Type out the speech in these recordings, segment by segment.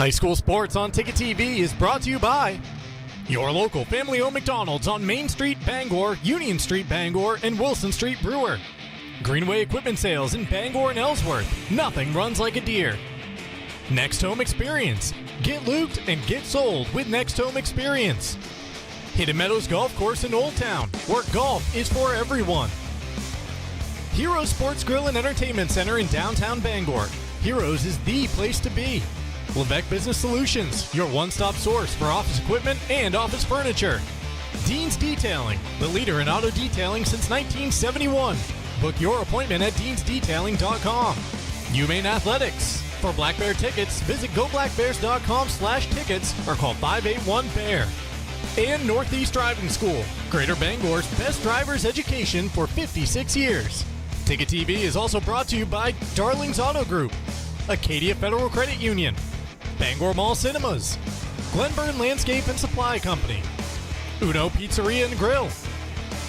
High school sports on Ticket TV is brought to you by your local family-owned McDonald's on Main Street, Bangor, Union Street, Bangor, and Wilson Street, Brewer. Greenway Equipment Sales in Bangor and Ellsworth. Nothing runs like a deer. Next Home Experience. Get lubed and get sold with Next Home Experience. Hidden Meadows Golf Course in Old Town, where golf is for everyone. Heroes Sports Grill and Entertainment Center in downtown Bangor. Heroes is the place to be. Levesque Business Solutions, your one-stop source for office equipment and office furniture. Dean's Detailing, the leader in auto detailing since 1971. Book your appointment at deansdetailing.com. UMaine Athletics. For Black Bear tickets, visit goblackbears.com/tickets or call 581-BEAR. And Northeast Driving School, Greater Bangor's best driver's education for 56 years. Ticket TV is also brought to you by Darling's Auto Group, Acadia Federal Credit Union, Bangor Mall Cinemas, Glenburn Landscape and Supply Company, Uno Pizzeria and Grill,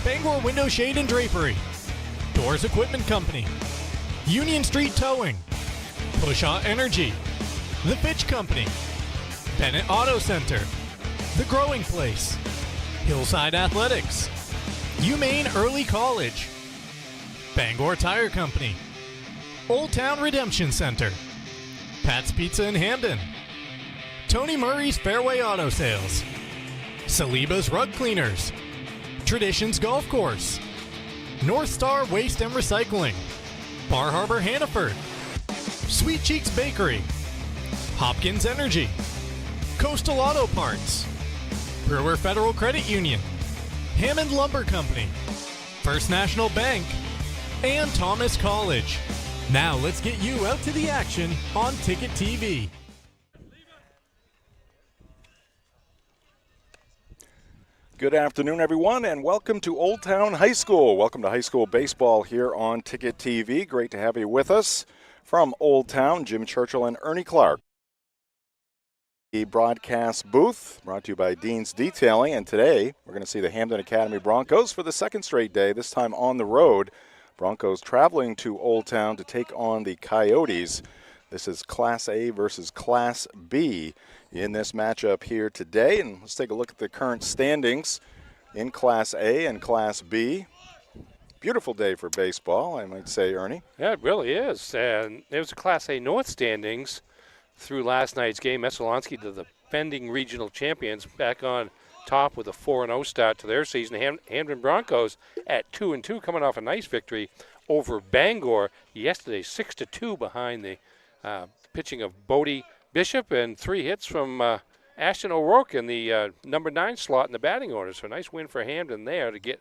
Bangor Window Shade and Drapery, Doors Equipment Company, Union Street Towing, Pushaw Energy, The Fitch Company, Bennett Auto Center, The Growing Place, Hillside Athletics, UMaine Early College, Bangor Tire Company, Old Town Redemption Center, Pat's Pizza in Hampden, Tony Murray's Fairway Auto Sales, Saliba's Rug Cleaners, Traditions Golf Course, North Star Waste and Recycling, Bar Harbor Hannaford, Sweet Cheeks Bakery, Hopkins Energy, Coastal Auto Parts, Brewer Federal Credit Union, Hammond Lumber Company, First National Bank, and Thomas College. Now let's get you out to the action on Ticket TV. Good afternoon, everyone, and welcome to Old Town High School. Welcome to high school baseball here on Ticket TV. Great to have you with us. From Old Town, Jim Churchill and Ernie Clark. The broadcast booth brought to you by Dean's Detailing, and today we're going to see the Hampden Academy Broncos for the second straight day, this time on the road. Broncos traveling to Old Town to take on the Coyotes. This is Class A versus Class B in this matchup here today. And let's take a look at the current standings in Class A and Class B. Beautiful day for baseball, I might say, Ernie. Yeah, it really is. And there's a Class A North standings through last night's game. Messalonski, the defending regional champions, back on top with a 4-0 start to their season. Hampden Broncos at 2-2, coming off a nice victory over Bangor yesterday, 6-2 behind the pitching of Bodie Bishop and 3 hits from Ashton O'Rourke in the number 9 slot in the batting order. So a nice win for Hampden there to get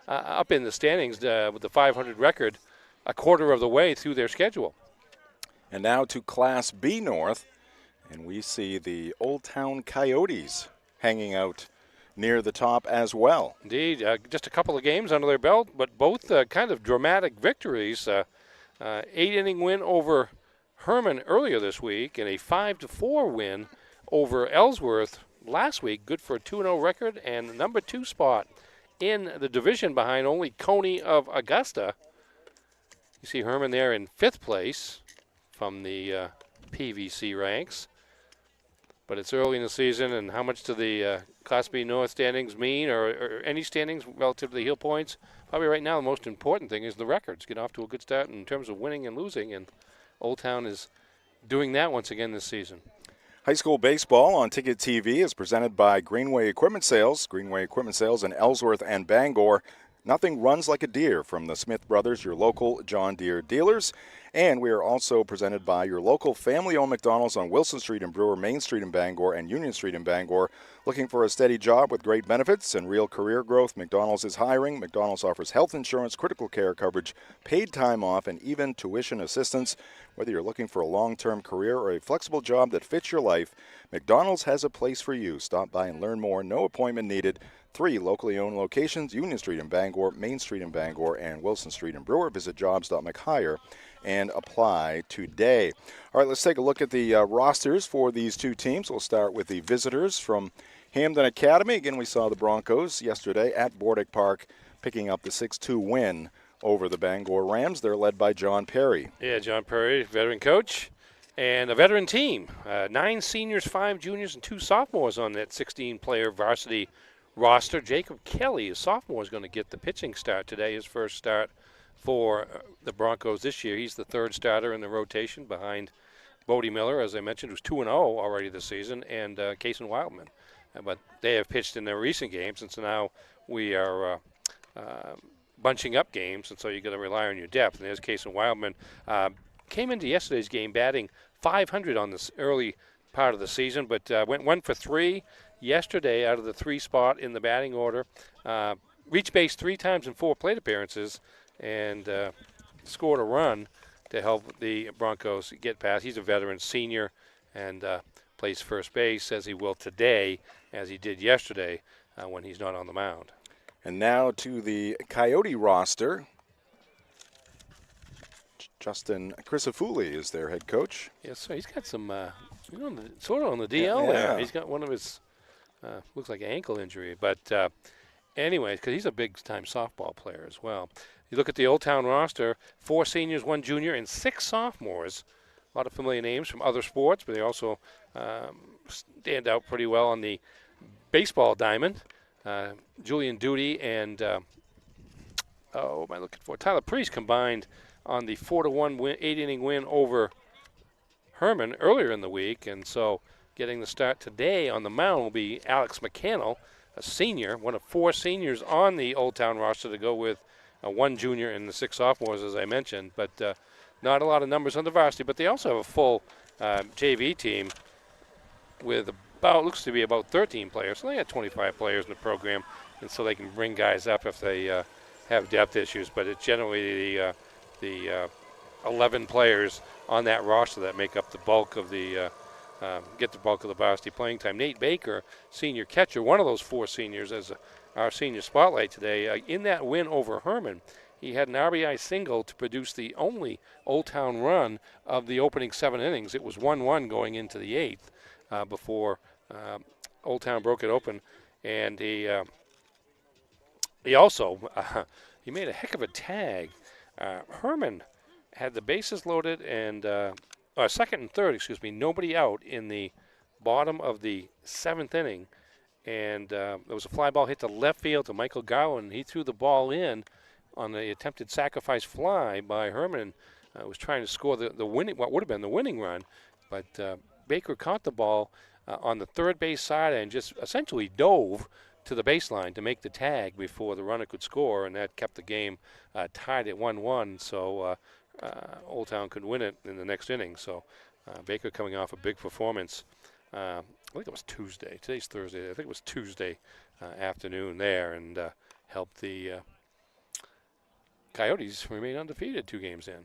up in the standings with the 500 record a quarter of the way through their schedule. And now to Class B North, and we see the Old Town Coyotes hanging out near the top as well. Indeed, just a couple of games under their belt, but both kind of dramatic victories. 8-inning win over Herman earlier this week and a 5-4 win over Ellsworth last week. Good for a 2-0 record and the number 2 spot in the division behind only Coney of Augusta. You see Herman there in 5th place from the PVC ranks. But it's early in the season, and how much do the Class B North standings mean, or any standings relative to the heel points? Probably right now the most important thing is the records. Get off to a good start in terms of winning and losing, and Old Town is doing that once again this season. High school baseball on Ticket TV is presented by Greenway Equipment Sales. Greenway Equipment Sales in Ellsworth and Bangor. Nothing runs like a deer from the Smith Brothers, your local John Deere dealers. And we are also presented by your local family-owned McDonald's on Wilson Street in Brewer, Main Street in Bangor, and Union Street in Bangor. Looking for a steady job with great benefits and real career growth? McDonald's is hiring. McDonald's offers health insurance, critical care coverage, paid time off, and even tuition assistance. Whether you're looking for a long-term career or a flexible job that fits your life, McDonald's has a place for you. Stop by and learn more. No appointment needed. 3 locally owned locations: Union Street in Bangor, Main Street in Bangor, and Wilson Street in Brewer. Visit jobs.mchire and apply today. All right, let's take a look at the rosters for these two teams. We'll start with the visitors from Hampden Academy. Again, we saw the Broncos yesterday at Bordick Park picking up the 6-2 win over the Bangor Rams. They're led by John Perry. Yeah, John Perry, veteran coach. And a veteran team, 9 seniors, 5 juniors, and 2 sophomores on that 16-player varsity roster. Jacob Kelly, a sophomore, is going to get the pitching start today, his first start for the Broncos this year. He's the 3rd starter in the rotation behind Bodie Miller, as I mentioned, who's 2-0 already this season, and Kason Wildman. But they have pitched in their recent games, and so now we are bunching up games, and so you're going to rely on your depth. And there's Kason Wildman. Came into yesterday's game batting .500 on this early part of the season, but went 1 for 3 yesterday out of the 3 spot in the batting order. Reached base 3 times in 4 plate appearances and scored a run to help the Broncos get past. He's a veteran senior and plays first base, as he will today, as he did yesterday when he's not on the mound. And now to the Coyote roster. Justin Crisafulli is their head coach. Yes, sir. He's got some, sort of on the DL there. Yeah. He's got one of his, looks like an ankle injury. But anyways, because he's a big-time softball player as well. You look at the Old Town roster, 4 seniors, 1 junior, and 6 sophomores. A lot of familiar names from other sports, but they also stand out pretty well on the baseball diamond. Julian Duty and, what am I looking for? Tyler Priest combined on the 4-1 8-inning win over Herman earlier in the week. And so getting the start today on the mound will be Alex McCannell, a senior, one of 4 seniors on the Old Town roster to go with 1 junior and the 6 sophomores, as I mentioned. But not a lot of numbers on the varsity, but they also have a full JV team with looks to be about 13 players. So they got 25 players in the program, and so they can bring guys up if they have depth issues. But it's generally the 11 players on that roster that make up the bulk of the get the bulk of the varsity playing time. Nate Baker, senior catcher, one of those 4 seniors, as our senior spotlight today. In that win over Herman, he had an RBI single to produce the only Old Town run of the opening 7 innings. It was 1-1 going into the 8th before Old Town broke it open, and he also he made a heck of a tag. Herman had the bases loaded and second and third, nobody out in the bottom of the 7th inning, and there was a fly ball hit to left field to Michael Gowan. He threw the ball in on the attempted sacrifice fly by Herman. Was trying to score the winning, what would have been the winning run, but Baker caught the ball on the third base side and just essentially dove to the baseline to make the tag before the runner could score, and that kept the game tied at 1-1. So Old Town could win it in the next inning. So Baker coming off a big performance. I think it was Tuesday. Today's Thursday. I think it was Tuesday afternoon there, and helped the Coyotes remain undefeated 2 games in.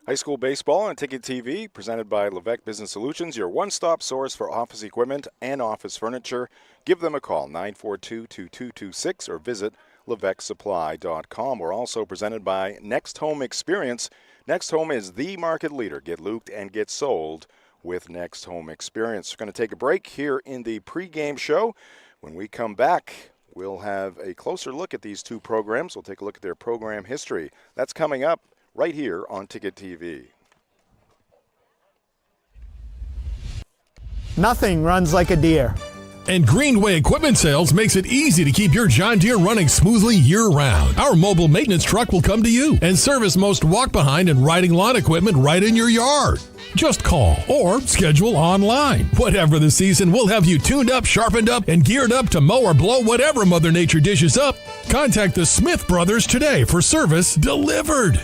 High school baseball on Ticket TV, presented by Levesque Business Solutions, your one-stop source for office equipment and office furniture. Give them a call, 942-2226, or visit LevesqueSupply.com. We're also presented by Next Home Experience. Next Home is the market leader. Get looped and get sold with Next Home Experience. We're going to take a break here in the pregame show. When we come back, we'll have a closer look at these 2 programs. We'll take a look at their program history. That's coming up right here on Ticket TV. Nothing runs like a deer. And Greenway Equipment Sales makes it easy to keep your John Deere running smoothly year-round. Our mobile maintenance truck will come to you and service most walk-behind and riding lawn equipment right in your yard. Just call or schedule online. Whatever the season, we'll have you tuned up, sharpened up, and geared up to mow or blow whatever Mother Nature dishes up. Contact the Smith Brothers today for service delivered.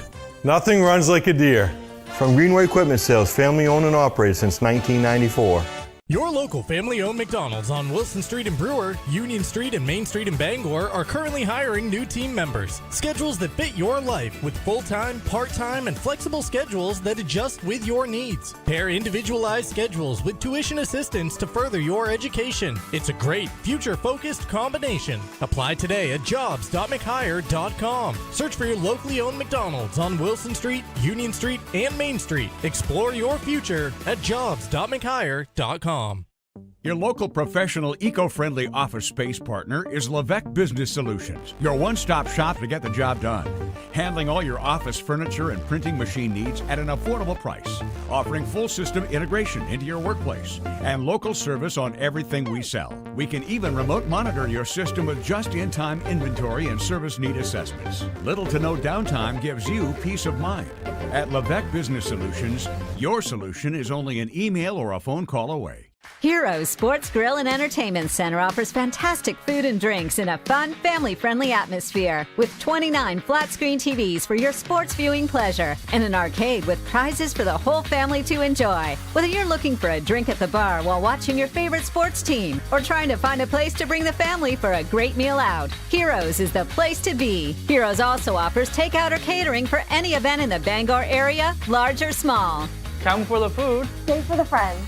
Nothing runs like a deer. From Greenway Equipment Sales, family owned and operated since 1994. Your local family-owned McDonald's on Wilson Street in Brewer, Union Street and Main Street in Bangor are currently hiring new team members. Schedules that fit your life with full-time, part-time, and flexible schedules that adjust with your needs. Pair individualized schedules with tuition assistance to further your education. It's a great, future-focused combination. Apply today at jobs.mchire.com. Search for your locally owned McDonald's on Wilson Street, Union Street, and Main Street. Explore your future at jobs.mchire.com. Your local professional eco-friendly office space partner is Levesque Business Solutions, your one-stop shop to get the job done. handling all your office furniture and printing machine needs at an affordable price, offering full system integration into your workplace, and local service on everything we sell. We can even remote monitor your system with just-in-time inventory and service need assessments. Little to no downtime gives you peace of mind. At Levesque Business Solutions, your solution is only an email or a phone call away. Heroes Sports Grill and Entertainment Center offers fantastic food and drinks in a fun, family-friendly atmosphere with 29 flat-screen TVs for your sports viewing pleasure and an arcade with prizes for the whole family to enjoy. Whether you're looking for a drink at the bar while watching your favorite sports team or trying to find a place to bring the family for a great meal out, Heroes is the place to be. Heroes also offers takeout or catering for any event in the Bangor area, large or small. Come for the food, stay for the friends.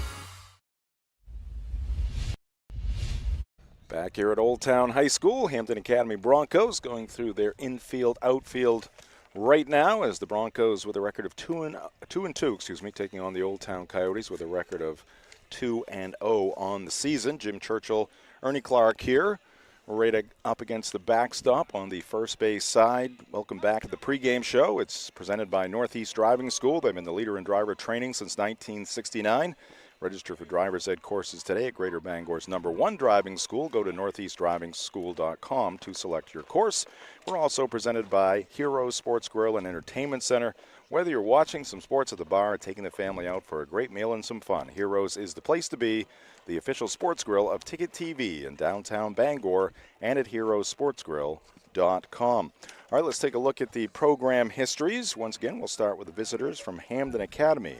Back here at Old Town High School, Hampden Academy Broncos going through their infield, outfield right now as the Broncos with a record of 2-2, taking on the Old Town Coyotes with a record of 2-0 on the season. Jim Churchill, Ernie Clark here. We're right up against the backstop on the first base side. Welcome back to the pregame show. It's presented by Northeast Driving School. They've been the leader in driver training since 1969. Register for driver's ed courses today at Greater Bangor's #1 driving school. Go to northeastdrivingschool.com to select your course. We're also presented by Heroes Sports Grill and Entertainment Center. Whether you're watching some sports at the bar or taking the family out for a great meal and some fun, Heroes is the place to be, the official sports grill of Ticket TV in downtown Bangor and at heroesportsgrill.com. All right, let's take a look at the program histories. Once again, we'll start with the visitors from Hampden Academy.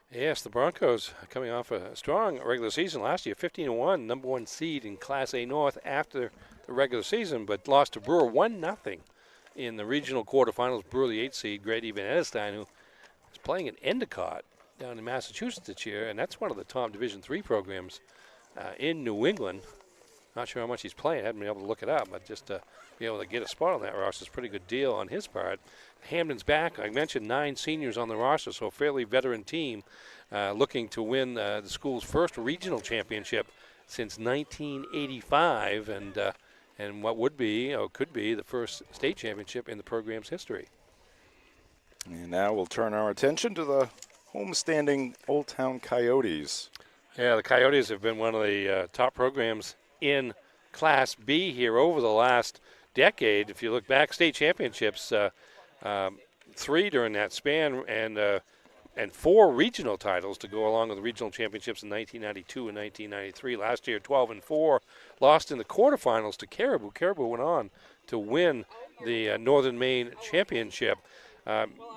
Yes, the Broncos coming off a strong regular season last year, 15-1, #1 seed in Class A North after the regular season, but lost to Brewer 1-0 in the regional quarterfinals. Brewer, the 8th seed, Grady Van Edestein, who is playing at Endicott down in Massachusetts this year, and that's one of the top Division III programs in New England. Not sure how much he's playing. I haven't been able to look it up, but just to be able to get a spot on that roster is a pretty good deal on his part. Hampden's back. I mentioned 9 seniors on the roster, so a fairly veteran team looking to win the school's first regional championship since 1985, and what would be or could be the first state championship in the program's history. And now we'll turn our attention to the homestanding Old Town Coyotes. Yeah, the Coyotes have been one of the top programs in Class B here over the last decade. If you look back, state championships, 3 during that span, and 4 regional titles to go along with the regional championships in 1992 and 1993. Last year, 12-4, lost in the quarterfinals to Caribou. Caribou went on to win the Northern Maine Championship.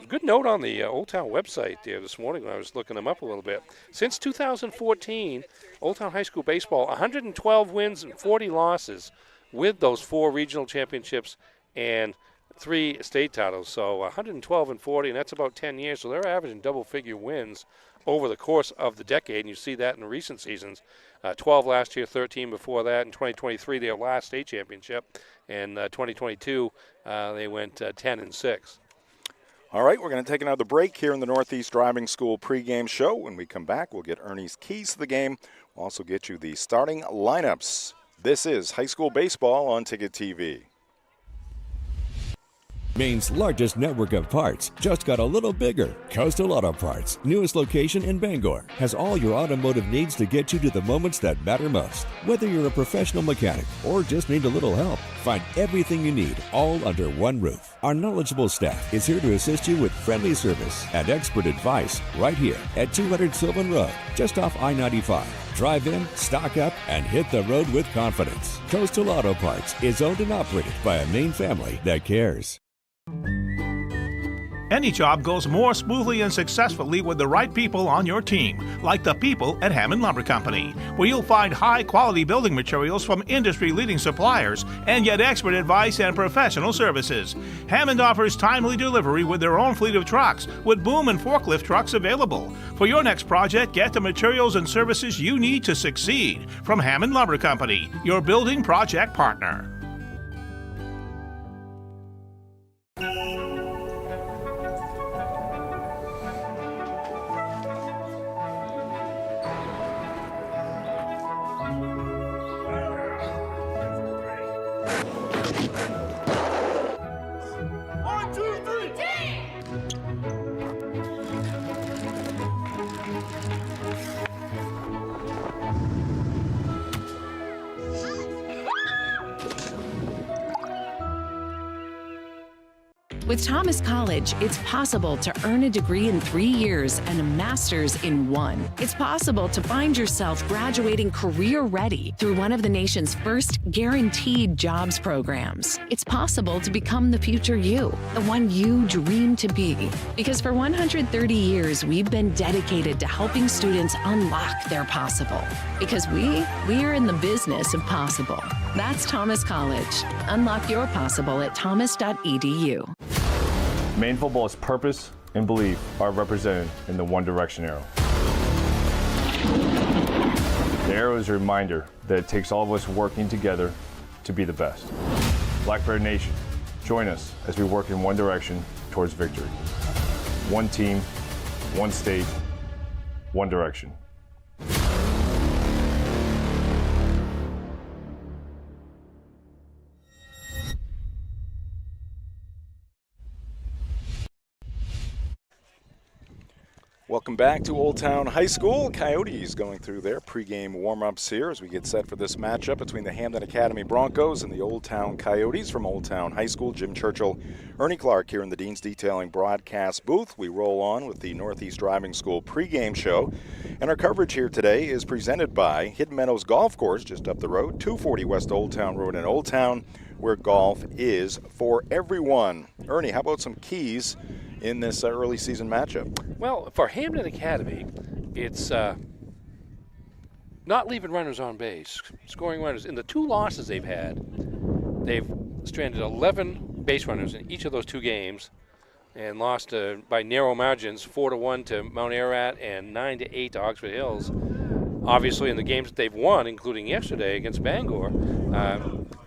Good note on the Old Town website there this morning when I was looking them up a little bit. Since 2014, Old Town High School baseball, 112 wins and 40 losses with those 4 regional championships and 3 state titles. So 112 and 40, and that's about 10 years. So they're averaging double-figure wins over the course of the decade, and you see that in recent seasons. 12 last year, 13 before that. In 2023, their last state championship. And 2022, they went 10-6. All right, we're going to take another break here in the Northeast Driving School pregame show. When we come back, we'll get Ernie's keys to the game. We'll also get you the starting lineups. This is high school baseball on Ticket TV. Maine's largest network of parts just got a little bigger. Coastal Auto Parts, newest location in Bangor, has all your automotive needs to get you to the moments that matter most. Whether you're a professional mechanic or just need a little help, find everything you need all under one roof. Our knowledgeable staff is here to assist you with friendly service and expert advice right here at 200 Sylvan Road, just off I-95. Drive in, stock up, and hit the road with confidence. Coastal Auto Parts is owned and operated by a Maine family that cares. Any job goes more smoothly and successfully with the right people on your team, like the people at Hammond Lumber Company, where you'll find high-quality building materials from industry-leading suppliers and get expert advice and professional services. Hammond offers timely delivery with their own fleet of trucks, with boom and forklift trucks available. For your next project, get the materials and services you need to succeed from Hammond Lumber Company, your building project partner. With Thomas College, it's possible to earn a degree in 3 years and a master's in 1. It's possible to find yourself graduating career-ready through one of the nation's first guaranteed jobs programs. It's possible to become the future you, the one you dream to be. Because for 130 years, we've been dedicated to helping students unlock their possible. Because we're in the business of possible. That's Thomas College. Unlock your possible at thomas.edu. Maine football's purpose and belief are represented in the One Direction arrow. The arrow is a reminder that it takes all of us working together to be the best. Black Bear Nation, join us as we work in one direction towards victory. One team, one state, one direction. Welcome back to Old Town High School. Coyotes going through their pregame warm-ups here as we get set for this matchup between the Hampden Academy Broncos and the Old Town Coyotes from Old Town High School. Jim Churchill, Ernie Clark here in the Dean's Detailing broadcast booth. We roll on with the Northeast Driving School pregame show. And our coverage here today is presented by Hidden Meadows Golf Course just up the road, 240 West Old Town Road in Old Town, where golf is for everyone. Ernie, how about some keys in this early season matchup? Well, for Hampden Academy, it's not leaving runners on base, scoring runners. In the 2 losses they've had, they've stranded 11 base runners in each of those 2 games and lost by narrow margins, 4-1 to Mount Ararat and 9-8 to Oxford Hills. Obviously, in the games that they've won, including yesterday against Bangor,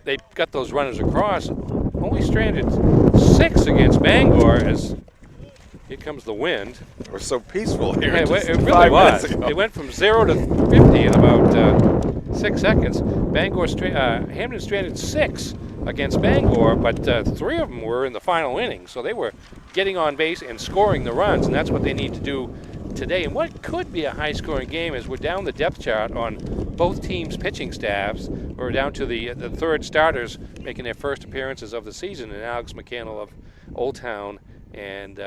they got those runners across. Only stranded 6 against Bangor as here comes the wind. We're so peaceful here. Yeah, it really was. It went from 0 to 50 in about 6 seconds. Hampden stranded 6 against Bangor, but 3 of them were in the final inning. So they were getting on base and scoring the runs, and that's what they need to do today. And what could be a high-scoring game is we're down the depth chart on both teams' pitching staffs. We're down to the third starters making their first appearances of the season, and Alex McCannell of Old Town and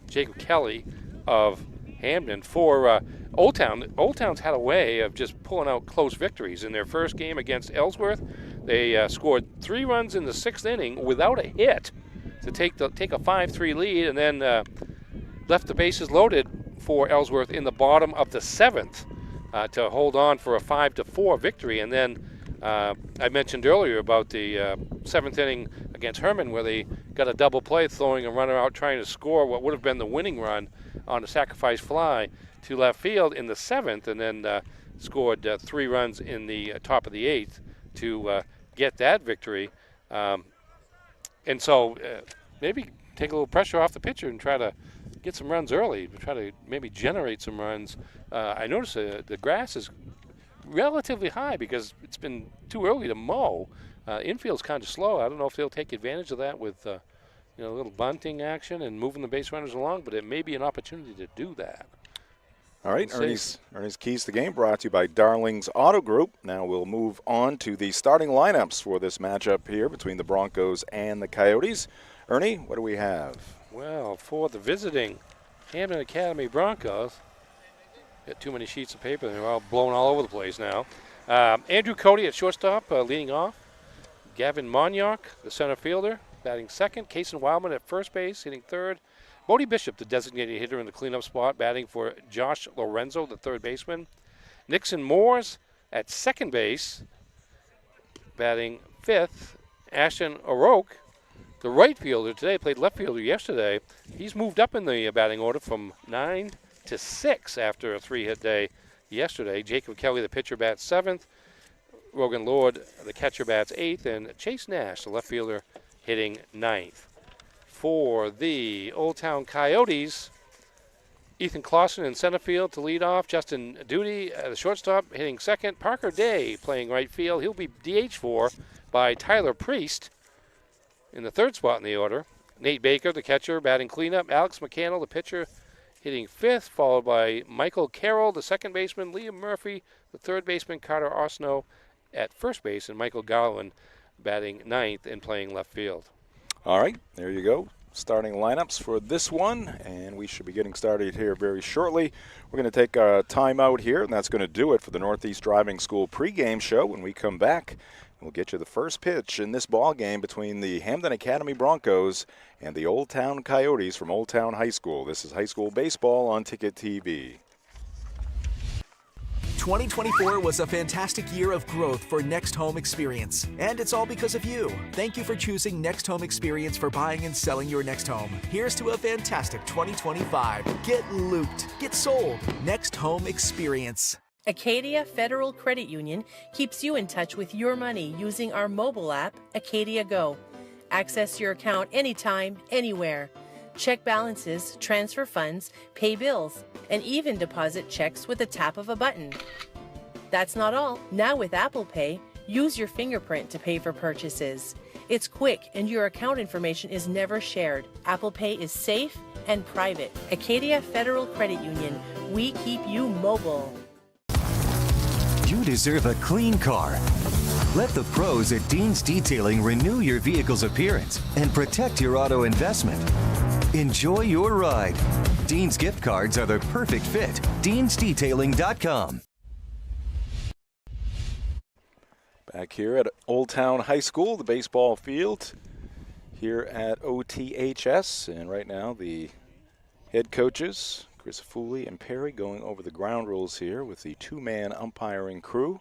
Jacob Kelly of Hampden. For Old Town, Old Town's had a way of just pulling out close victories. In their first game against Ellsworth, they scored 3 runs in the 6th inning without a hit to take a 5-3 lead, and then left the bases loaded for Ellsworth in the bottom of the 7th to hold on for a 5-4 victory. And then I mentioned earlier about the 7th inning against Herman, where they got a double play, throwing a runner out, trying to score what would have been the winning run on a sacrifice fly to left field in the 7th, and then scored 3 runs in the top of the 8th to get that victory. And so maybe take a little pressure off the pitcher and try to get some runs early, try to maybe generate some runs. I noticed the grass is relatively high because it's been too early to mow. Infield's kind of slow. I don't know if they'll take advantage of that with a little bunting action and moving the base runners along, but it may be an opportunity to do that. All right, Ernie's Keys to the Game brought to you by Darling's Auto Group. Now we'll move on to the starting lineups for this matchup here between the Broncos and the Coyotes. Ernie, what do we have? Well, for the visiting Hampden Academy Broncos, got too many sheets of paper. They're all blown all over the place now. Andrew Cody at shortstop, leading off. Gavin Monyock, the center fielder, batting second. Kason Wildman at first base, hitting third. Bodie Bishop, the designated hitter in the cleanup spot, batting for Josh Lorenzo, the third baseman. Nixon Moores at second base, batting fifth. Ashton O'Rourke, the right fielder today, played left fielder yesterday. He's moved up in the batting order from 9 to 6 after a 3-hit day yesterday. Jacob Kelly, the pitcher, bats seventh. Rogan Lord, the catcher, bats eighth. And Chase Nash, the left fielder, hitting ninth. For the Old Town Coyotes, Ethan Clausen in center field to lead off. Justin Duty, the shortstop, hitting second. Parker Day playing right field. He'll be DH for by Tyler Priest in the third spot in the order. Nate Baker, the catcher, batting cleanup. Alex McCannell, the pitcher, hitting fifth, followed by Michael Carroll, the second baseman. Liam Murphy, the third baseman. Carter Osno at first base, and Michael Garland batting ninth and playing left field. All right, there you go. Starting lineups for this one, and we should be getting started here very shortly. We're going to take a timeout here, and that's going to do it for the Northeast Driving School pregame show. When we come back, we'll get you the first pitch in this ball game between the Hampden Academy Broncos and the Old Town Coyotes from Old Town High School. This is high school baseball on Ticket TV. 2024 was a fantastic year of growth for Next Home Experience, and it's all because of you. Thank you for choosing Next Home Experience for buying and selling your next home. Here's to a fantastic 2025. Get looped. Get sold. Next Home Experience. Acadia Federal Credit Union keeps you in touch with your money using our mobile app, Acadia Go. Access your account anytime, anywhere. Check balances, transfer funds, pay bills, and even deposit checks with the tap of a button. That's not all. Now with Apple Pay, use your fingerprint to pay for purchases. It's quick and your account information is never shared. Apple Pay is safe and private. Acadia Federal Credit Union. We keep you mobile. You deserve a clean car. Let the pros at Dean's Detailing renew your vehicle's appearance and protect your auto investment. Enjoy your ride. Dean's gift cards are the perfect fit. Dean'sDetailing.com. Back here at Old Town High School, the baseball field here at OTHS. And right now the head coaches, Chris Fooley and Perry, going over the ground rules here with the two-man umpiring crew.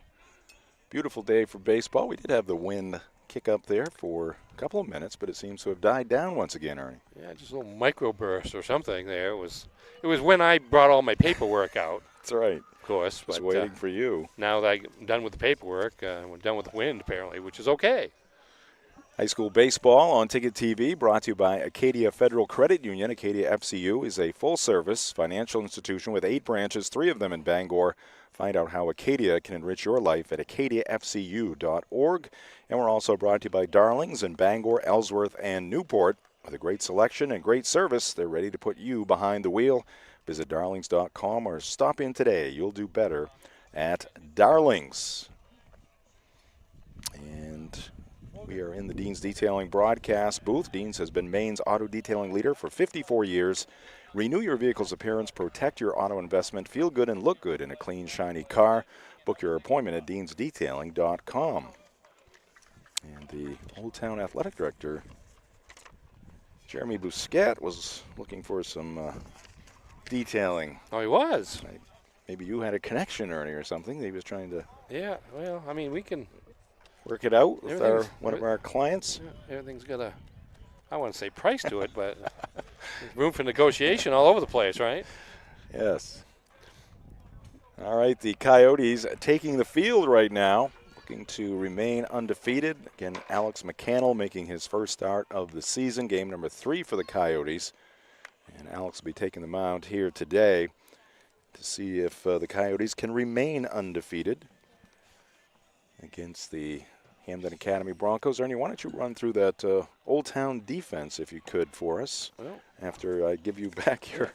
Beautiful day for baseball. We did have the wind kick up there for a couple of minutes, but it seems to have died down once again, Ernie. Yeah, just a little microburst or something there. It was when I brought all my paperwork out. That's right. Of course. Just waiting for you. Now that I'm done with the paperwork, we're done with the wind, apparently, which is okay. High school baseball on Ticket TV, brought to you by Acadia Federal Credit Union. Acadia FCU is a full-service financial institution with 8 branches, 3 of them in Bangor. Find out how Acadia can enrich your life at acadiafcu.org. And we're also brought to you by Darlings in Bangor, Ellsworth, and Newport. With a great selection and great service, they're ready to put you behind the wheel. Visit darlings.com or stop in today. You'll do better at Darlings. And we are in the Dean's Detailing broadcast booth. Dean's has been Maine's auto detailing leader for 54 years. Renew your vehicle's appearance, protect your auto investment, feel good and look good in a clean, shiny car. Book your appointment at deansdetailing.com. And the Old Town Athletic Director, Jeremy Bousquet, was looking for some detailing. Oh, he was? Maybe you had a connection, Ernie, or something. He was trying to... Yeah, well, I mean, we can... work it out with one of our clients. Yeah, everything's got a, I want to say price to it, but there's room for negotiation all over the place, right? Yes. All right, the Coyotes taking the field right now, looking to remain undefeated. Again, Alex McCannell making his first start of the season, game number 3 for the Coyotes. And Alex will be taking the mound here today to see if the Coyotes can remain undefeated against the Hampden Academy Broncos. Ernie, why don't you run through that Old Town defense, if you could, for us, after I give you back your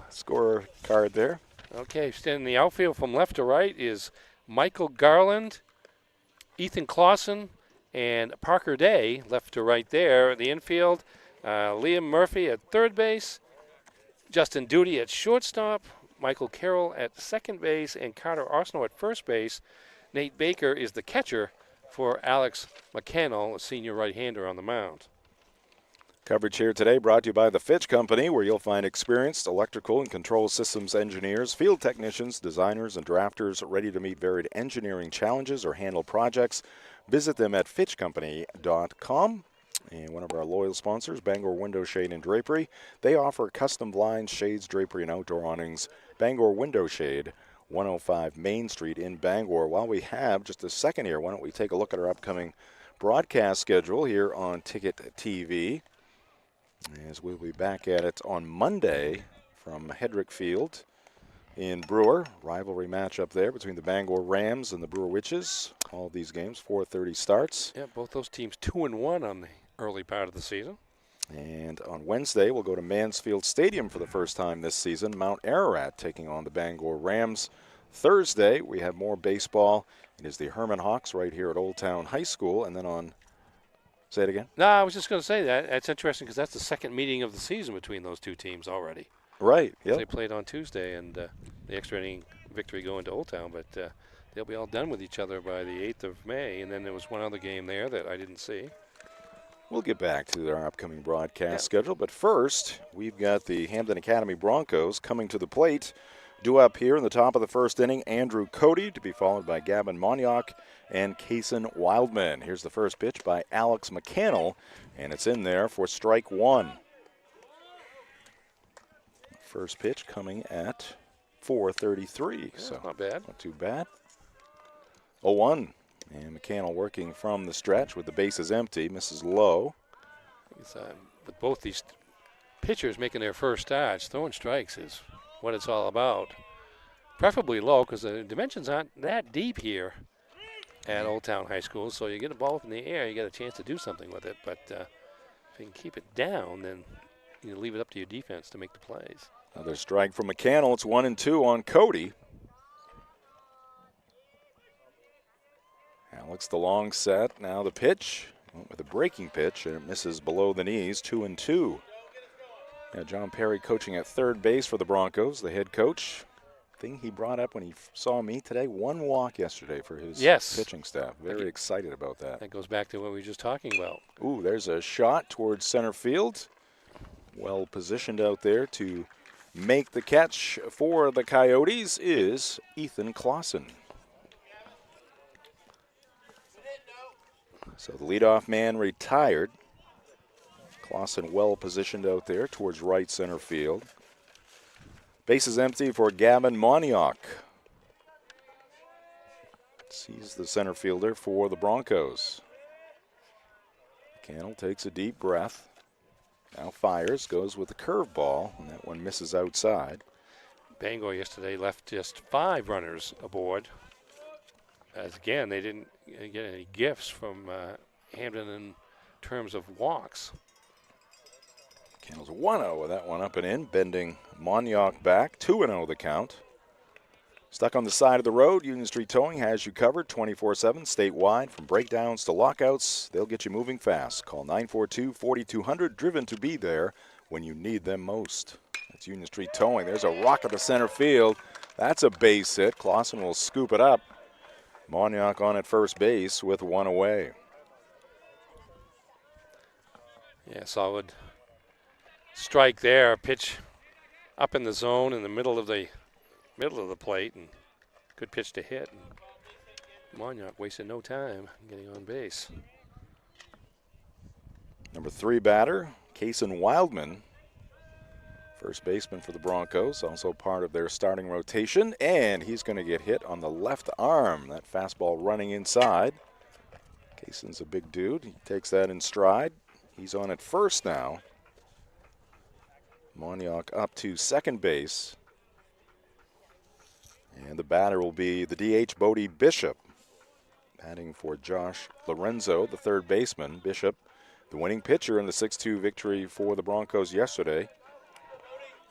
score card there. Okay, standing in the outfield from left to right is Michael Garland, Ethan Clausen, and Parker Day, left to right there. In the infield, Liam Murphy at third base, Justin Duty at shortstop, Michael Carroll at second base, and Carter Arsenault at first base. Nate Baker is the catcher for Alex McCannell, a senior right-hander on the mound. Coverage here today brought to you by the Fitch Company, where you'll find experienced electrical and control systems engineers, field technicians, designers, and drafters ready to meet varied engineering challenges or handle projects. Visit them at fitchcompany.com. And one of our loyal sponsors, Bangor Window Shade and Drapery. They offer custom blinds, shades, drapery, and outdoor awnings. Bangor Window Shade, 105 Main Street in Bangor. While we have just a second here, why don't we take a look at our upcoming broadcast schedule here on Ticket TV, as we'll be back at it on Monday from Hedrick Field in Brewer. Rivalry matchup there between the Bangor Rams and the Brewer Witches. All of these games, 4:30 starts. Yeah, both those teams 2-1 on the early part of the season. And on Wednesday, we'll go to Mansfield Stadium for the first time this season. Mount Ararat taking on the Bangor Rams. Thursday, we have more baseball. It is the Herman Hawks right here at Old Town High School. And then on Say it again. No, I was just going to say that. That's interesting because that's the second meeting of the season between those two teams already. Right. Yep. They played on Tuesday, and the extra inning victory going to Old Town, but they'll be all done with each other by the 8th of May. And then there was one other game there that I didn't see. We'll get back to our upcoming broadcast schedule, but first, we've got the Hampden Academy Broncos coming to the plate. Due up here in the top of the first inning, Andrew Cody, to be followed by Gavin Moniak and Kaysen Wildman. Here's the first pitch by Alex McCannell, and it's in there for strike one. First pitch coming at 4:33, so not bad. Not too bad. 0-1, and McCannell working from the stretch with the bases empty, misses low. With both these pitchers making their first starts, throwing strikes is what it's all about. Preferably low because the dimensions aren't that deep here at Old Town High School, so you get a ball up in the air, you get a chance to do something with it, but if you can keep it down, then you leave it up to your defense to make the plays. Another strike from McCannell. It's 1-2 on Cody. Alex, the long set. Now the pitch. Went with a breaking pitch, and it misses below the knees. 2-2. Now John Perry coaching at third base for the Broncos, the head coach. Thing he brought up when he saw me today, one walk yesterday for his pitching staff. Very excited about that. That goes back to what we were just talking about. Ooh, there's a shot towards center field. Well positioned out there to make the catch for the Coyotes is Ethan Clausen. So the leadoff man retired. Clausen well positioned out there towards right center field. Bases empty for Gavin Moniak. Sees the center fielder for the Broncos. Cannell takes a deep breath. Now fires, goes with the curveball, and that one misses outside. Bangor yesterday left just 5 runners aboard. As again, they didn't get any gifts from Hampden in terms of walks. Cannell's 1-0 with that one up and in, bending Moniak back. 2-0 the count. Stuck on the side of the road, Union Street Towing has you covered 24/7 statewide. From breakdowns to lockouts, they'll get you moving fast. Call 942-4200, driven to be there when you need them most. That's Union Street Towing. There's a rocket to center field. That's a base hit. Clausen will scoop it up. Moniak on at first base with one away. Yeah, solid strike there. Pitch up in the zone in the middle of the plate, and good pitch to hit. And Moniak wasted no time getting on base. Number 3 batter, Kaysen Wildman. First baseman for the Broncos, also part of their starting rotation, and he's going to get hit on the left arm. That fastball running inside. Kaysen's a big dude. He takes that in stride. He's on at first now. Moniak up to second base. And the batter will be the DH Bodie Bishop. Batting for Josh Lorenzo, the third baseman. Bishop, the winning pitcher in the 6-2 victory for the Broncos yesterday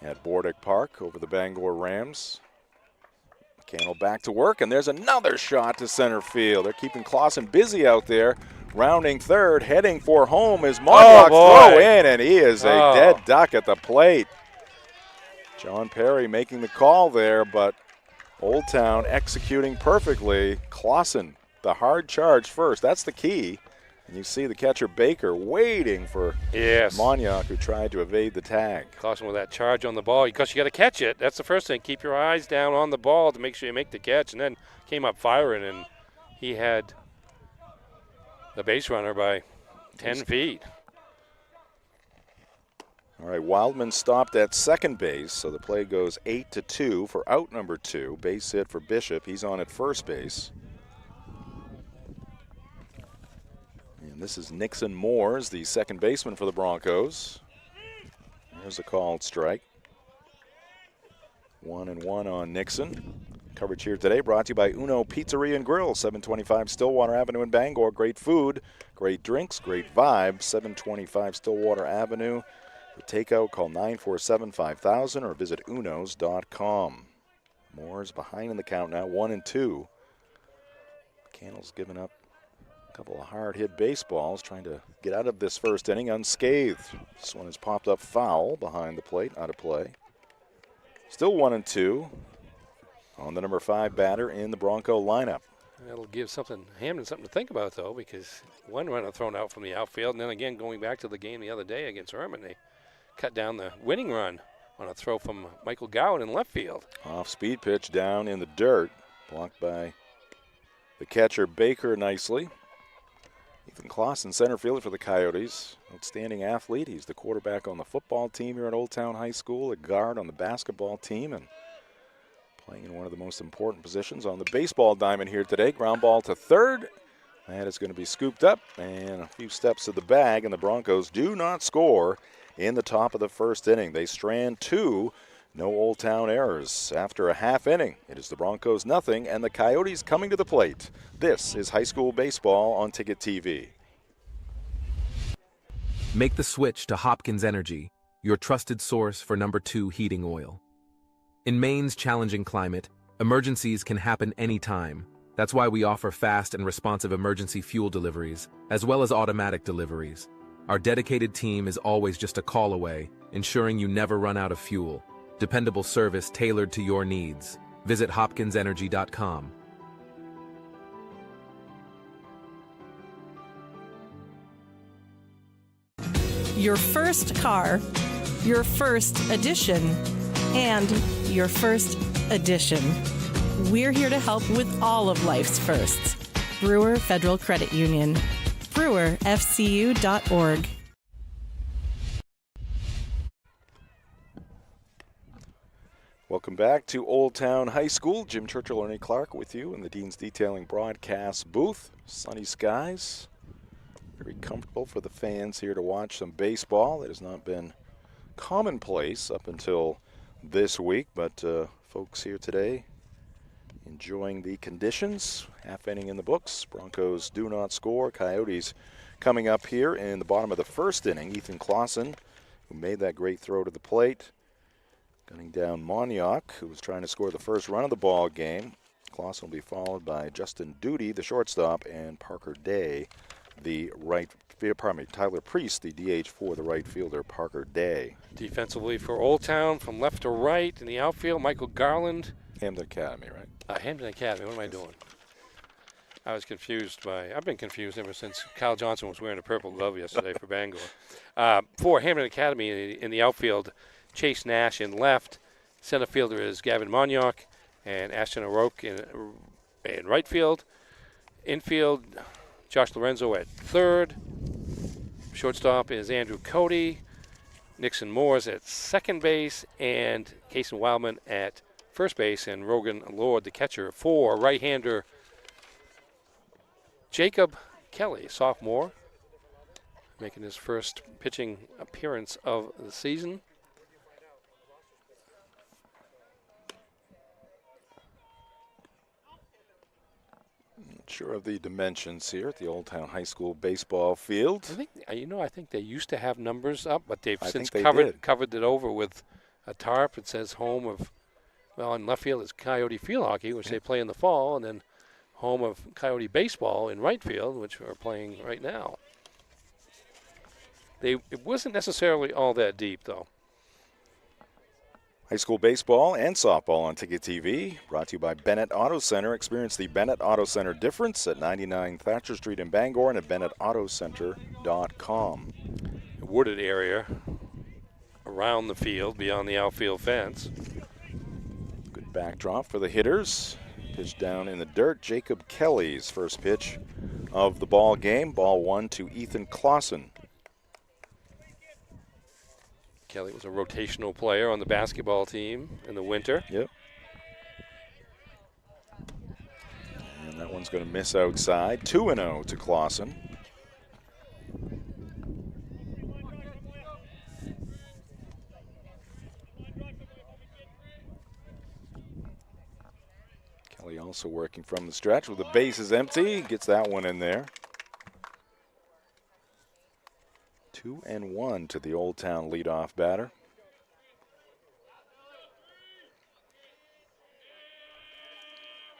at Bordick Park over the Bangor Rams. McCannell back to work, and there's another shot to center field. They're keeping Clausen busy out there. Rounding third, heading for home is Moniak. Throw in, and he is a dead duck at the plate. John Perry making the call there, but Old Town executing perfectly. Clausen, the hard charge first. That's the key. And you see the catcher Baker waiting for Moniak, who tried to evade the tag. Clausen with that charge on the ball, because you got to catch it. That's the first thing. Keep your eyes down on the ball to make sure you make the catch. And then came up firing, and he had the base runner by 10 feet. All right, Wildman stopped at second base, so the play goes 8-2 for out number 2. Base hit for Bishop. He's on at first base. And this is Nixon Moores, the second baseman for the Broncos. There's a called strike. 1-1 on Nixon. Coverage here today brought to you by Uno Pizzeria and Grill, 725 Stillwater Avenue in Bangor. Great food, great drinks, great vibes, 725 Stillwater Avenue. For takeout, call 947-5000 or visit unos.com. Moore's behind in the count now, 1-2. McCannell's given up Couple of hard-hit baseballs trying to get out of this first inning unscathed. This one has popped up foul behind the plate, out of play. Still 1-2 on the number 5 batter in the Bronco lineup. That'll give Hampden something to think about, though, because one runner thrown out from the outfield, and then again going back to the game the other day against Herman, they cut down the winning run on a throw from Michael Gowan in left field. Off-speed pitch down in the dirt, blocked by the catcher Baker nicely. Ethan Clausen, center fielder for the Coyotes. Outstanding athlete. He's the quarterback on the football team here at Old Town High School, a guard on the basketball team, and playing in one of the most important positions on the baseball diamond here today. Ground ball to third. That is going to be scooped up and a few steps to the bag, and the Broncos do not score in the top of the first inning. They strand 2. No Old Town errors. After a half inning, it is the Broncos nothing and the Coyotes coming to the plate. This is high school baseball on Ticket TV. Make the switch to Hopkins Energy, your trusted source for #2 heating oil. In Maine's challenging climate, emergencies can happen anytime. That's why we offer fast and responsive emergency fuel deliveries, as well as automatic deliveries. Our dedicated team is always just a call away, ensuring you never run out of fuel. Dependable service tailored to your needs. Visit hopkinsenergy.com. Your first car, your first edition, and your first edition. We're here to help with all of life's firsts. Brewer Federal Credit Union. brewerfcu.org. Welcome back to Old Town High School. Jim Churchill, Ernie Clark with you in the Dean's Detailing broadcast booth. Sunny skies. Very comfortable for the fans here to watch some baseball. It has not been commonplace up until this week, but folks here today enjoying the conditions. Half inning in the books. Broncos do not score. Coyotes coming up here in the bottom of the first inning. Ethan Clausen, who made that great throw to the plate, gunning down Monyauk, who was trying to score the first run of the ball game. Clausen will be followed by Justin Duty, the shortstop, and Parker Day, the Tyler Priest, the DH for the right fielder, Parker Day. Defensively for Old Town, from left to right in the outfield, Michael Garland. Hampden Academy, right? Hampden Academy, what am I doing? I've been confused ever since Kyle Johnson was wearing a purple glove yesterday for Bangor. For Hampden Academy in the outfield, Chase Nash in left. Center fielder is Gavin Monyauk and Ashton O'Rourke in right field. Infield, Josh Lorenzo at third. Shortstop is Andrew Cody. Nixon Moores at second base. And Kason Wildman at first base. And Rogan Lord, the catcher, for right-hander Jacob Kelly, sophomore, making his first pitching appearance of the season. Sure of the dimensions here at the Old Town High School baseball field. I think they used to have numbers up, but they've since covered it over with a tarp. It says home of, in left field is Coyote Field Hockey, which they play in the fall, and then home of Coyote Baseball in right field, which we're playing right now. It wasn't necessarily all that deep, though. High school baseball and softball on Ticket TV, brought to you by Bennett Auto Center. Experience the Bennett Auto Center difference at 99 Thatcher Street in Bangor and at BennettAutoCenter.com. Wooded area around the field, beyond the outfield fence. Good backdrop for the hitters. Pitch down in the dirt. Jacob Kelly's first pitch of the ball game. Ball 1 to Ethan Clausen. Kelly was a rotational player on the basketball team in the winter. Yep. And that one's going to miss outside. 2-0 to Clausen. Kelly also working from the stretch with the bases empty. Gets that one in there. 2-1 to the Old Town leadoff batter.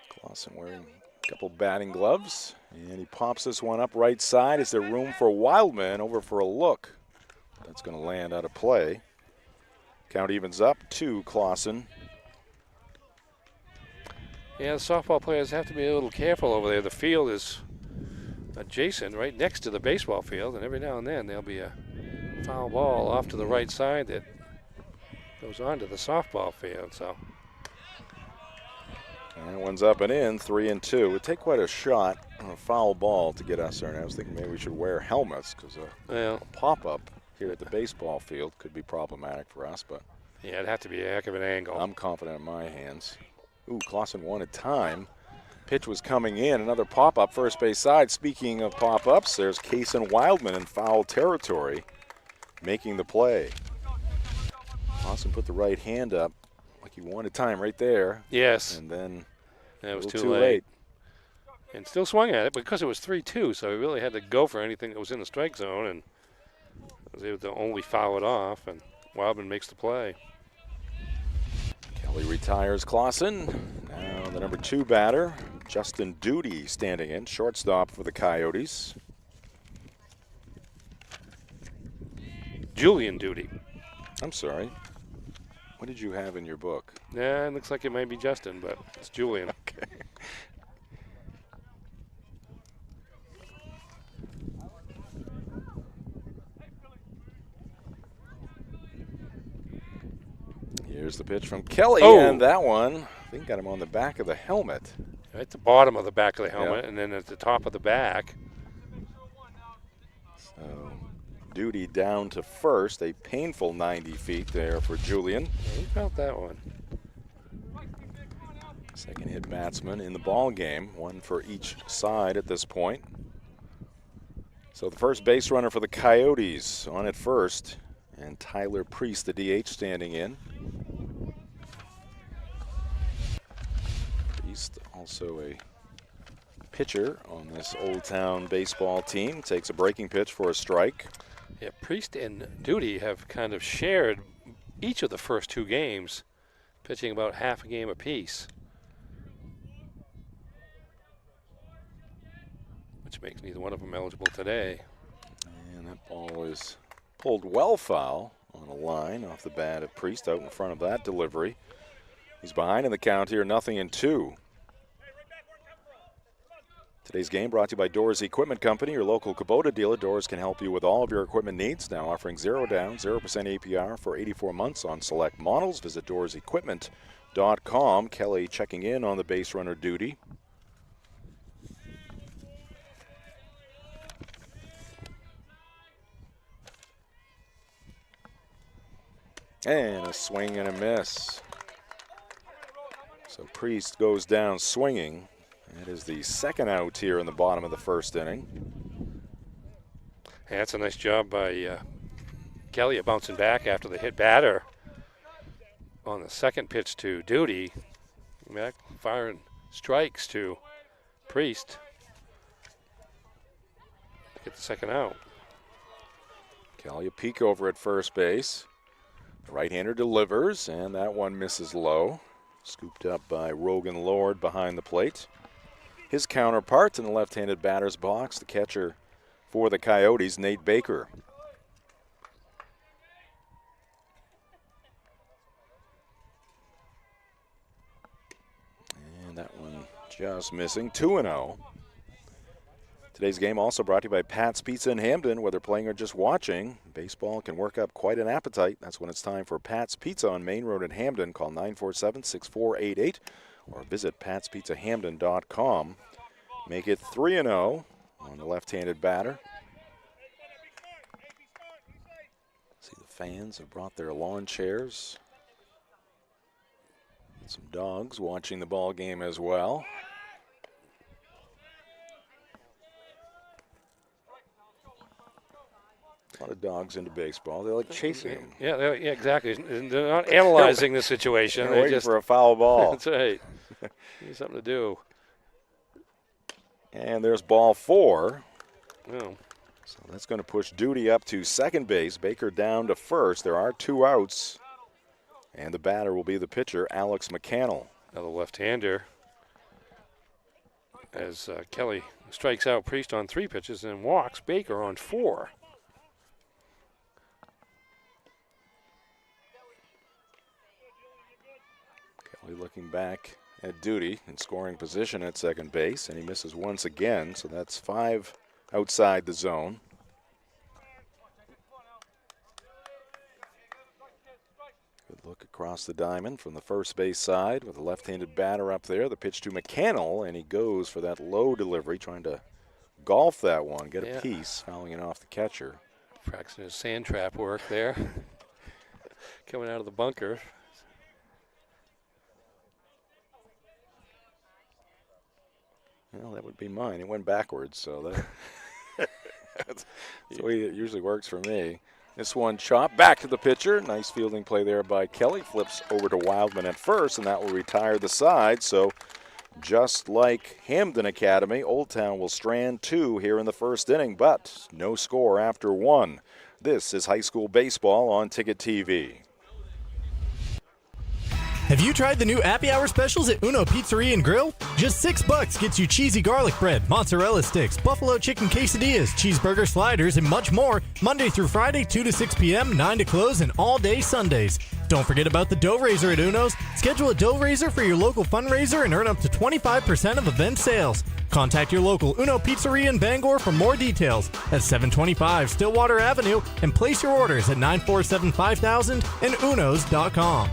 Clausen wearing Couple batting gloves, and he pops this one up right side. Is there room for Wildman? Over for a look. That's going to land out of play. Count evens up to Clausen. Yeah, the softball players have to be a little careful over there. The field is adjacent, right next to the baseball field, and every now and then there'll be a foul ball off to the right side that goes onto the softball field. So That one's up and in, 3-2. It would take quite a shot on a foul ball to get us there. And I was thinking maybe we should wear helmets because a pop-up here at the baseball field could be problematic for us. But yeah, it'd have to be a heck of an angle. I'm confident in my hands. Ooh, Clausen wanted time. Pitch was coming in. Another pop-up first base side. Speaking of pop-ups, there's Kason Wildman in foul territory making the play. Clausen put the right hand up like he wanted time right there. Yes. And then it was too late. And still swung at it because it was 3-2, so he really had to go for anything that was in the strike zone and was able to only foul it off, and Wildman makes the play. Kelly retires Clausen. Now the number 2 batter, Justin Duty, standing in, shortstop for the Coyotes. Julian Duty. I'm sorry. What did you have in your book? Yeah, it looks like it might be Justin, but it's Julian. Okay. Here's the pitch from Kelly, and that one, I think, got him on the back of the helmet. At the bottom of the back of the helmet, and then at the top of the back. So, Duty down to first, a painful 90 feet there for Julian. Yeah, he felt that one. Second hit batsman in the ball game, one for each side at this point. So the first base runner for the Coyotes on at first, and Tyler Priest, the DH, standing in. Priest, also a pitcher on this Old Town baseball team, takes a breaking pitch for a strike. Yeah, Priest and Duty have kind of shared each of the first 2 games, pitching about half a game apiece, which makes neither one of them eligible today. And that ball is pulled well foul on a line off the bat of Priest out in front of that delivery. He's behind in the count here, 0-2. Today's game brought to you by Doors Equipment Company, your local Kubota dealer. Doors can help you with all of your equipment needs. Now offering 0 down, 0% APR for 84 months on select models. Visit doorsequipment.com. Kelly checking in on the base runner Duty. And a swing and a miss. So Priest goes down swinging. That is the second out here in the bottom of the first inning. Yeah, that's a nice job by Kelly at bouncing back after the hit batter on the second pitch to Duty. Back firing strikes to Priest to get the second out. Kelly a peek over at first base. The right-hander delivers, and that one misses low. Scooped up by Rogan Lord behind the plate. His counterpart in the left-handed batter's box, the catcher for the Coyotes, Nate Baker. And that one just missing, 2-0. Today's game also brought to you by Pat's Pizza in Hampden. Whether playing or just watching, baseball can work up quite an appetite. That's when it's time for Pat's Pizza on Main Road in Hampden. Call 947-6488 or visit patspizzahampden.com. Make it 3-0 on the left-handed batter. See, the fans have brought their lawn chairs. And some dogs watching the ball game as well. A lot of dogs into baseball. They like chasing them. Yeah, yeah, exactly. They're not analyzing the situation. They're waiting for a foul ball. That's right. Need something to do. And there's ball 4. Oh. So that's going to push Duty up to second base. Baker down to first. There are 2 outs. And the batter will be the pitcher, Alex McCannell. Another left-hander. as Kelly strikes out Priest on 3 pitches and walks Baker on 4. Kelly looking back at duty in scoring position at second base, and he misses once again, so that's 5 outside the zone. Good look across the diamond from the first base side with a left-handed batter up there. The pitch to McCannell, and he goes for that low delivery, trying to golf that one, get a piece, fouling it off the catcher. Practicing his sand trap work there. Coming out of the bunker. Well, that would be mine. It went backwards, so that's the way it usually works for me. This one chopped back to the pitcher. Nice fielding play there by Kelly. Flips over to Wildman at first, and that will retire the side. So just like Hampden Academy, Old Town will strand 2 here in the first inning, but no score after 1. This is high school baseball on Ticket TV. Have you tried the new happy hour specials at Uno Pizzeria and Grill? Just $6 gets you cheesy garlic bread, mozzarella sticks, buffalo chicken quesadillas, cheeseburger sliders, and much more Monday through Friday, 2 to 6 p.m., 9 to close, and all day Sundays. Don't forget about the dough raiser at Uno's. Schedule a dough raiser for your local fundraiser and earn up to 25% of event sales. Contact your local Uno Pizzeria in Bangor for more details at 725 Stillwater Avenue and place your orders at 947-5000 and unos.com.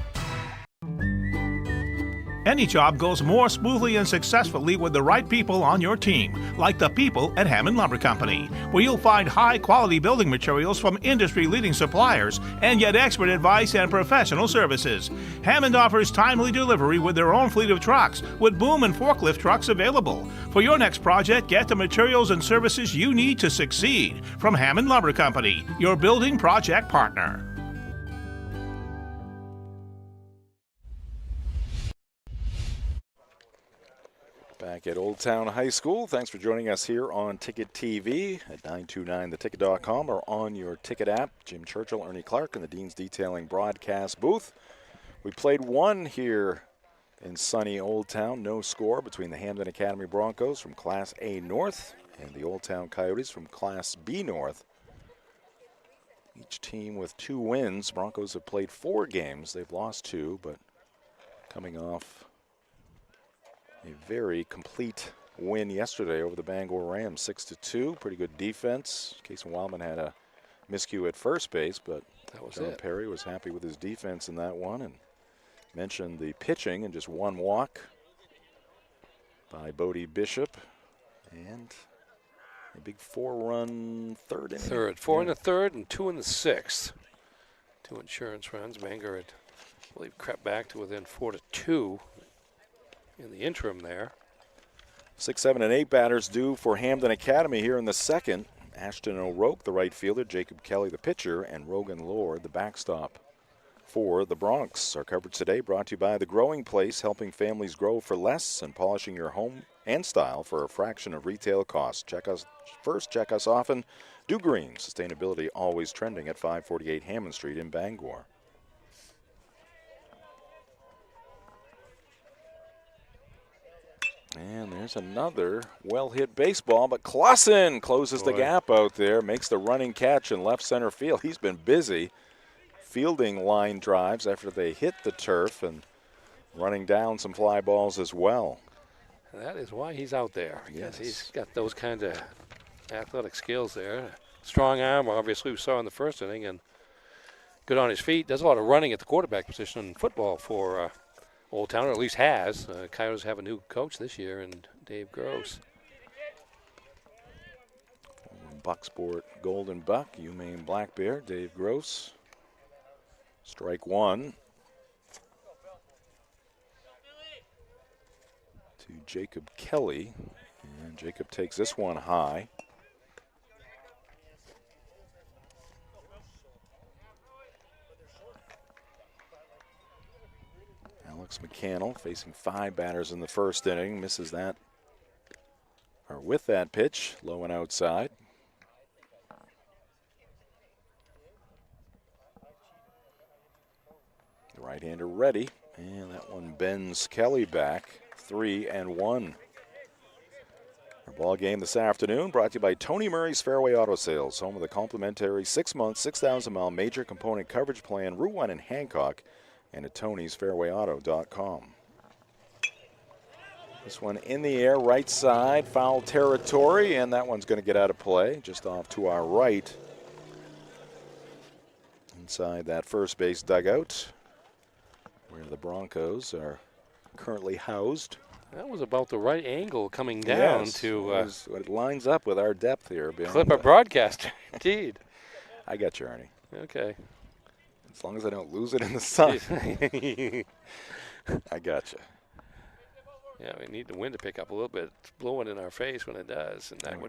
Any job goes more smoothly and successfully with the right people on your team, like the people at Hammond Lumber Company, where you'll find high-quality building materials from industry-leading suppliers and get expert advice and professional services. Hammond offers timely delivery with their own fleet of trucks, with boom and forklift trucks available. For your next project, get the materials and services you need to succeed from Hammond Lumber Company, your building project partner. Back at Old Town High School. Thanks for joining us here on Ticket TV at 929theticket.com or on your Ticket app. Jim Churchill, Ernie Clark in the Dean's Detailing broadcast booth. We played 1 here in sunny Old Town. No score between the Hampden Academy Broncos from Class A North and the Old Town Coyotes from Class B North. Each team with 2 wins. Broncos have played 4 games. They've lost 2, but coming off a very complete win yesterday over the Bangor Rams, 6-2. Pretty good defense. Casey Wildman had a miscue at first base, but that was John Perry was happy with his defense in that one, and mentioned the pitching and just 1 walk by Bodie Bishop, and a big 4-run third inning. 4 in the third and 2 in the 6th. 2 insurance runs. Bangor had, I believe, crept back to within 4-2. In the interim there. 6, 7, and 8 batters due for Hampden Academy here in the second. Ashton O'Rourke, the right fielder, Jacob Kelly, the pitcher, and Rogan Lord, the backstop for the Bronx. Our coverage today brought to you by The Growing Place, helping families grow for less and polishing your home and style for a fraction of retail costs. Check us first, check us often. Do Green, sustainability always trending at 548 Hammond Street in Bangor. And there's another well-hit baseball, but Clausen closes the gap out there, makes the running catch in left center field. He's been busy fielding line drives after they hit the turf and running down some fly balls as well. That is why he's out there. Yes. He's got those kind of athletic skills there. Strong arm, obviously, we saw in the first inning, and good on his feet. Does a lot of running at the quarterback position in football for Old Town, or at least has. Coyotes have a new coach this year, and Dave Gross. Bucksport Golden Buck, UMaine Black Bear, Dave Gross. Strike 1. To Jacob Kelly. And Jacob takes this one high. Alex McCannell facing 5 batters in the first inning. Misses that, or with that pitch, low and outside. The right-hander ready, and that one bends Kelly back, 3-1. Our ball game this afternoon brought to you by Tony Murray's Fairway Auto Sales, home of the complimentary 6-month, 6,000-mile major component coverage plan, Route 1 in Hancock, and at tonysfairwayauto.com. This one in the air, right side, foul territory, and that one's going to get out of play, just off to our right. Inside that first base dugout, where the Broncos are currently housed. That was about the right angle coming down it lines up with our depth here. Clip our broadcaster. Indeed. I got you, Ernie. Okay. As long as I don't lose it in the sun. I got you. Yeah, we need the wind to pick up a little bit. It's blowing in our face when it does, and that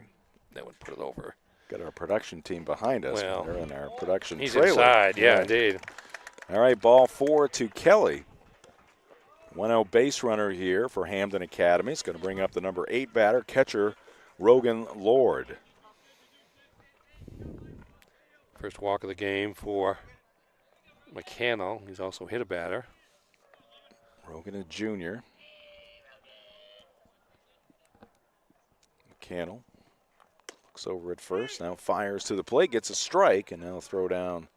would put it over. Got our production team behind us. Well, they're in our production he's trailer. Inside, yeah, indeed. All right, ball 4 to Kelly. 1-0 base runner here for Hampden Academy. It's going to bring up the number 8 batter, catcher Rogan Lord. First walk of the game for McCannell. He's also hit a batter. Rogan, a junior. McCannell looks over at first, now fires to the plate, gets a strike, and now throw down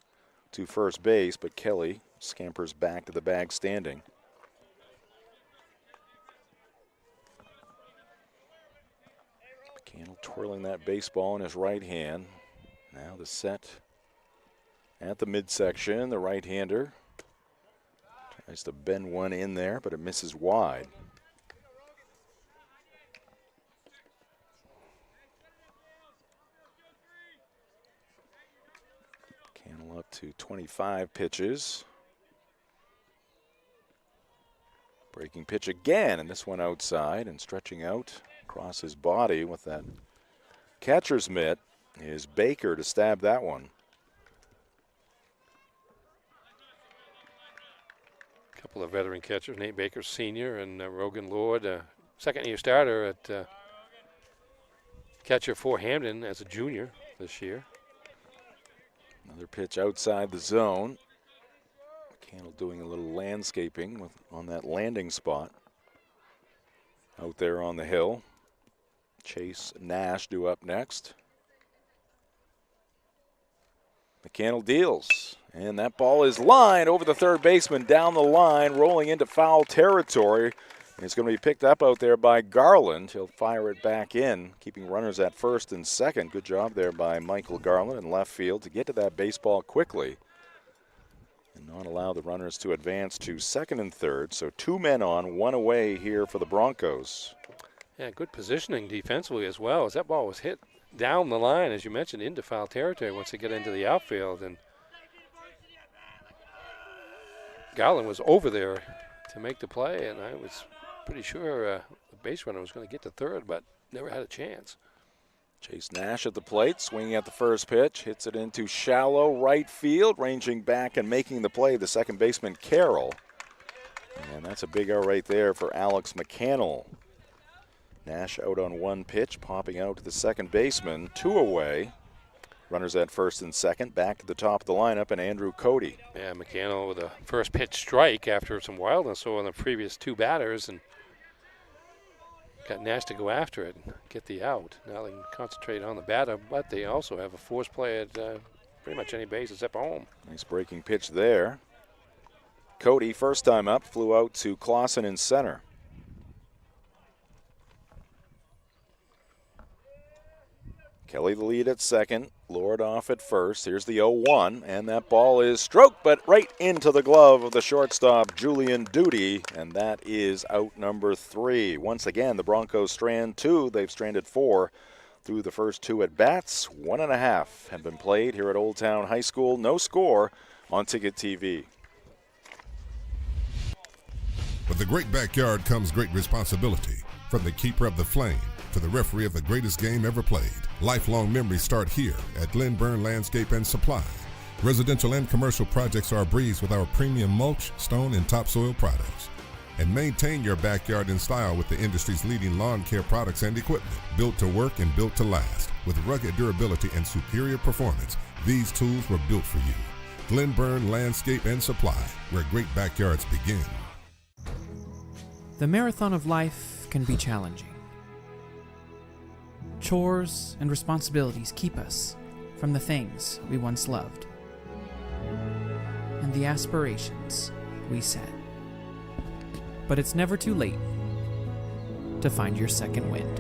to first base, but Kelly scampers back to the bag standing. McCannell twirling that baseball in his right hand. Now the set at the midsection, the right-hander tries to bend one in there, but it misses wide. McCannell up to 25 pitches. Breaking pitch again, and this one outside, and stretching out across his body with that catcher's mitt is Baker to stab that one. A couple of veteran catchers, Nate Baker Sr. and Rogan Lord, second-year starter at catcher for Hampden as a junior this year. Another pitch outside the zone. McCannell doing a little landscaping on that landing spot out there on the hill. Chase Nash due up next. McCannell deals, and that ball is lined over the third baseman down the line, rolling into foul territory. And it's going to be picked up out there by Garland. He'll fire it back in, keeping runners at first and second. Good job there by Michael Garland in left field to get to that baseball quickly and not allow the runners to advance to second and third. So 2 men on, 1 away here for the Broncos. Yeah, good positioning defensively as well, as that ball was hit down the line, as you mentioned, into foul territory once they get into the outfield. And Garland was over there to make the play, and I was pretty sure the base runner was going to get to third, but never had a chance. Chase Nash at the plate, swinging at the first pitch, hits it into shallow right field, ranging back and making the play, the second baseman Carroll. And that's a big out right there for Alex McCannell. Nash out on 1 pitch, popping out to the second baseman, 2 away. Runners at first and second, back to the top of the lineup, and Andrew Cody. Yeah, McCannell with a first pitch strike after some wildness on the previous 2 batters, and got Nash to go after it and get the out. Now they can concentrate on the batter, but they also have a force play at pretty much any base except home. Nice breaking pitch there. Cody, first time up, flew out to Clausen in center. Kelly the lead at second, Lord off at first. Here's the 0-1, and that ball is stroked, but right into the glove of the shortstop, Julian Duty, and that is out number 3. Once again, the Broncos strand 2. They've stranded 4 through the first 2 at-bats. 1.5 have been played here at Old Town High School. No score on Ticket TV. With the great backyard comes great responsibility. From the keeper of the flame to the referee of the greatest game ever played. Lifelong memories start here at Glenburn Landscape and Supply. Residential and commercial projects are a breeze with our premium mulch, stone, and topsoil products. And maintain your backyard in style with the industry's leading lawn care products and equipment. Built to work and built to last. With rugged durability and superior performance, these tools were built for you. Glenburn Landscape and Supply, where great backyards begin. The marathon of life can be challenging. Chores and responsibilities keep us from the things we once loved and the aspirations we set. But it's never too late to find your second wind.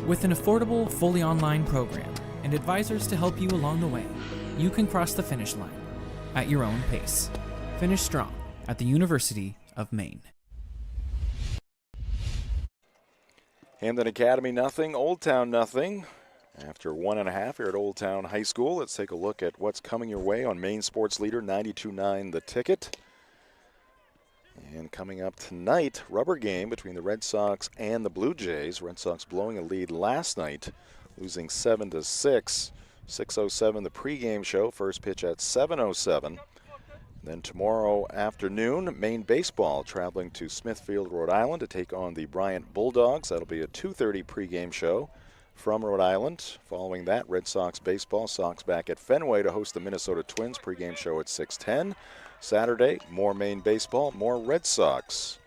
With an affordable, fully online program and advisors to help you along the way, you can cross the finish line at your own pace. Finish strong at the University of Maine. Hampden Academy nothing, Old Town nothing. After 1.5 here at Old Town High School, let's take a look at what's coming your way on Maine Sports Leader 92.9 The Ticket. And coming up tonight, rubber game between the Red Sox and the Blue Jays. Red Sox blowing a lead last night, losing 7-6. 6:07 the pregame show, first pitch at 7:07. Then tomorrow afternoon, Maine baseball traveling to Smithfield, Rhode Island to take on the Bryant Bulldogs. That'll be a 2:30 pregame show from Rhode Island. Following that, Red Sox baseball, Sox back at Fenway to host the Minnesota Twins, pregame show at 6:10. Saturday, more Maine baseball, more Red Sox.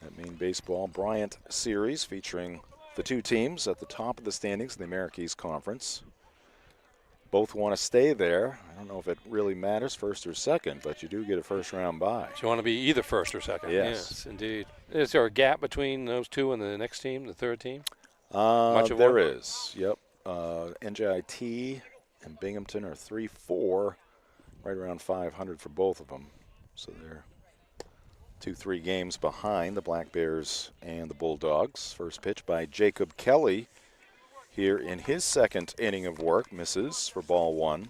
That Maine baseball Bryant series featuring the two teams at the top of the standings in the Americas Conference. Both want to stay there. I don't know if it really matters first or second, but you do get a first-round bye. So you want to be either first or second. Yes, indeed. Is there a gap between those two and the next team, the third team? Much of there one? is. Yep. NJIT and Binghamton are 3-4, right around 500 for both of them. So they're 2-3 games behind the Black Bears and the Bulldogs. First pitch by Jacob Kelly here in his second inning of work, misses for ball one.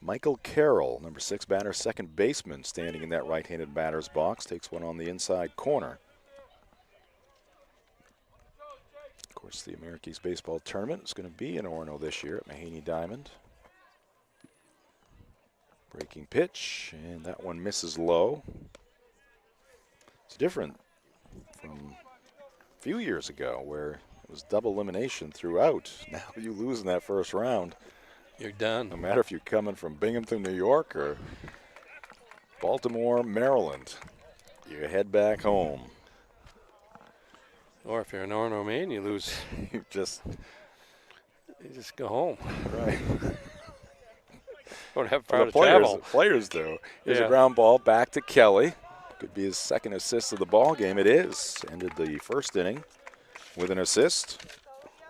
Michael Carroll, number 6 batter, second baseman, standing in that right-handed batter's box, takes one on the inside corner. Of course, the Americas Baseball Tournament is going to be in Orono this year at Mahaney Diamond. Breaking pitch, and that one misses low. It's different from a few years ago where it was double elimination throughout. Now you lose in that first round, you're done. No matter if you're coming from Binghamton, New York, or Baltimore, Maryland, you head back home. Or if you're in Orono, Maine, you lose. you just go home. Right. Don't have far to players, travel. Players do. Here's Yeah. a ground ball back to Kelly. Could be his second assist of the ball game. It is. Ended the first inning with an assist.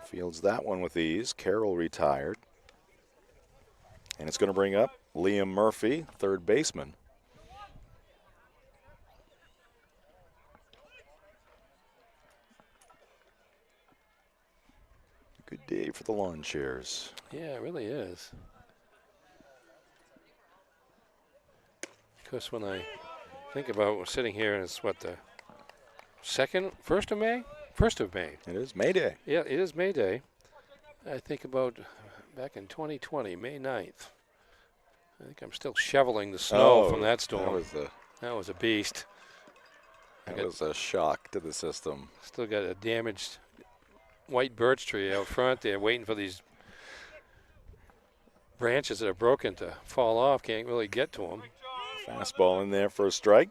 Fields that one with ease. Carroll retired. And it's going to bring up Liam Murphy, third baseman. Good day for the lawn chairs. Yeah, it really is. Because when I think about sitting here and it's what, the first of May? 1st of May. It is May Day. Yeah, it is May Day. I think about back in 2020, May 9th. I think I'm still shoveling the snow from that storm. That was a beast. That was a shock to the system. Still got a damaged white birch tree out front there waiting for these branches that are broken to fall off. Can't really get to them. Fastball in there for a strike.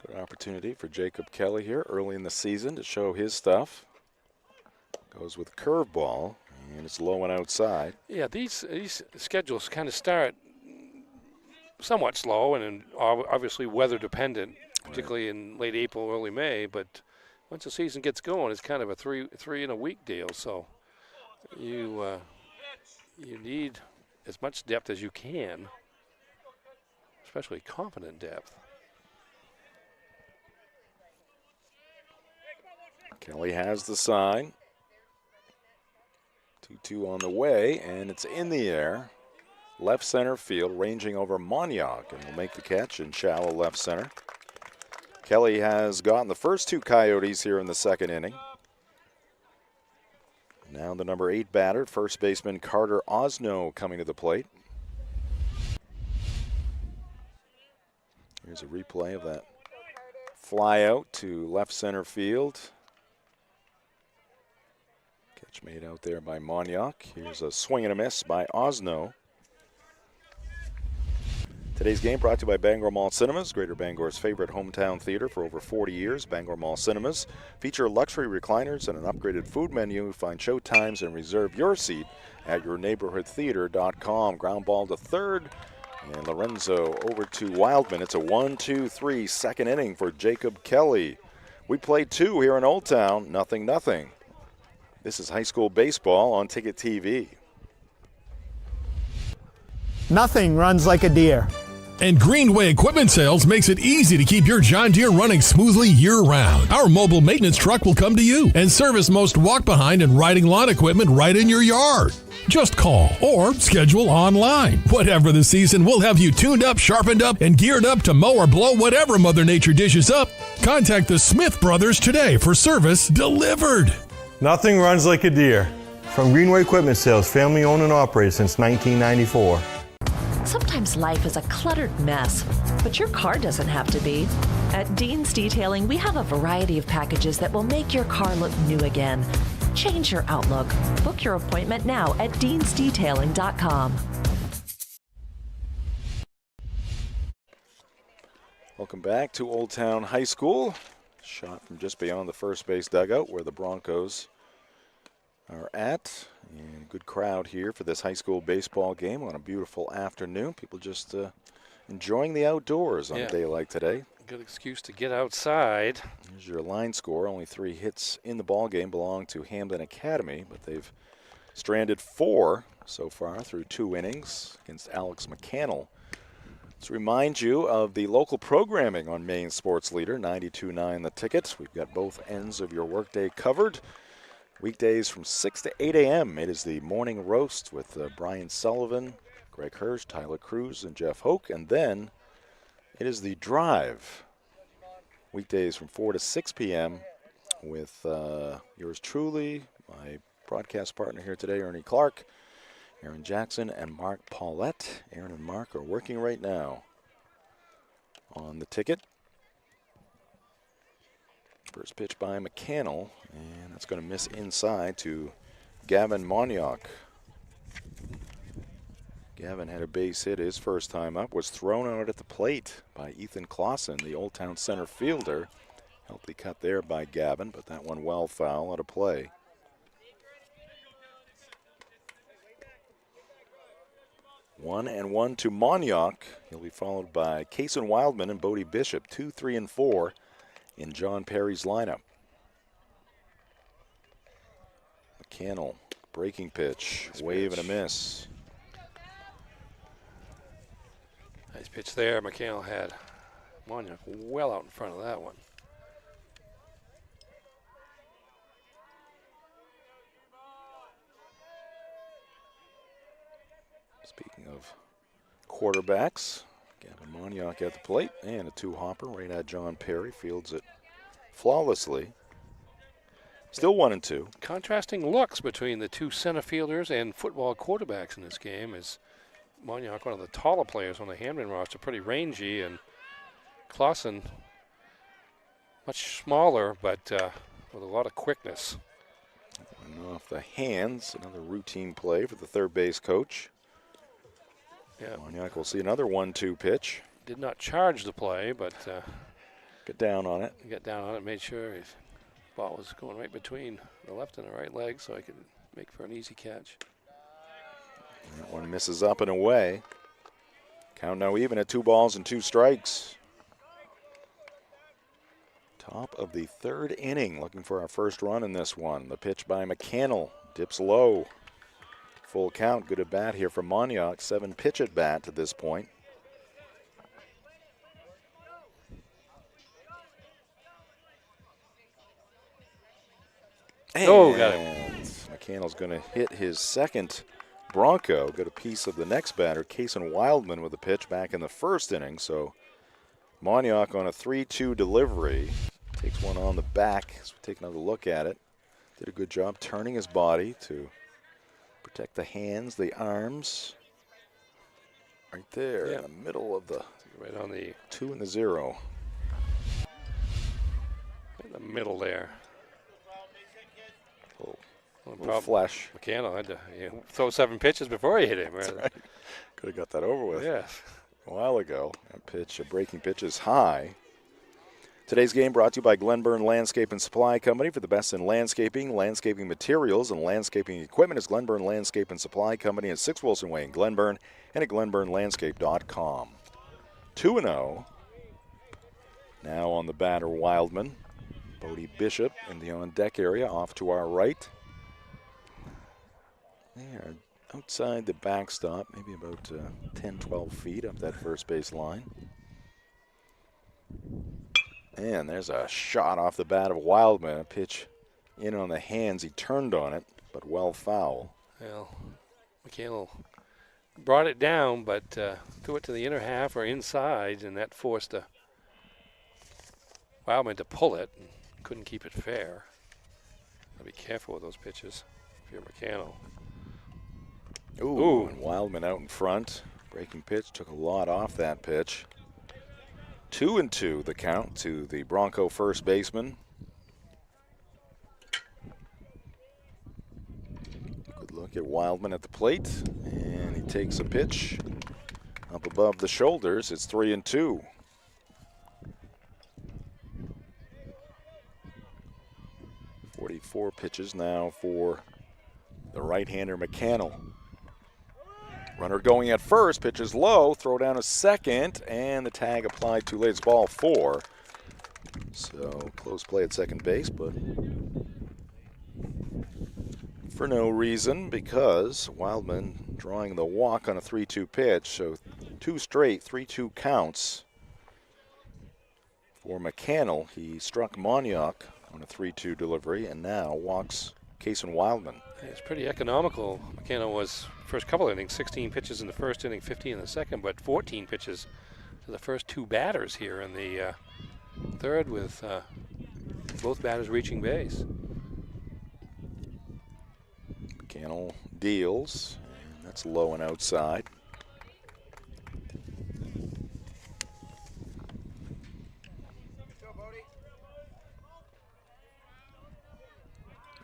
Good opportunity for Jacob Kelly here early in the season to show his stuff. Goes with curveball, and it's low and outside. Yeah, these schedules kind of start somewhat slow and obviously weather dependent, particularly in late April, early May. But once the season gets going, it's kind of a three in a week deal. So you need as much depth as you can, especially confident depth. Kelly has the sign. 2-2 on the way, and it's in the air. Left center field, ranging over Monyauk, and will make the catch in shallow left center. Kelly has gotten the first two Coyotes here in the second inning. Now the number 8 batter, first baseman Carter Osno coming to the plate. Here's a replay of that fly out to left center field. Catch made out there by Monyauk. Here's a swing and a miss by Osno. Today's game brought to you by Bangor Mall Cinemas, Greater Bangor's favorite hometown theater for over 40 years. Bangor Mall Cinemas feature luxury recliners and an upgraded food menu. Find show times and reserve your seat at yourneighborhoodtheater.com. Ground ball to third, and Lorenzo over to Wildman. It's a 1-2-3 second inning for Jacob Kelly. We played 2 here in Old Town, 0-0. This is high school baseball on Ticket TV. Nothing runs like a deer. And Greenway Equipment Sales makes it easy to keep your John Deere running smoothly year-round. Our mobile maintenance truck will come to you and service most walk-behind and riding lawn equipment right in your yard. Just call or schedule online. Whatever the season, we'll have you tuned up, sharpened up, and geared up to mow or blow whatever Mother Nature dishes up. Contact the Smith Brothers today for service delivered. Nothing runs like a deer. From Greenway Equipment Sales, family owned and operated since 1994. Sometimes life is a cluttered mess, but your car doesn't have to be. At Dean's Detailing, we have a variety of packages that will make your car look new again. Change your outlook. Book your appointment now at deansdetailing.com. Welcome back to Old Town High School. Shot from just beyond the first base dugout where the Broncos are at. And good crowd here for this high school baseball game on a beautiful afternoon. People just enjoying the outdoors on a day like today. Good excuse to get outside. Here's your line score. Only 3 hits in the ball game belong to Hampden Academy, but they've stranded 4 so far through 2 innings against Alex McCannell. Let's remind you of the local programming on Maine Sports Leader, 92.9 The Ticket. We've got both ends of your workday covered. Weekdays from 6 to 8 a.m. It is the morning roast with Brian Sullivan, Greg Hirsch, Tyler Cruz, and Jeff Hoke. And then it is the drive. Weekdays from 4 to 6 p.m. with yours truly, my broadcast partner here today, Ernie Clark, Aaron Jackson, and Mark Paulette. Aaron and Mark are working right now on the ticket. First pitch by McCannell, and that's going to miss inside to Gavin Monyock. Gavin had a base hit his first time up, was thrown out at the plate by Ethan Clausen, the Old Town center fielder. Healthy cut there by Gavin, but that one well foul out of play. One and one to Monyock. He'll be followed by Kason Wildman and Bodie Bishop, 2, 3, and 4. In John Perry's lineup. McCannell, breaking pitch, nice wave pitch. And a miss. Nice pitch there. McCannell had Monyock well out in front of that one. Speaking of quarterbacks, Gavin Monyock at the plate, and a 2-hopper right at John Perry. Fields it flawlessly. Still 1-2. Contrasting looks between the 2 center fielders and football quarterbacks in this game. Is Monyock, one of the taller players on the Hampden roster, pretty rangy, and Clausen much smaller, but with a lot of quickness. And off the hands, another routine play for the third base coach. Yeah. Monyock will see another 1-2 pitch. Did not charge the play, but get down on it. Got down on it, made sure his ball was going right between the left and the right leg so I could make for an easy catch. That one misses up and away. Count now even at 2 balls and 2 strikes. Top of the 3rd inning, looking for our first run in this one. The pitch by McCannell dips low. Full count, good at bat here from Monyock. 7 pitch at bat to this point. Oh, got it. McCannell's going to hit his second Bronco. Got a piece of the next batter, Kason Wildman, with a pitch back in the 1st inning. So Monyock on a 3-2 delivery. Takes one on the back as we take another look at it. Did a good job turning his body to protect the hands, the arms. Right there in the middle of the right on the 2 and the 0. In the middle there. Little flash. McCannell had to throw 7 pitches before he hit him. That's right. Could have got that over with. Yeah. a while ago. That pitch, a breaking pitch, is high. Today's game brought to you by Glenburn Landscape and Supply Company. For the best in landscaping, landscaping materials, and landscaping equipment is Glenburn Landscape and Supply Company at 6 Wilson Way in Glenburn and at glenburnlandscape.com. 2-0. Now on the batter, Wildman. Bodie Bishop in the on-deck area, off to our right. They are outside the backstop, maybe about 10, 12 feet up that first base line. And there's a shot off the bat of Wildman. A pitch in on the hands. He turned on it, but well foul. Well, McCannell brought it down, but threw it to the inner half or inside, and that forced Wildman to pull it. And couldn't keep it fair. Gotta be careful with those pitches if you're McCannell. Ooh, and Wildman out in front. Breaking pitch, took a lot off that pitch. 2-2 the count to the Bronco first baseman. Good look at Wildman at the plate, and he takes a pitch up above the shoulders. It's 3-2. .44 pitches now for the right-hander McCannell. Runner going at first, pitch is low, throw down a second, and the tag applied too late. It's ball 4. So close play at second base, but for no reason, because Wildman drawing the walk on a 3-2 pitch. So 2 straight 3-2 counts for McCannell. He struck Moniak on a 3-2 delivery and now walks Kason Wildman. It's pretty economical. McCannell was first couple innings, 16 pitches in the first inning, 15 in the second, but 14 pitches to the first 2 batters here in the third, with both batters reaching base. McCannell deals, and that's low and outside.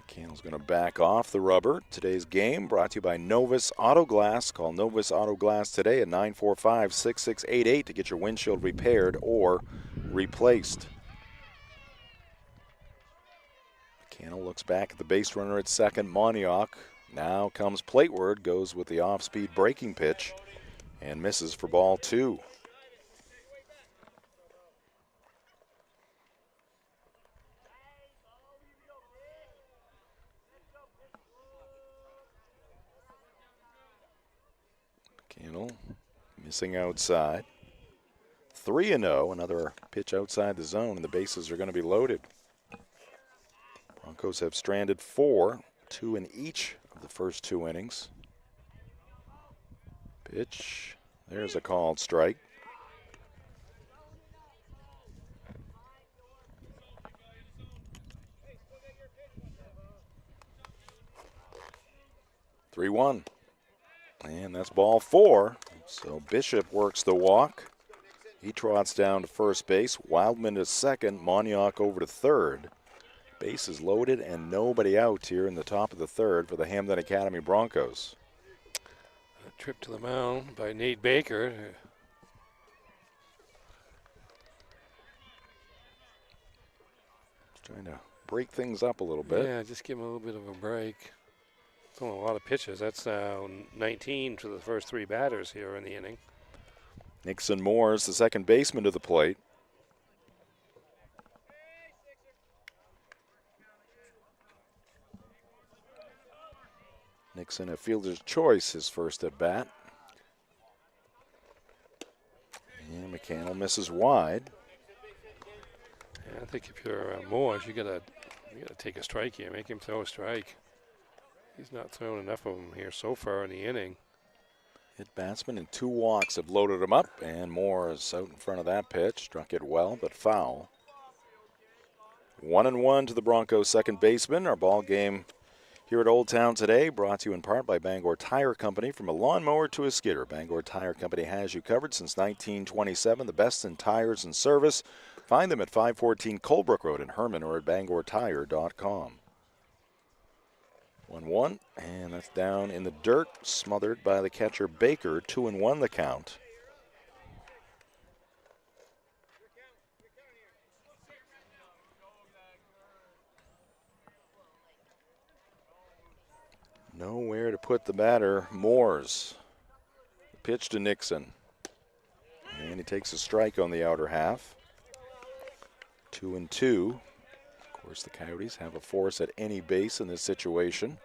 McCannell's going to back off the rubber. Today's game brought to you by Novus Auto Glass. Call Novus Auto Glass today at 945-6688 to get your windshield repaired or replaced. McCannell looks back at the base runner at second. Moniak now comes plateward, goes with the off-speed breaking pitch, and misses for ball 2. McCannell missing outside. 3-0, another pitch outside the zone, and the bases are going to be loaded. Broncos have stranded 4, 2 in each of the first 2 innings. Pitch, there's a called strike. (3-1). And that's ball 4. So Bishop works the walk. He trots down to first base. Wildman to second. Moniak over to third. Bases loaded and nobody out here in the top of the third for the Hampden Academy Broncos. A trip to the mound by Nate Baker. Just trying to break things up a little bit. Yeah, just give him a little bit of a break. Throwing a lot of pitches. That's 19 to the first 3 batters here in the inning. Nixon Moores, the second baseman, to the plate. Nixon a fielder's choice, his first at bat. And McCannell misses wide. Yeah, I think if you're Moores, you gotta take a strike here. Make him throw a strike. He's not thrown enough of them here so far in the inning. Hit batsman and 2 walks have loaded him up, and Moore is out in front of that pitch. Struck it well, but foul. 1-1 to the Broncos' second baseman. Our ball game here at Old Town today brought to you in part by Bangor Tire Company. From a lawnmower to a skidder, Bangor Tire Company has you covered since 1927. The best in tires and service. Find them at 514 Colebrook Road in Herman or at bangortire.com. 1-1, and that's down in the dirt, smothered by the catcher Baker. 2-1 the count. Nowhere to put the batter. Moores. Pitch to Nixon. And he takes a strike on the outer half. 2-2. Of course, the Coyotes have a force at any base in this situation.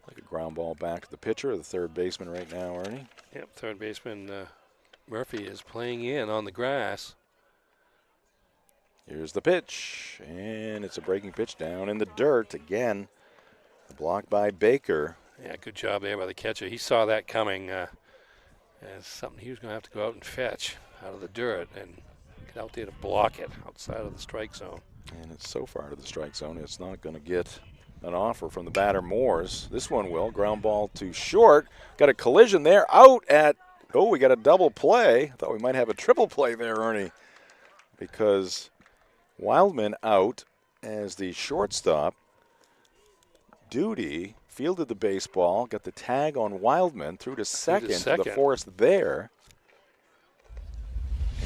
Like a ground ball back to the pitcher, the third baseman right now, Ernie. Yep, third baseman Murphy is playing in on the grass. Here's the pitch, and it's a breaking pitch down in the dirt. Again, blocked by Baker. Yeah, good job there by the catcher. He saw that coming as something he was going to have to go out and fetch out of the dirt and get out there to block it outside of the strike zone. And it's so far to the strike zone, it's not going to get an offer from the batter Moores. This one will. Ground ball to short. Got a collision there. Out at, oh, we got a double play. I thought we might have a triple play there, Ernie, because Wildman out as the shortstop. Duty fielded the baseball, got the tag on Wildman, threw to second for the force there.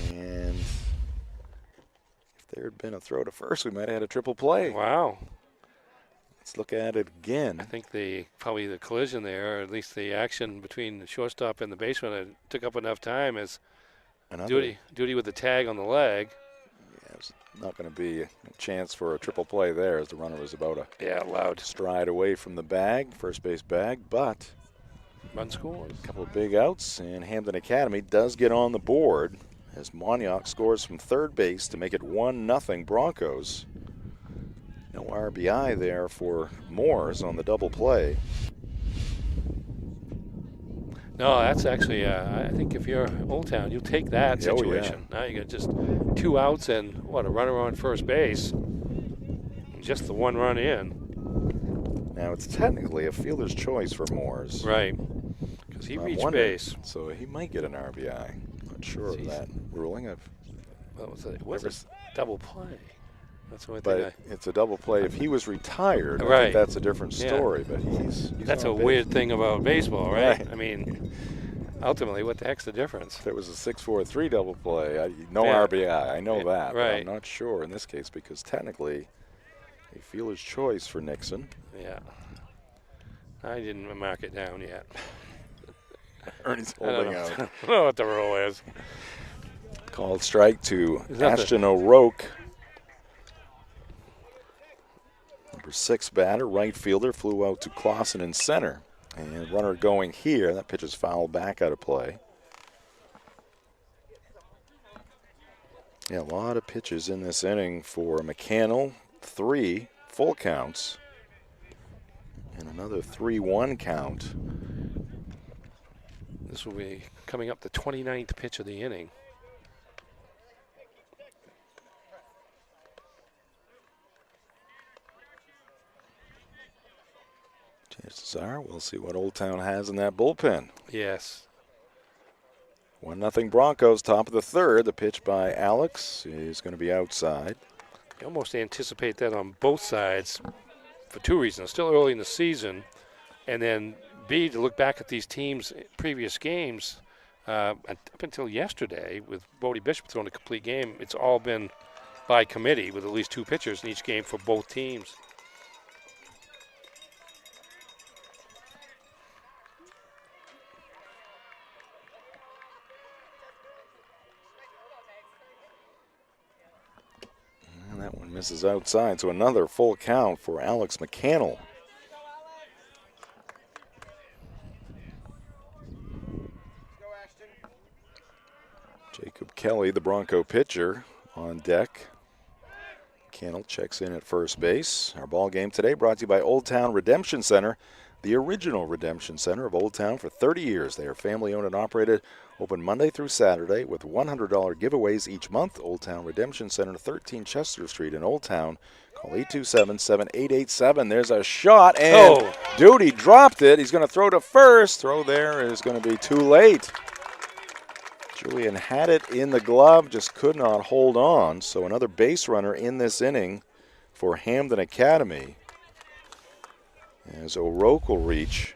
And if there had been a throw to first, we might have had a triple play. Wow. Let's look at it again. I think probably the collision there, or at least the action between the shortstop and the baseman, took up enough time as Duty with the tag on the leg. Yeah, it's not going to be a chance for a triple play there as the runner was about a stride away from the bag, first base bag, but run scores. A couple of big outs, and Hampden Academy does get on the board as Monyauk scores from third base to make it 1-0 Broncos. No RBI there for Moores on the double play. No, that's actually, I think if you're Old Town, you'll take that situation. Now you got just 2 outs and, a runner on first base. Just the 1 run in. Now it's technically a fielder's choice for Moores. Right, because he reached base. So he might get an RBI. Not sure of that ruling. What was it? Was it double play? That's the only thing. But it's a double play. If he was retired, right. I think that's a different story. But he's that's a weird thing about baseball, right? I mean, ultimately, what the heck's the difference? If it was a 6-4-3 double play, no RBI. I know that. Right. But I'm not sure in this case because technically a fielder's choice for Nixon. Yeah. I didn't mark it down yet. Ernie's holding out. I don't know what the rule is. Called strike to Ashton O'Rourke. Number 6 batter, right fielder, flew out to Clausen in center. And runner going here. That pitch is fouled back out of play. Yeah, a lot of pitches in this inning for McCannell. 3 full counts. And another 3-1 count. This will be coming up the 29th pitch of the inning. Chances are we'll see what Old Town has in that bullpen. Yes. 1-0 Broncos, top of the third. The pitch by Alex is going to be outside. You almost anticipate that on both sides for 2 reasons. Still early in the season, and then B, to look back at these teams' previous games. Up until yesterday, with Bodie Bishop throwing a complete game, it's all been by committee with at least 2 pitchers in each game for both teams. And that one misses outside, so another full count for Alex McCannell. Jacob Kelly, the Bronco pitcher, on deck. McCannell checks in at first base. Our ball game today brought to you by Old Town Redemption Center, the original redemption center of Old Town for 30 years. They are family owned and operated, open Monday through Saturday with $100 giveaways each month. Old Town Redemption Center, 13 Chester Street in Old Town. Call 827-7887. There's a shot, and Duty dropped it. He's going to throw to first. Throw there is going to be too late. Julian had it in the glove, just could not hold on. So another base runner in this inning for Hampden Academy. As O'Rourke will reach.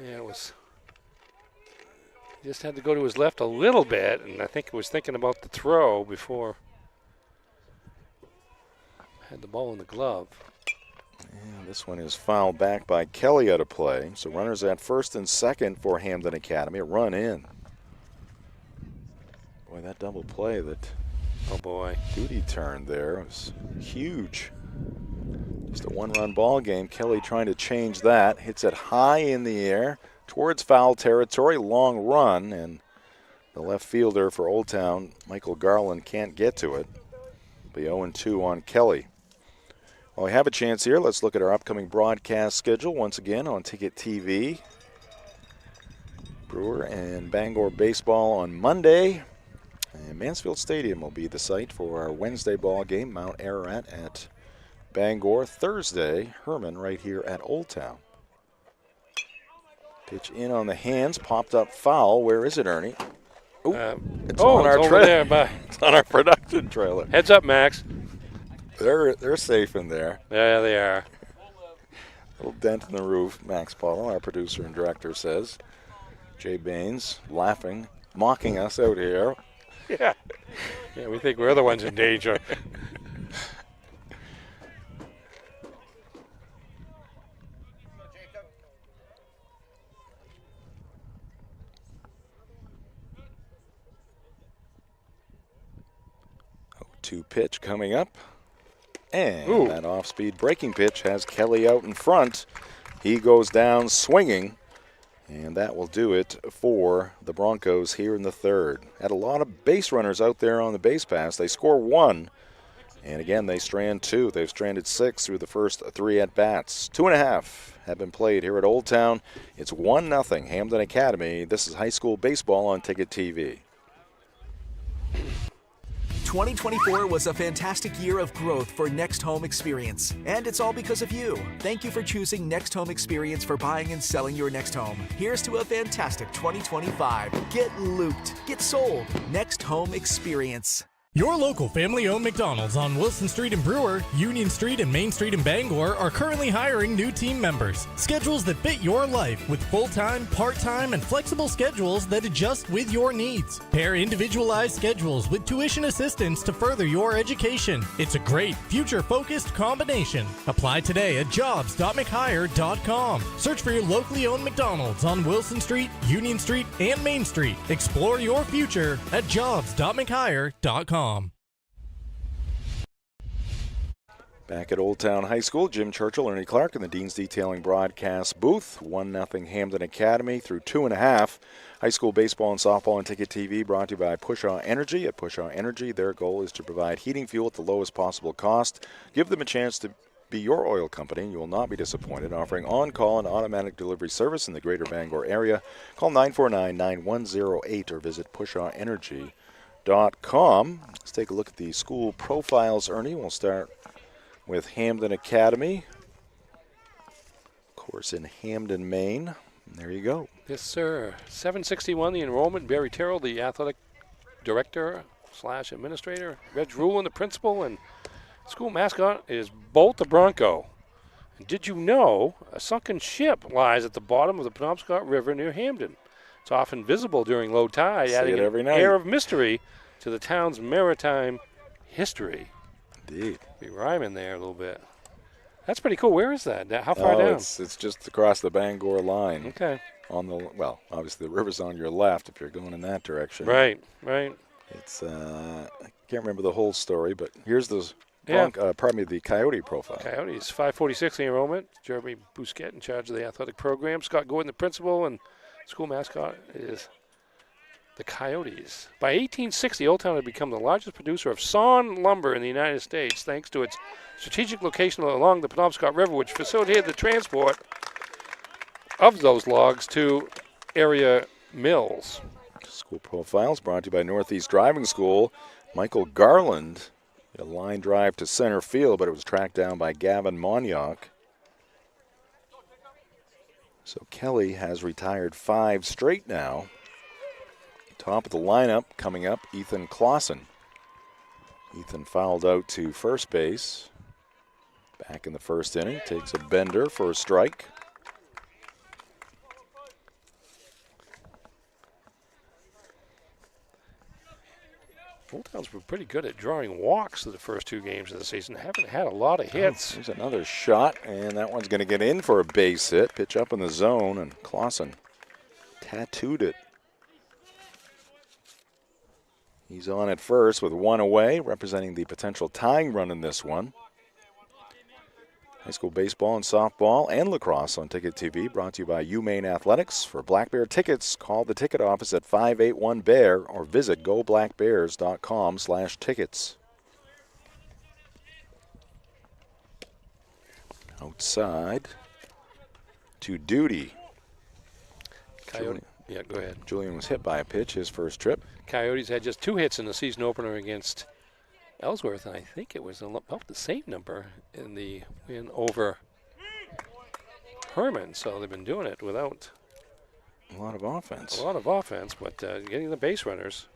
Yeah, it was. He just had to go to his left a little bit, and I think he was thinking about the throw before had the ball in the glove. And this one is fouled back by Kelly out of play. So runners at first and second for Hampden Academy. A run in. Boy, that double play that Duty turned there was huge. Just a one-run ball game. Kelly trying to change that. Hits it high in the air towards foul territory. Long run, and the left fielder for Old Town, Michael Garland, can't get to it. Be 0-2 on Kelly. Well, we have a chance here. Let's look at our upcoming broadcast schedule once again on Ticket TV. Brewer and Bangor baseball on Monday. And Mansfield Stadium will be the site for our Wednesday ball game. Mount Ararat at Bangor. Thursday, Herman right here at Old Town. Pitch in on the hands, popped up foul. Where is it, Ernie? It's on our trailer. It's on our production trailer. Heads up, Max. They're safe in there. Yeah, they are. Little dent in the roof. Max Paul, our producer and director, says. Jay Baines laughing, mocking us out here. Yeah. Yeah, we think we're the ones in danger. Two pitch coming up. And that off-speed breaking pitch has Kelly out in front. He goes down swinging. And that will do it for the Broncos here in the third. Had a lot of base runners out there on the base pass. They score one. And again, they strand two. They've stranded 6 through the first 3 at-bats. 2.5 have been played here at Old Town. It's 1-0 Hampden Academy. This is high school baseball on Ticket TV. 2024 was a fantastic year of growth for Next Home Experience, and it's all because of you. Thank you for choosing Next Home Experience for buying and selling your next home. Here's to a fantastic 2025. Get looped. Get sold. Next Home Experience. Your local family-owned McDonald's on Wilson Street in Brewer, Union Street and Main Street in Bangor are currently hiring new team members. Schedules that fit your life with full-time, part-time, and flexible schedules that adjust with your needs. Pair individualized schedules with tuition assistance to further your education. It's a great, future-focused combination. Apply today at jobs.mchire.com. Search for your locally owned McDonald's on Wilson Street, Union Street, and Main Street. Explore your future at jobs.mchire.com. Back at Old Town High School, Jim Churchill, Ernie Clark in the Dean's Detailing broadcast booth. 1-0 Hampden Academy through 2.5. High school baseball and softball on Ticket TV brought to you by Pushaw Energy. At Pushaw Energy, their goal is to provide heating fuel at the lowest possible cost. Give them a chance to be your oil company. You will not be disappointed. Offering on-call and automatic delivery service in the greater Bangor area. Call 949-9108 or visit pushawenergy.com. Let's take a look at the school profiles, Ernie. We'll start with Hampden Academy. Of course, in Hampden, Maine. There you go. Yes, sir. 761, the enrollment. Barry Terrell, the athletic director / administrator. Reg Rulin, the principal, and school mascot is Bolt the Bronco. And did you know a sunken ship lies at the bottom of the Penobscot River near Hampden? It's often visible during low tide, adding an air of mystery to the town's maritime history. Indeed. Be rhyming there a little bit. That's pretty cool. Where is that? How far down? It's just across the Bangor line. Okay. On the obviously the river's on your left if you're going in that direction. Right. It's I can't remember the whole story, but here's the Coyote profile. Coyotes, 546 the enrollment. Jeremy Bousquet in charge of the athletic program. Scott Gordon, the principal, and school mascot is the Coyotes. By 1860, Old Town had become the largest producer of sawn lumber in the United States, thanks to its strategic location along the Penobscot River, which facilitated the transport of those logs to area mills. School profiles brought to you by Northeast Driving School. Michael Garland, a line drive to center field, but it was tracked down by Gavin Monyock. So Kelly has retired 5 straight now. Top of the lineup coming up, Ethan Clausen. Ethan fouled out to first base. Back in the first inning, takes a bender for a strike. Old Town's been pretty good at drawing walks through the first 2 games of the season. Haven't had a lot of hits. There's another shot, and that one's going to get in for a base hit. Pitch up in the zone, and Clausen tattooed it. He's on at first with 1 away, representing the potential tying run in this one. High school baseball and softball and lacrosse on Ticket TV, brought to you by UMaine Athletics. For Black Bear tickets, call the ticket office at 581-BEAR or visit goblackbears.com/tickets. Outside to Duty. Coyote. Yeah, go ahead. Julian was hit by a pitch his first trip. Coyotes had just 2 hits in the season opener against Ellsworth, and I think it was about the same number in the win over Herman. So they've been doing it without a lot of offense. But getting the base runners.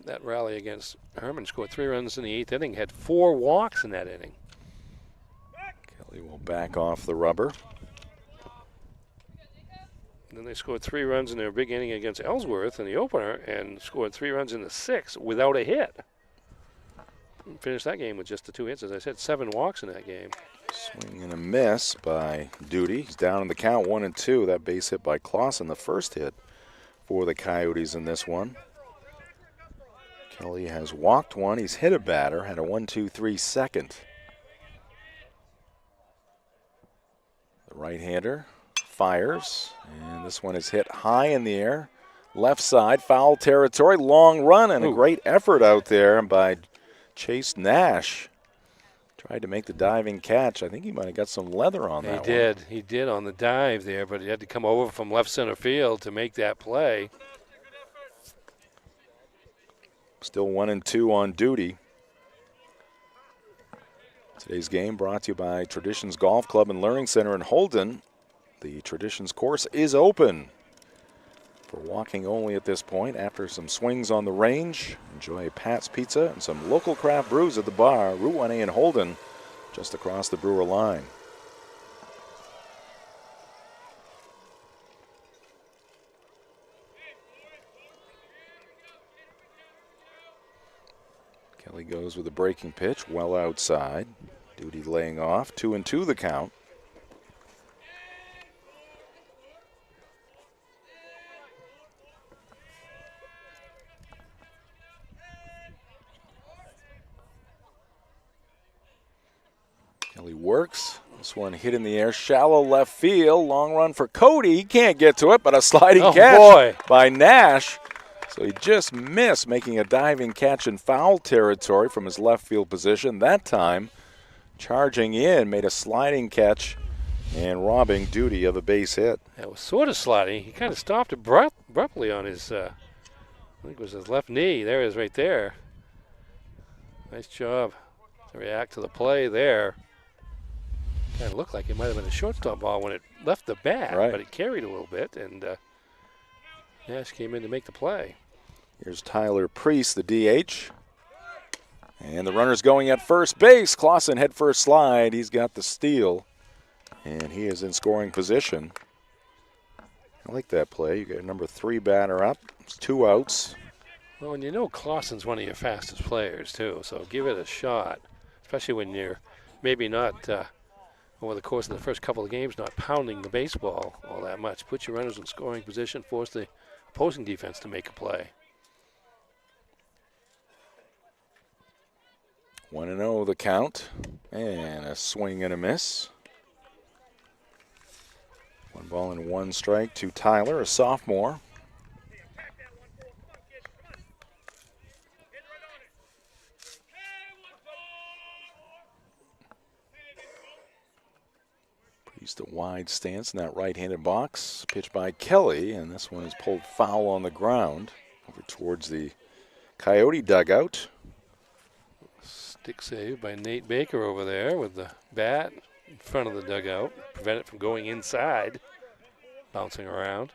That rally against Herman, scored 3 runs in the 8th inning, had 4 walks in that inning. Kelly will back off the rubber. Then they scored 3 runs in their big inning against Ellsworth in the opener and scored 3 runs in the 6th without a hit. Finished that game with just the 2 hits. As I said, 7 walks in that game. Swing and a miss by Duty. He's down in the count 1-2. That base hit by Clausen, the first hit for the Coyotes in this one. Kelly has walked 1. He's hit a batter, had a 1-2-3 second. The right-hander fires, and this one is hit high in the air. Left side, foul territory, long run, and a great effort out there by Chase Nash. Tried to make the diving catch. I think he might have got some leather on that one. He did on the dive there, but he had to come over from left center field to make that play. Still 1-2 on Duty. Today's game brought to you by Traditions Golf Club and Learning Center in Holden. The Traditions course is open for walking only at this point. After some swings on the range, enjoy Pat's Pizza and some local craft brews at the bar, Route 1A in Holden, just across the Brewer line. Kelly goes with a breaking pitch, well outside. Duty laying off, 2-2 the count. Kelly works. This one hit in the air, shallow left field. Long run for Cody. He can't get to it, but a sliding catch by Nash. So he just missed making a diving catch in foul territory from his left field position. That time, charging in, made a sliding catch and robbing Duty of a base hit. That was sort of sliding. He kind of stopped abruptly on his, I think it was his left knee. There it is right there. Nice job to react to the play there. Kind of looked like it might have been a shortstop ball when it left the bat, but it carried a little bit, and Nash came in to make the play. Here's Tyler Priest, the DH. And the runner's going at first base. Clausen head first slide. He's got the steal, and he is in scoring position. I like that play. You got a number 3 batter up. It's 2 outs. Well, and you know Clausen's one of your fastest players, too, so give it a shot, especially when you're maybe not over the course of the first couple of games, not pounding the baseball all that much. Put your runners in scoring position, force the opposing defense to make a play. 1-0 the count, and a swing and a miss. 1 ball and 1 strike to Tyler, a sophomore. Priest a wide stance in that right-handed box. Pitch by Kelly, and this one is pulled foul on the ground over towards the Coyote dugout. Stick save by Nate Baker over there with the bat in front of the dugout. Prevent it from going inside, bouncing around.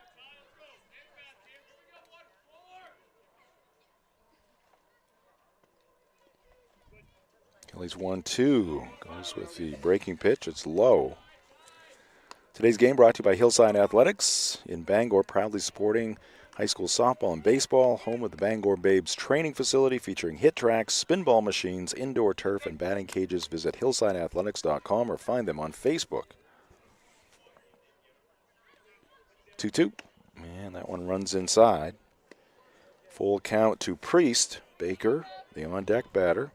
Kelly's 1-2. Goes with the breaking pitch. It's low. Today's game brought to you by Hillside Athletics in Bangor, proudly supporting high school softball and baseball, home of the Bangor Babes training facility featuring hit tracks, spinball machines, indoor turf, and batting cages. Visit hillsideathletics.com or find them on Facebook. 2-2. And that one runs inside. Full count to Priest. Baker, the on-deck batter,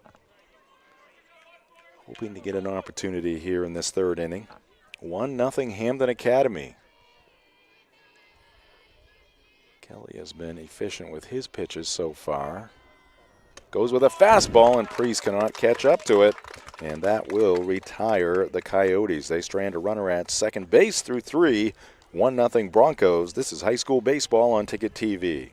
hoping to get an opportunity here in this third inning. 1-0 Hampden Academy. Kelly has been efficient with his pitches so far. Goes with a fastball, and Priest cannot catch up to it. And that will retire the Coyotes. They strand a runner at second base through 3. 1-0 Broncos. This is high school baseball on Ticket TV.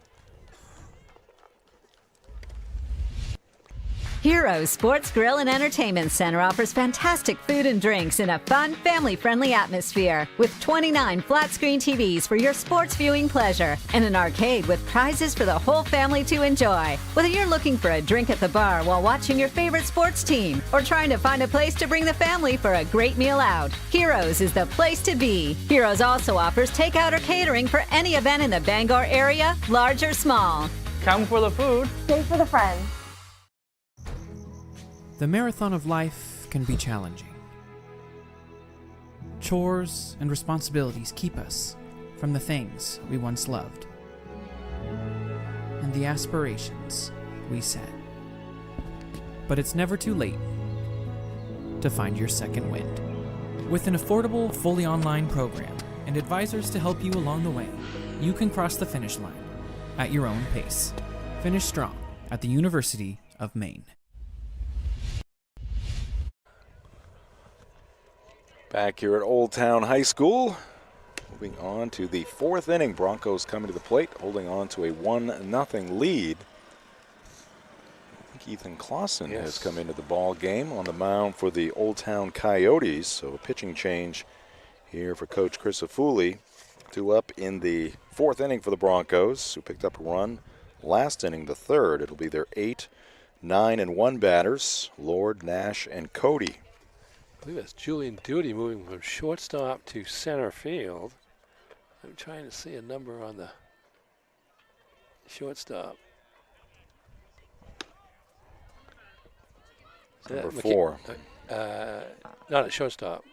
Heroes Sports Grill and Entertainment Center offers fantastic food and drinks in a fun, family-friendly atmosphere with 29 flat-screen TVs for your sports viewing pleasure and an arcade with prizes for the whole family to enjoy. Whether you're looking for a drink at the bar while watching your favorite sports team or trying to find a place to bring the family for a great meal out, Heroes is the place to be. Heroes also offers takeout or catering for any event in the Bangor area, large or small. Come for the food. Stay for the friends. The marathon of life can be challenging. Chores and responsibilities keep us from the things we once loved and the aspirations we set. But it's never too late to find your second wind. With an affordable, fully online program and advisors to help you along the way, you can cross the finish line at your own pace. Finish strong at the University of Maine. Back here at Old Town High School, moving on to the fourth inning. Broncos coming to the plate, holding on to a 1-0 lead. I think Ethan Clausen has come into the ball game on the mound for the Old Town Coyotes. So a pitching change here for Coach Chris Afuli. 2 up in the fourth inning for the Broncos, who picked up a run last inning, the third. It'll be their 8, 9, and 1 batters, Lord, Nash, and Cody. I believe that's Julian Duty moving from shortstop to center field. I'm trying to see a number on the shortstop. Number 4. Not at shortstop.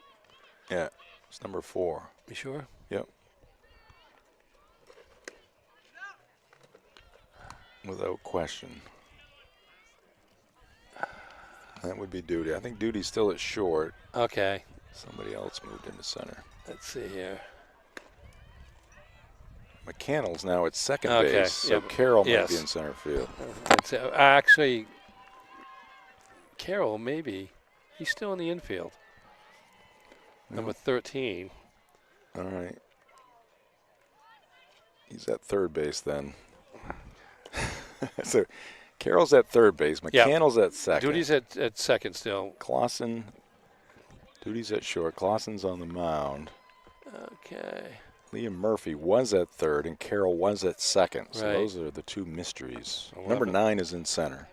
Yeah, it's number 4. You sure? Yep. Without question. That would be Duty. I think Duty's still at short. Okay. Somebody else moved into center. Let's see here. McCannell's now at second base, so Carroll might be in center field. Actually, Carroll, maybe. He's still in the infield. Number 13. All right. He's at third base then. So Carroll's at third base. McCannell's at second. Duty's at second still. Clausen. Duty's at short. Clausen's on the mound. Okay. Liam Murphy was at third, and Carroll was at second. So Right. those are the two mysteries. 11. Number 9 is in center.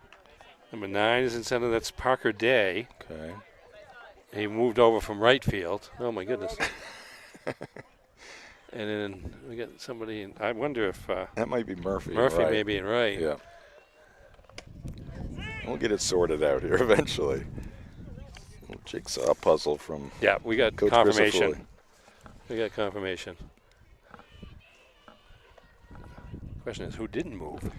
Number 9 is in center. That's Parker Day. Okay. He moved over from right field. Oh, my goodness. And then we got somebody in. I wonder if. That might be Murphy. Murphy right. may be in right. Yeah. We'll get it sorted out here eventually. Little jigsaw puzzle from we got Coach confirmation. Chris We got confirmation. Question is, who didn't move?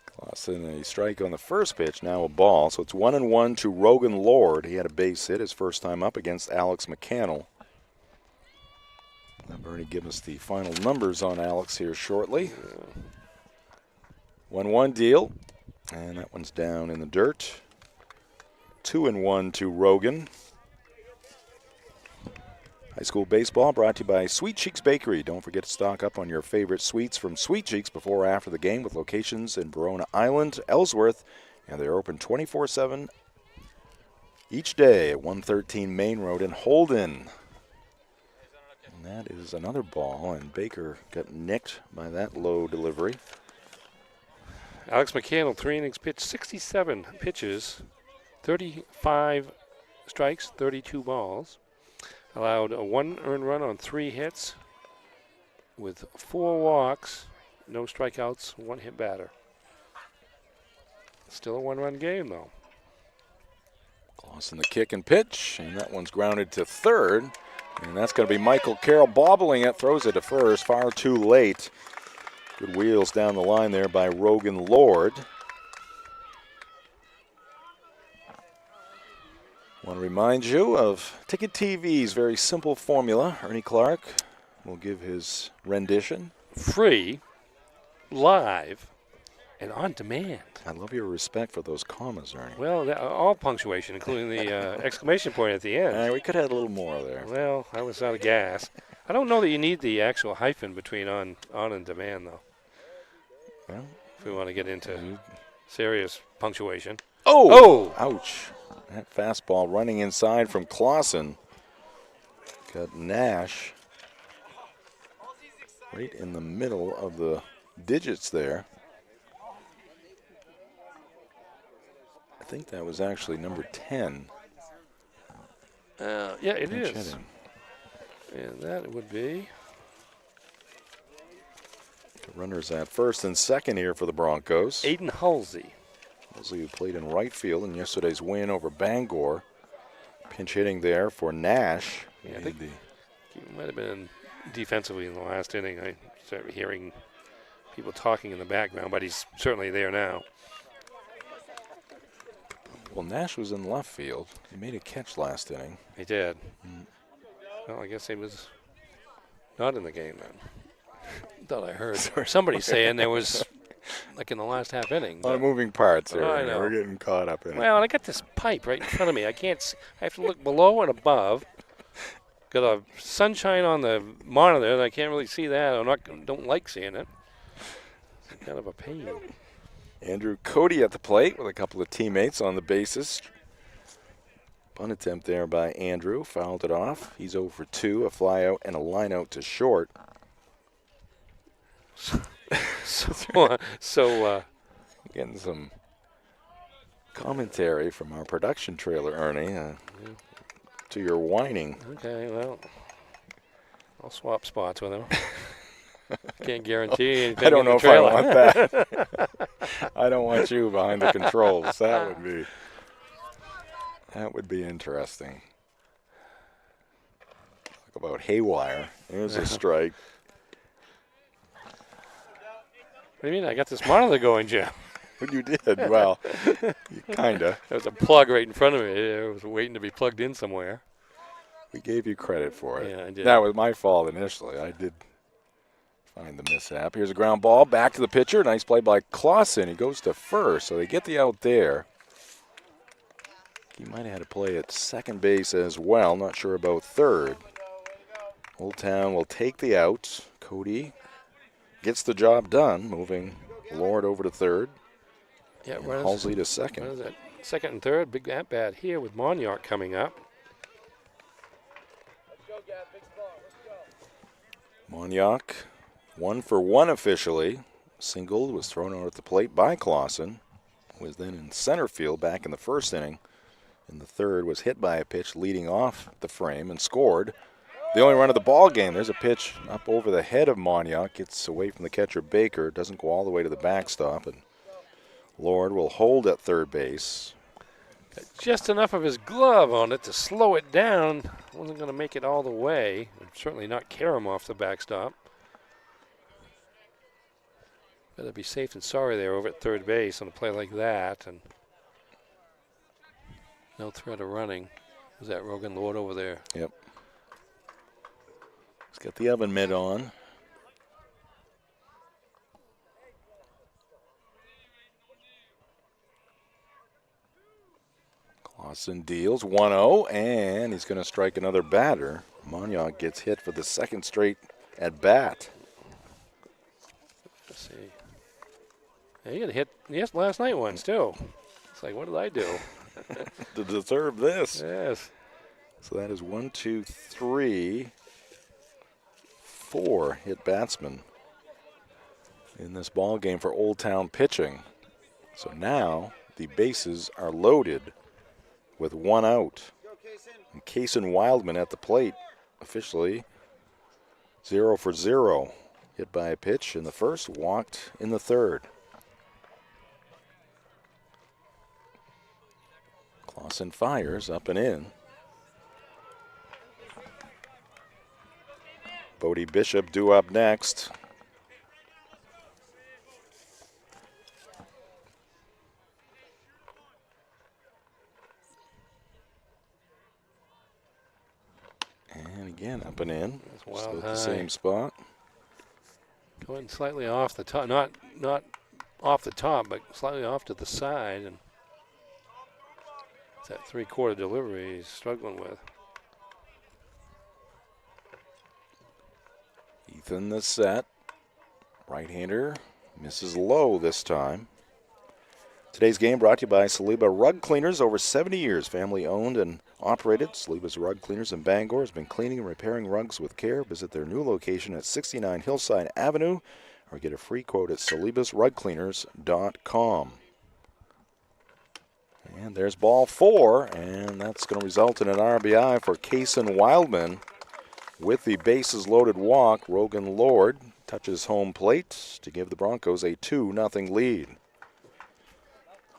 Clausen, a strike on the first pitch, now a ball. So it's 1-1 to Rogan Lord. He had a base hit his first time up against Alex McCannell. I'll Bernie give us the final numbers on Alex here shortly. 1-1 deal, and that one's down in the dirt. 2-1 to Rogan. High school baseball brought to you by Sweet Cheeks Bakery. Don't forget to stock up on your favorite sweets from Sweet Cheeks before or after the game, with locations in Verona Island, Ellsworth, and they're open 24/7 each day at 113 Main Road in Holden. And that is another ball, and Baker got nicked by that low delivery. Alex McCannell, 3 innings pitched, 67 pitches, 35 strikes, 32 balls. Allowed a 1 earned run on 3 hits, with 4 walks, no strikeouts, 1 hit batter. Still a 1-run game, though. Clausen the kick and pitch, and that one's grounded to third. And that's going to be Michael Carroll bobbling it, throws it to first, far too late. Good wheels down the line there by Rogan Lord. Want to remind you of Ticket TV's very simple formula. Ernie Clark will give his rendition. Free, live, and on demand. I love your respect for those commas, Ernie. Well, all punctuation, including the exclamation point at the end. We could have had a little more there. Well, I was out of gas. I don't know that you need the actual hyphen between on and demand, though. Well, if we want to get into serious punctuation. Oh! Ouch. That fastball running inside from Clausen. Got Nash right in the middle of the digits there. I think that was actually number 10. Yeah, it is. And that would be. The runners at first and second here for the Broncos. Aiden Halsey. Halsey, who played in right field in yesterday's win over Bangor. Pinch hitting there for Nash. Yeah, I think he might have been defensively in the last inning. I started hearing people talking in the background, but he's certainly there now. Well, Nash was in left field. He made a catch last inning. He did. Well, I guess he was not in the game then. Thought I heard somebody saying there was, like in the last half inning. A lot of moving parts there. I know. We're getting caught up in it. Well, I got this pipe right in front of me. I can't. I have to look below and above. Got a sunshine on the monitor, and I can't really see that. Don't like seeing it. It's kind of a pain. Andrew Cody at the plate with a couple of teammates on the bases. Bunt attempt there by Andrew. Fouled it off. He's 0 for 2, a fly out and a line out to short. So getting some commentary from our production trailer, Ernie, to your whining. Okay, well, I'll swap spots with him. Can't guarantee anything. I don't know if I trailer. want that. I don't want you behind the controls. That would be interesting. Talk about haywire. There's a strike. What do you mean? I got this monitor going, Jim. You did. Well, kind of. There was a plug right in front of me. I was waiting to be plugged in somewhere. We gave you credit for it. Yeah, I did. That was my fault initially. I did find the mishap. Here's a ground ball back to the pitcher. Nice play by Clausen. He goes to first, so they get the out there. He might have had to play at second base as well. Not sure about third. Old Town will take the out. Cody gets the job done, moving Lord over to third. Yeah, and Halsey to second. What is it? Second and third. Big at-bat here with Monyauk coming up. Monyauk, 1 for 1 officially. Single was thrown out at the plate by Clausen. Was then in center field back in the first inning. In the third was hit by a pitch leading off the frame and scored. The only run of the ball game. There's a pitch up over the head of Monyauk. Gets away from the catcher Baker. Doesn't go all the way to the backstop. And Lord will hold at third base. Got just enough of his glove on it to slow it down. Wasn't going to make it all the way. And certainly not carry him off the backstop. Better be safe than sorry there over at third base on a play like that. And no threat of running. Was that Rogan Lord over there? Yep. He's got the oven mitt on. Clausen deals 1-0, and he's going to strike another batter. Monyauk gets hit for the second straight at bat. Let's see. Yeah, he got hit last night once, too. It's like, what did I do? To deserve this. Yes. So that is 1, 2, 3, 4 hit batsmen in this ball game for Old Town pitching. So now the bases are loaded with 1 out. And Kaysen Wildman at the plate, officially 0 for 0. hit by a pitch in the first, walked in the third. Clausen fires up and in. Bodie Bishop due up next. And again, up and in. Still at the same spot. Going slightly off the top, not off the top, but slightly off to the side, and it's that three-quarter delivery he's struggling with. Ethan the set. Right-hander misses low this time. Today's game brought to you by Saliba Rug Cleaners. Over 70 years, family owned and operated. Saliba's Rug Cleaners in Bangor has been cleaning and repairing rugs with care. Visit their new location at 69 Hillside Avenue or get a free quote at salibasrugcleaners.com. And there's ball 4, and that's going to result in an RBI for Kaysen Wildman. With the bases loaded walk, Rogan Lord touches home plate to give the Broncos a 2-0 lead.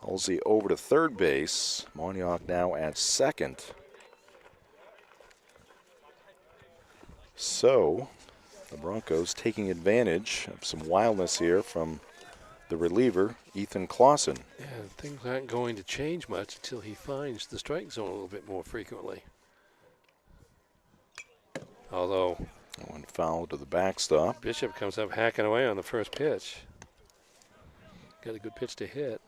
Halsey over to third base. Moniak now at second. So the Broncos taking advantage of some wildness here from the reliever, Ethan Clausen. Yeah, things aren't going to change much until he finds the strike zone a little bit more frequently. Although one foul to the backstop. Bishop comes up hacking away on the first pitch. Got a good pitch to hit.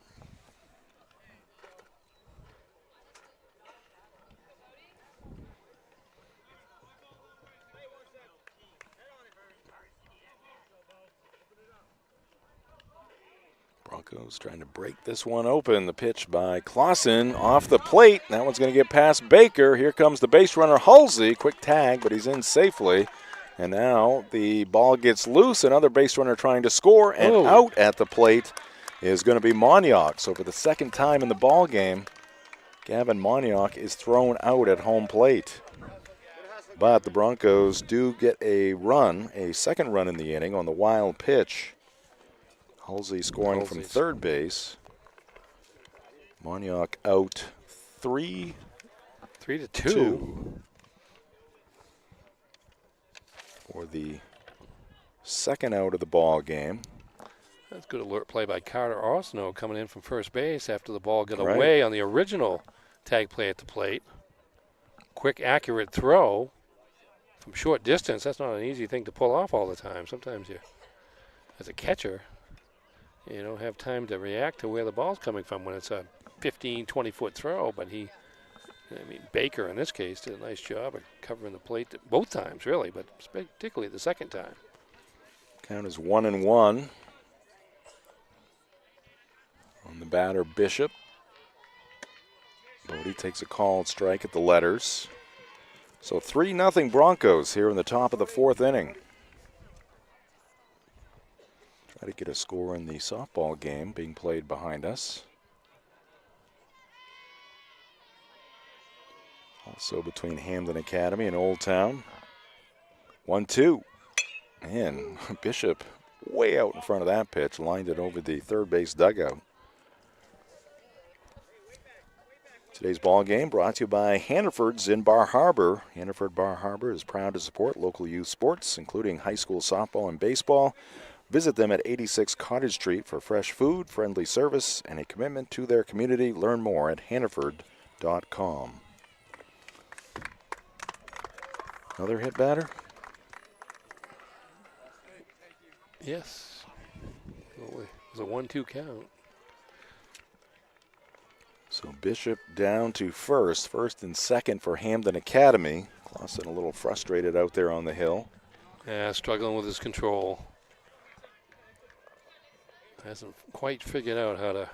Broncos trying to break this one open. The pitch by Clausen off the plate. That one's going to get past Baker. Here comes the base runner, Halsey. Quick tag, but he's in safely. And now the ball gets loose. Another base runner trying to score, and out at the plate is going to be Moniak. So for the second time in the ball game, Gavin Moniak is thrown out at home plate. But the Broncos do get a run, a second run in the inning on the wild pitch. Halsey scoring from third base. Moniak out 3-2. For the second out of the ball game. That's good alert play by Carter Arsenault coming in from first base after the ball got away on the original tag play at the plate. Quick, accurate throw from short distance. That's not an easy thing to pull off all the time. Sometimes you, as a catcher, you don't have time to react to where the ball's coming from when it's a 15, 20-foot throw. But Baker in this case did a nice job of covering the plate both times, really, but particularly the second time. Count is 1-1. On the batter, Bishop. Bodie takes a called strike at the letters. So 3-0 Broncos here in the top of the fourth inning. Try to get a score in the softball game being played behind us. Also between Hampden Academy and Old Town. 1-2. And Bishop way out in front of that pitch, lined it over the third base dugout. Today's ball game brought to you by Hannaford's in Bar Harbor. Hannaford Bar Harbor is proud to support local youth sports, including high school softball and baseball. Visit them at 86 Cottage Street for fresh food, friendly service, and a commitment to their community. Learn more at hannaford.com. Another hit batter? Yes. It was a 1-2 count. So Bishop down to first and second for Hampden Academy. Clausen a little frustrated out there on the hill. Yeah, struggling with his control. Hasn't quite figured out how to.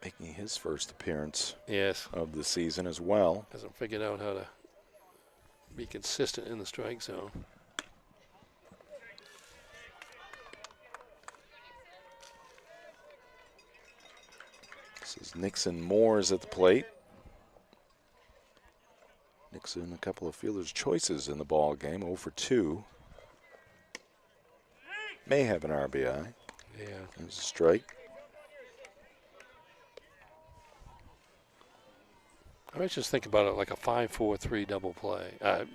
Making his first appearance yes. of the season as well. Hasn't figured out how to be consistent in the strike zone. This is Nixon Moores at the plate. Nixon, a couple of fielder's choices in the ball game, 0 for 2. may have an RBI. Yeah. There's a strike. I was just think about it like a 5-4-3 double play.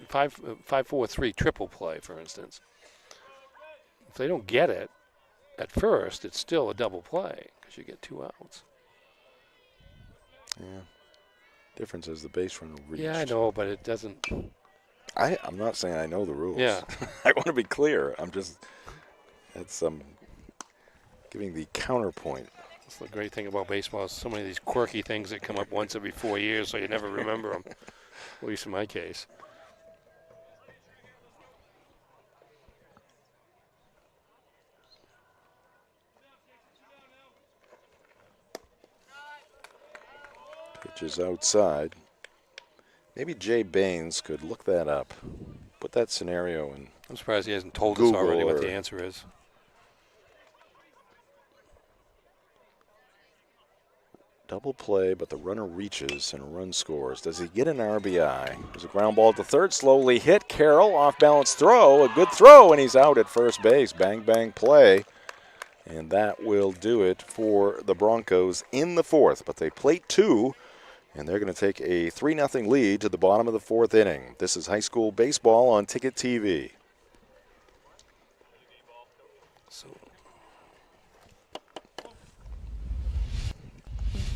5-4-3 triple play, for instance. If they don't get it at first, it's still a double play because you get 2 outs. Yeah. Difference is the base runner reached. Yeah, I know, but it doesn't. I'm not saying I know the rules. Yeah. I want to be clear. That's giving the counterpoint. That's the great thing about baseball is so many of these quirky things that come up once every 4 years, so you never remember them, at least in my case. Pitch is outside. Maybe Jay Baines could look that up. Put that scenario in. I'm surprised he hasn't told Google us already what or- the answer is. Double play, but the runner reaches and a run scores. Does he get an RBI? There's a ground ball to third, slowly hit. Carroll, off balance throw, a good throw, and he's out at first base. Bang, bang play. And that will do it for the Broncos in the fourth. But they plate 2, and they're going to take a 3-0 lead to the bottom of the fourth inning. This is high school baseball on Ticket TV.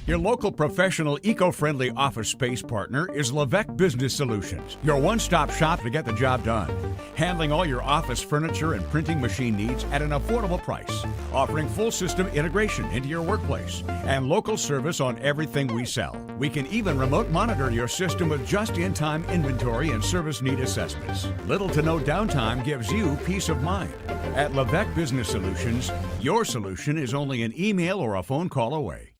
Your local professional eco-friendly office space partner is Levesque Business Solutions, your one-stop shop to get the job done. Handling all your office furniture and printing machine needs at an affordable price. Offering full system integration into your workplace and local service on everything we sell. We can even remote monitor your system with just-in-time inventory and service need assessments. Little to no downtime gives you peace of mind. At Levesque Business Solutions, your solution is only an email or a phone call away.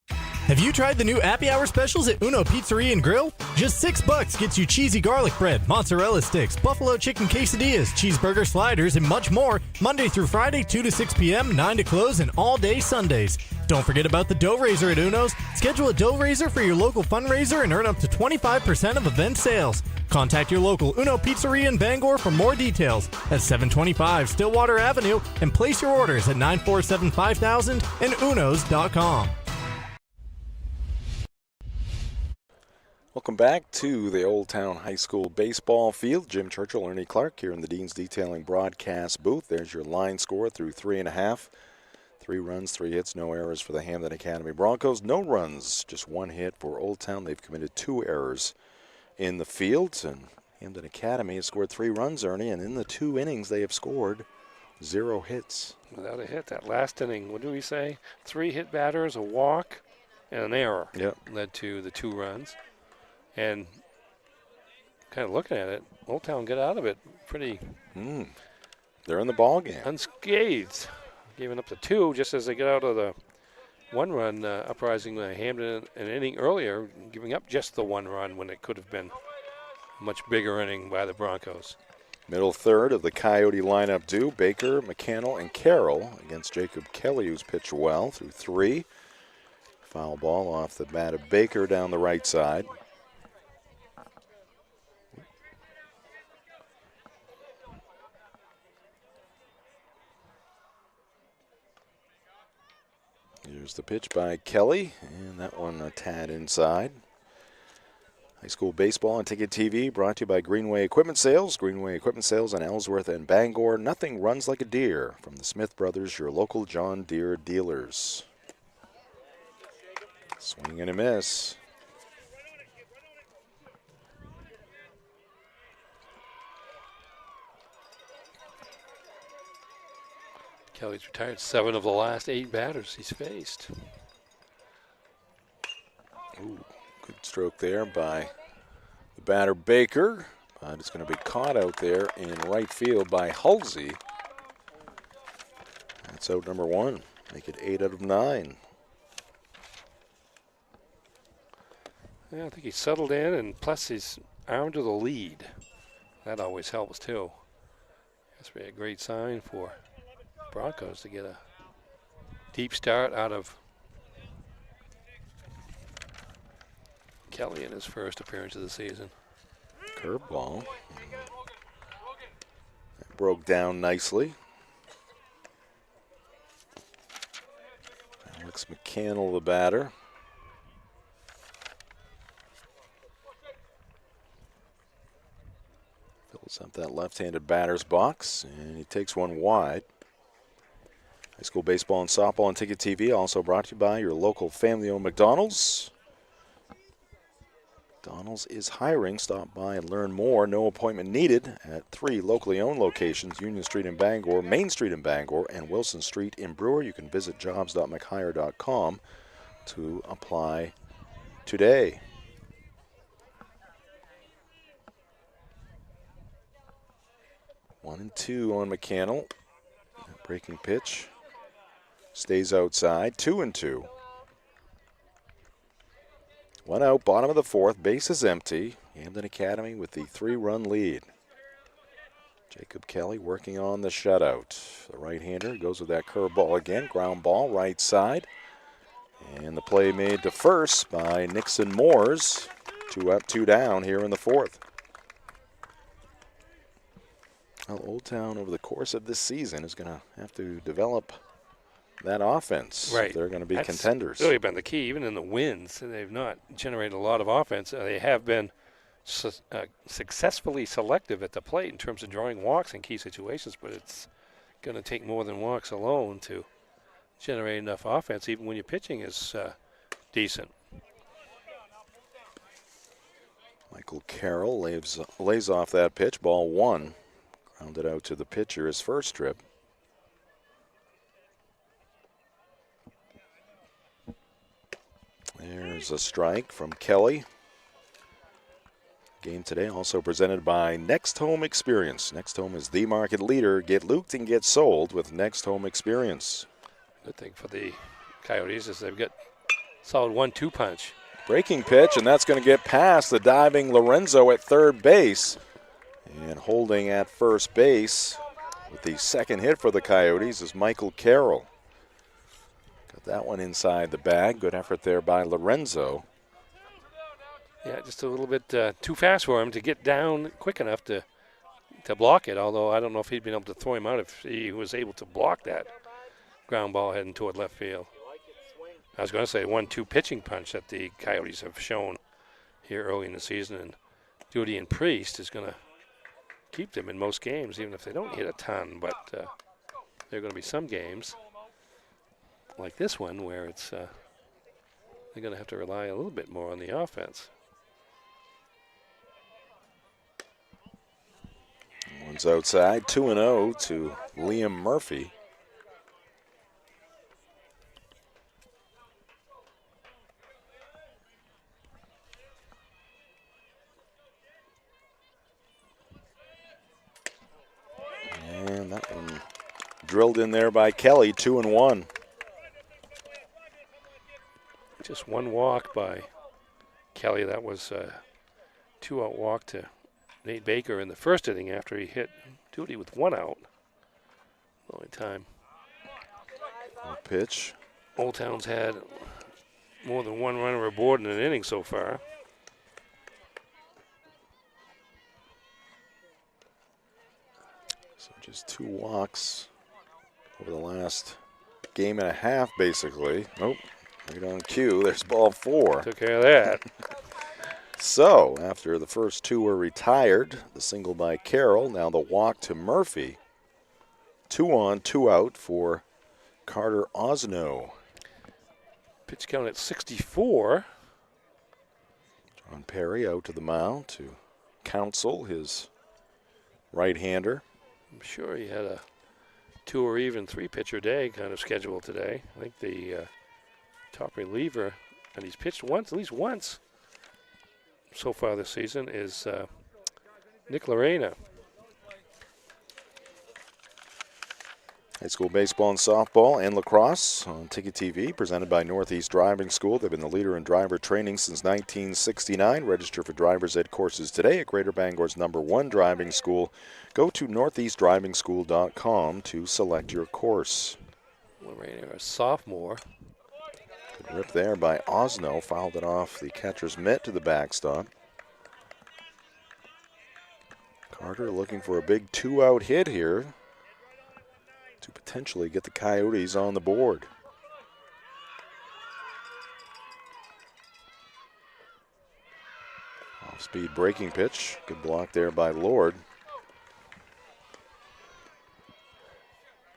Have you tried the new happy hour specials at Uno Pizzeria and Grill? Just $6 gets you cheesy garlic bread, mozzarella sticks, buffalo chicken quesadillas, cheeseburger sliders, and much more. Monday through Friday, 2 to 6 p.m., 9 to close, and all day Sundays. Don't forget about the dough raiser at Uno's. Schedule a dough raiser for your local fundraiser and earn up to 25% of event sales. Contact your local Uno Pizzeria in Bangor for more details at 725 Stillwater Avenue and place your orders at 947-5000 and unos.com. Welcome back to the Old Town High School baseball field. Jim Churchill, Ernie Clark here in the Dean's Detailing broadcast booth. There's your line score through 3.5. 3 runs, 3 hits, no errors for the Hampden Academy Broncos. No runs, just 1 hit for Old Town. They've committed 2 errors in the field. And Hampden Academy has scored 3 runs, Ernie, and in the 2 innings they have scored 0 hits. Without a hit, that last inning, what do we say? 3 hit batters, a walk, and an error. Yep. Led to the 2 runs. And kind of looking at it, Old Town got out of it pretty. They're in the ball game. Unscathed. Giving up the 2 just as they get out of the 1-run, uprising Hampden an inning earlier, giving up just the 1 run when it could have been a much bigger inning by the Broncos. Middle third of the Coyote lineup due. Baker, McCannell, and Carroll against Jacob Kelly, who's pitched well through 3. Foul ball off the bat of Baker down the right side. Here's the pitch by Kelly, and that one a tad inside. High school baseball on Ticket TV brought to you by Greenway Equipment Sales. Greenway Equipment Sales in Ellsworth and Bangor. Nothing runs like a deer. From the Smith Brothers, your local John Deere dealers. Swing and a miss. Kelly's retired 7 of the last 8 batters he's faced. Ooh, good stroke there by the batter Baker. But it's going to be caught out there in right field by Halsey. That's out number 1. Make it 8 out of 9. Yeah, I think he's settled in, and plus he's armed to the lead. That always helps too. That's really a great sign for Broncos to get a deep start out of Kelly in his first appearance of the season. Curveball. That broke down nicely. Alex McCannell, the batter. Fills up that left-handed batter's box, and he takes one wide. High school baseball and softball on Ticket TV, also brought to you by your local family-owned McDonald's. McDonald's is hiring. Stop by and learn more. No appointment needed at 3 locally owned locations, Union Street in Bangor, Main Street in Bangor, and Wilson Street in Brewer. You can visit jobs.mchire.com to apply today. One and two on McCannell. Breaking pitch. Stays outside. 2-2. One out, bottom of the fourth. Base is empty. Hampden Academy with the 3-run lead. Jacob Kelly working on the shutout. The right-hander goes with that curveball again. Ground ball, right side. And the play made to first by Nixon Moores. 2 up, 2 down here in the fourth. Well, Old Town over the course of this season is going to have to develop that offense. Right. They're going to be That's contenders. really been the key. Even in the wins, they've not generated a lot of offense. They have been successfully selective at the plate in terms of drawing walks in key situations, but it's going to take more than walks alone to generate enough offense, even when your pitching is decent. Michael Carroll lays off that pitch. Ball 1. Grounded out to the pitcher his first trip. There's a strike from Kelly. Game today also presented by Next Home Experience. Next Home is the market leader. Get looped and get sold with Next Home Experience. Good thing for the Coyotes is they've got solid 1-2 punch. Breaking pitch, and that's going to get past the diving Lorenzo at third base. And holding at first base with the second hit for the Coyotes is Michael Carroll. Got that one inside the bag. Good effort there by Lorenzo. Yeah, just a little bit too fast for him to get down quick enough to block it, although I don't know if he'd been able to throw him out if he was able to block that ground ball heading toward left field. I was going to say 1-2 pitching punch that the Coyotes have shown here early in the season, and Duty and Priest is going to keep them in most games, even if they don't hit a ton, but there are going to be some games like this one where it's they're going to have to rely a little bit more on the offense. One's outside, 2-0 to Liam Murphy. And that one drilled in there by Kelly, 2-1. Just one walk by Kelly. That was a 2-out walk to Nate Baker in the first inning after he hit Duty with 1 out. The only time. Pitch. Old Town's had more than 1 runner aboard in an inning so far. So just 2 walks over the last game and a half, basically. Nope. Right on cue. There's ball 4. Took care of that. So, after the first 2 were retired, the single by Carroll, now the walk to Murphy. 2 on, 2 out for Carter Osno. Pitch count at 64. John Perry out to the mound to counsel his right-hander. I'm sure he had a 2 or even 3 pitcher day kind of schedule today. I think the top reliever, and he's pitched once, at least once so far this season, is Nick Lorena. High school baseball and softball and lacrosse on Ticket TV, presented by Northeast Driving School. They've been the leader in driver training since 1969. Register for driver's ed courses today at Greater Bangor's #1 driving school. Go to northeastdrivingschool.com to select your course. Lorena, a sophomore. Good rip there by Osno. Fouled it off the catcher's mitt to the backstop. Carter looking for a big 2-out hit here to potentially get the Coyotes on the board. Speed breaking pitch. Good block there by Lord.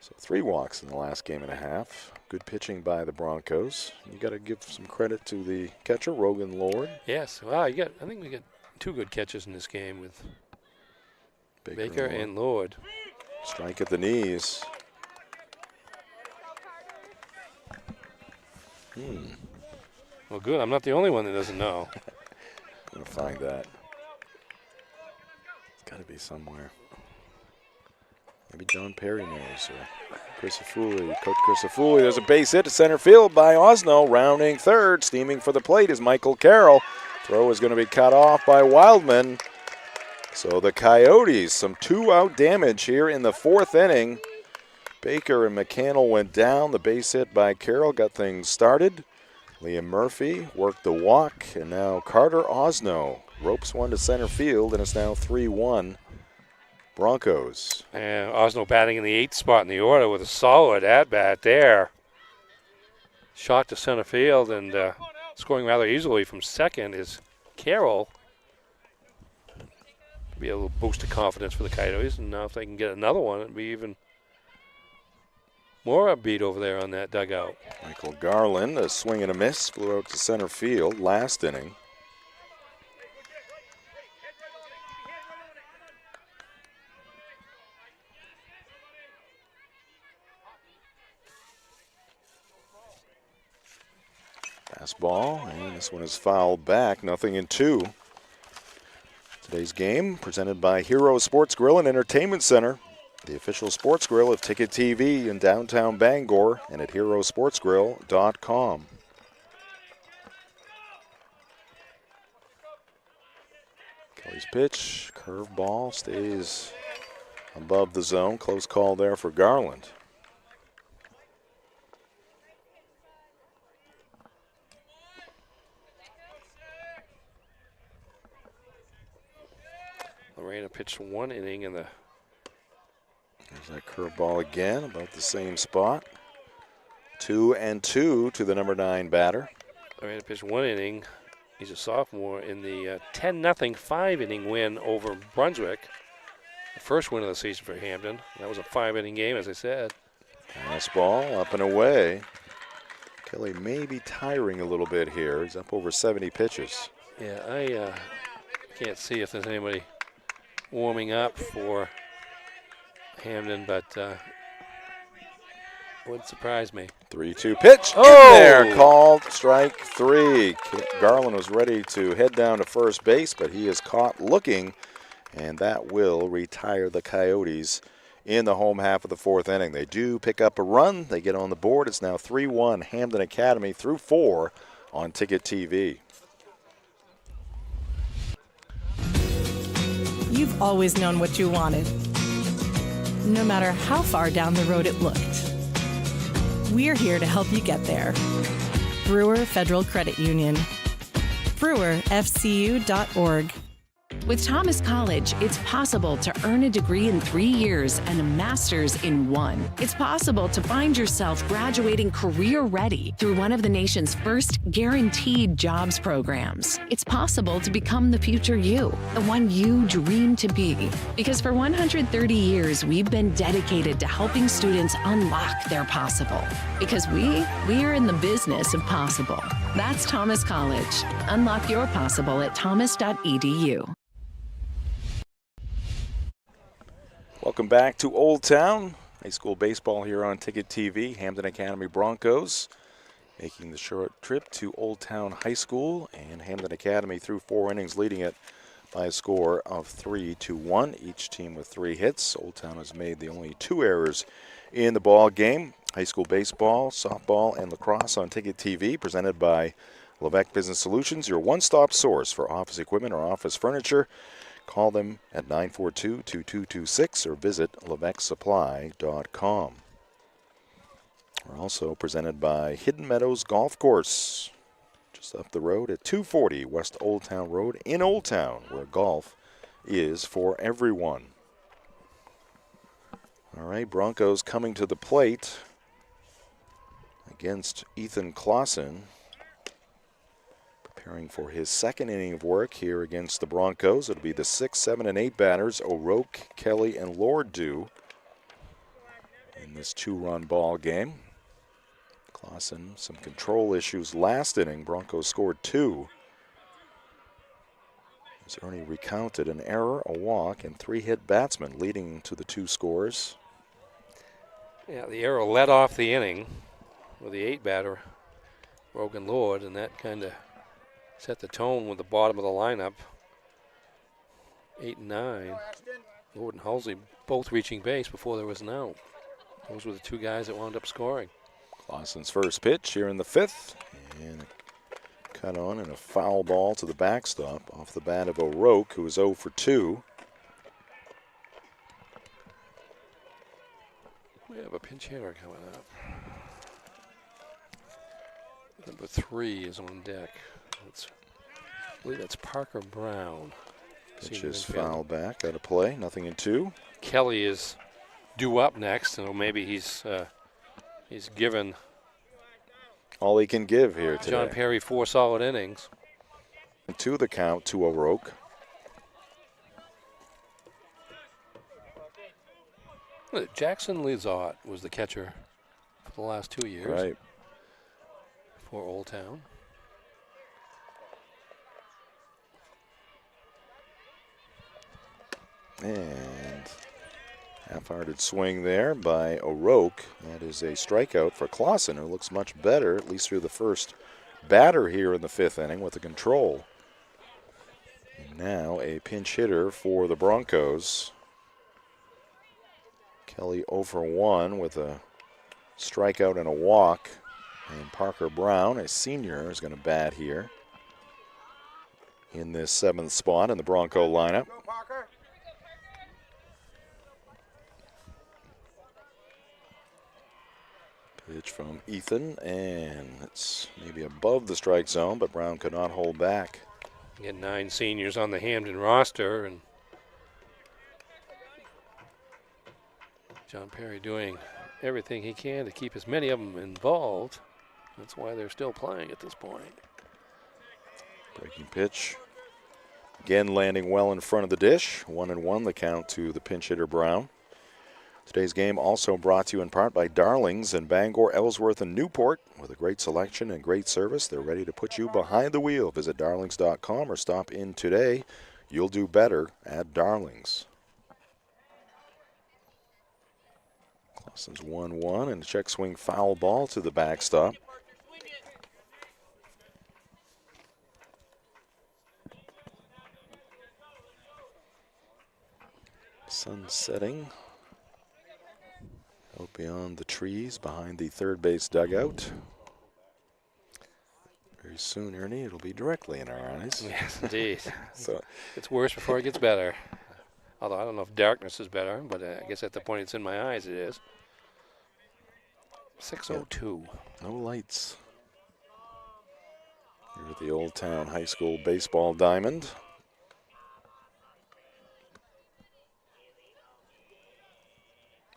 So 3 walks in the last game and a half. Good pitching by the Broncos. You got to give some credit to the catcher, Rogan Lord. Yes. Wow, I think we got 2 good catches in this game with Baker and Lord. Strike at the knees. Well, good. I'm not the only one that doesn't know. Gonna find that. It's got to be somewhere. Maybe John Perry knows, or Chris Afuli. Coach Chris Afuli. There's a base hit to center field by Osno. Rounding third, steaming for the plate is Michael Carroll. Throw is going to be cut off by Wildman. So the Coyotes, some 2-out damage here in the 4th inning. Baker and McCannell went down. The base hit by Carroll got things started. Liam Murphy worked the walk, and now Carter Osno ropes one to center field, and it's now 3-1 Broncos. And Osno batting in the 8th spot in the order with a solid at-bat there. Shot to center field, and scoring rather easily from second is Carroll. Be a little boost of confidence for the Coyotes, and now if they can get another one, it'd be even more upbeat over there on that dugout. Michael Garland, a swing and a miss, flew out to center field last inning. Fastball, and this one is fouled back, 0-2. Today's game presented by Hero Sports Grill and Entertainment Center, the official sports grill of Ticket TV in downtown Bangor and at herosportsgrill.com. Kelly's pitch, curveball, stays above the zone. Close call there for Garland. Lorena pitched 1 inning in the. There's that curveball again, about the same spot. 2-2 to the number 9 batter. Lorena pitched 1 inning. He's a sophomore in the 10-0 5-inning win over Brunswick. The first win of the season for Hampden. That was a 5-inning game, as I said. Fastball up and away. Kelly may be tiring a little bit here. He's up over 70 pitches. Yeah, I can't see if there's anybody warming up for Hampden, but wouldn't surprise me. 3-2 pitch in there, called strike 3. Garland was ready to head down to first base, but he is caught looking, and that will retire the Coyotes in the home half of the 4th inning. They do pick up a run. They get on the board. It's now 3-1 Hampden Academy through 4 on Ticket TV. You've always known what you wanted, no matter how far down the road it looked. We're here to help you get there. Brewer Federal Credit Union. brewerfcu.org. With Thomas College, it's possible to earn a degree in 3 years and a master's in 1. It's possible to find yourself graduating career ready through one of the nation's first guaranteed jobs programs. It's possible to become the future you, the one you dream to be. Because for 130 years, we've been dedicated to helping students unlock their possible. Because we are in the business of possible. That's Thomas College. Unlock your possible at thomas.edu. Welcome back to Old Town. High school baseball here on Ticket TV. Hampden Academy Broncos making the short trip to Old Town High School, and Hampden Academy through 4 innings leading it by a score of 3-1. Each team with 3 hits. Old Town has made the only 2 errors in the ball game. High school baseball, softball, and lacrosse on Ticket TV, presented by Levesque Business Solutions, your one-stop source for office equipment or office furniture. Call them at 942-2226 or visit levesquesupply.com. We're also presented by Hidden Meadows Golf Course, just up the road at 240 West Old Town Road in Old Town, where golf is for everyone. All right, Broncos coming to the plate against Ethan Clausen. Preparing for his second inning of work here against the Broncos. It'll be the 6, 7, and 8 batters, O'Rourke, Kelly, and Lord due in this 2-run ball game. Clausen, some control issues last inning. Broncos scored 2. As Ernie recounted an error, a walk, and 3 hit batsmen leading to the 2 scores. Yeah, the error led off the inning with the 8 batter, Rogan Lord, and that kind of set the tone with the bottom of the lineup. 8 and 9. Lord and Halsey both reaching base before there was an out. Those were the 2 guys that wound up scoring. Clausen's first pitch here in the 5th. And a cut on and a foul ball to the backstop off the bat of O'Rourke, who was 0 for 2. We have a pinch hitter coming up. Number 3 is on deck. I believe that's Parker Brown. Pitch is foul back, out of play, nothing in 2. Kelly is due up next, so maybe he's given all he can give here today. John Perry 4 solid innings. And 2 the count to O'Rourke. Jackson Lizotte was the catcher for the last 2 years. Right. For Old Town. And half-hearted swing there by O'Rourke. That is a strikeout for Clausen, who looks much better, at least through the first batter here in the 5th inning with the control. And now a pinch hitter for the Broncos. Kelly 0 for 1 with a strikeout and a walk. And Parker Brown, a senior, is going to bat here in this 7th spot in the Bronco lineup. Pitch from Ethan, and it's maybe above the strike zone, but Brown could not hold back. Get 9 seniors on the Hampden roster, and John Perry doing everything he can to keep as many of them involved. That's why they're still playing at this point. Breaking pitch. Again landing well in front of the dish. 1-1 the count to the pinch hitter Brown. Today's game also brought to you in part by Darlings in Bangor, Ellsworth, and Newport. With a great selection and great service, they're ready to put you behind the wheel. Visit darlings.com or stop in today. You'll do better at Darlings. Clausen's 1-1 and a check swing foul ball to the backstop. Sun setting out beyond the trees behind the third base dugout. Very soon, Ernie, it'll be directly in our eyes. Yes, indeed. So it's worse before it gets better. Although I don't know if darkness is better, but I guess at the point it's in my eyes, it is. 6:02. No lights here at the Old Town High School baseball diamond.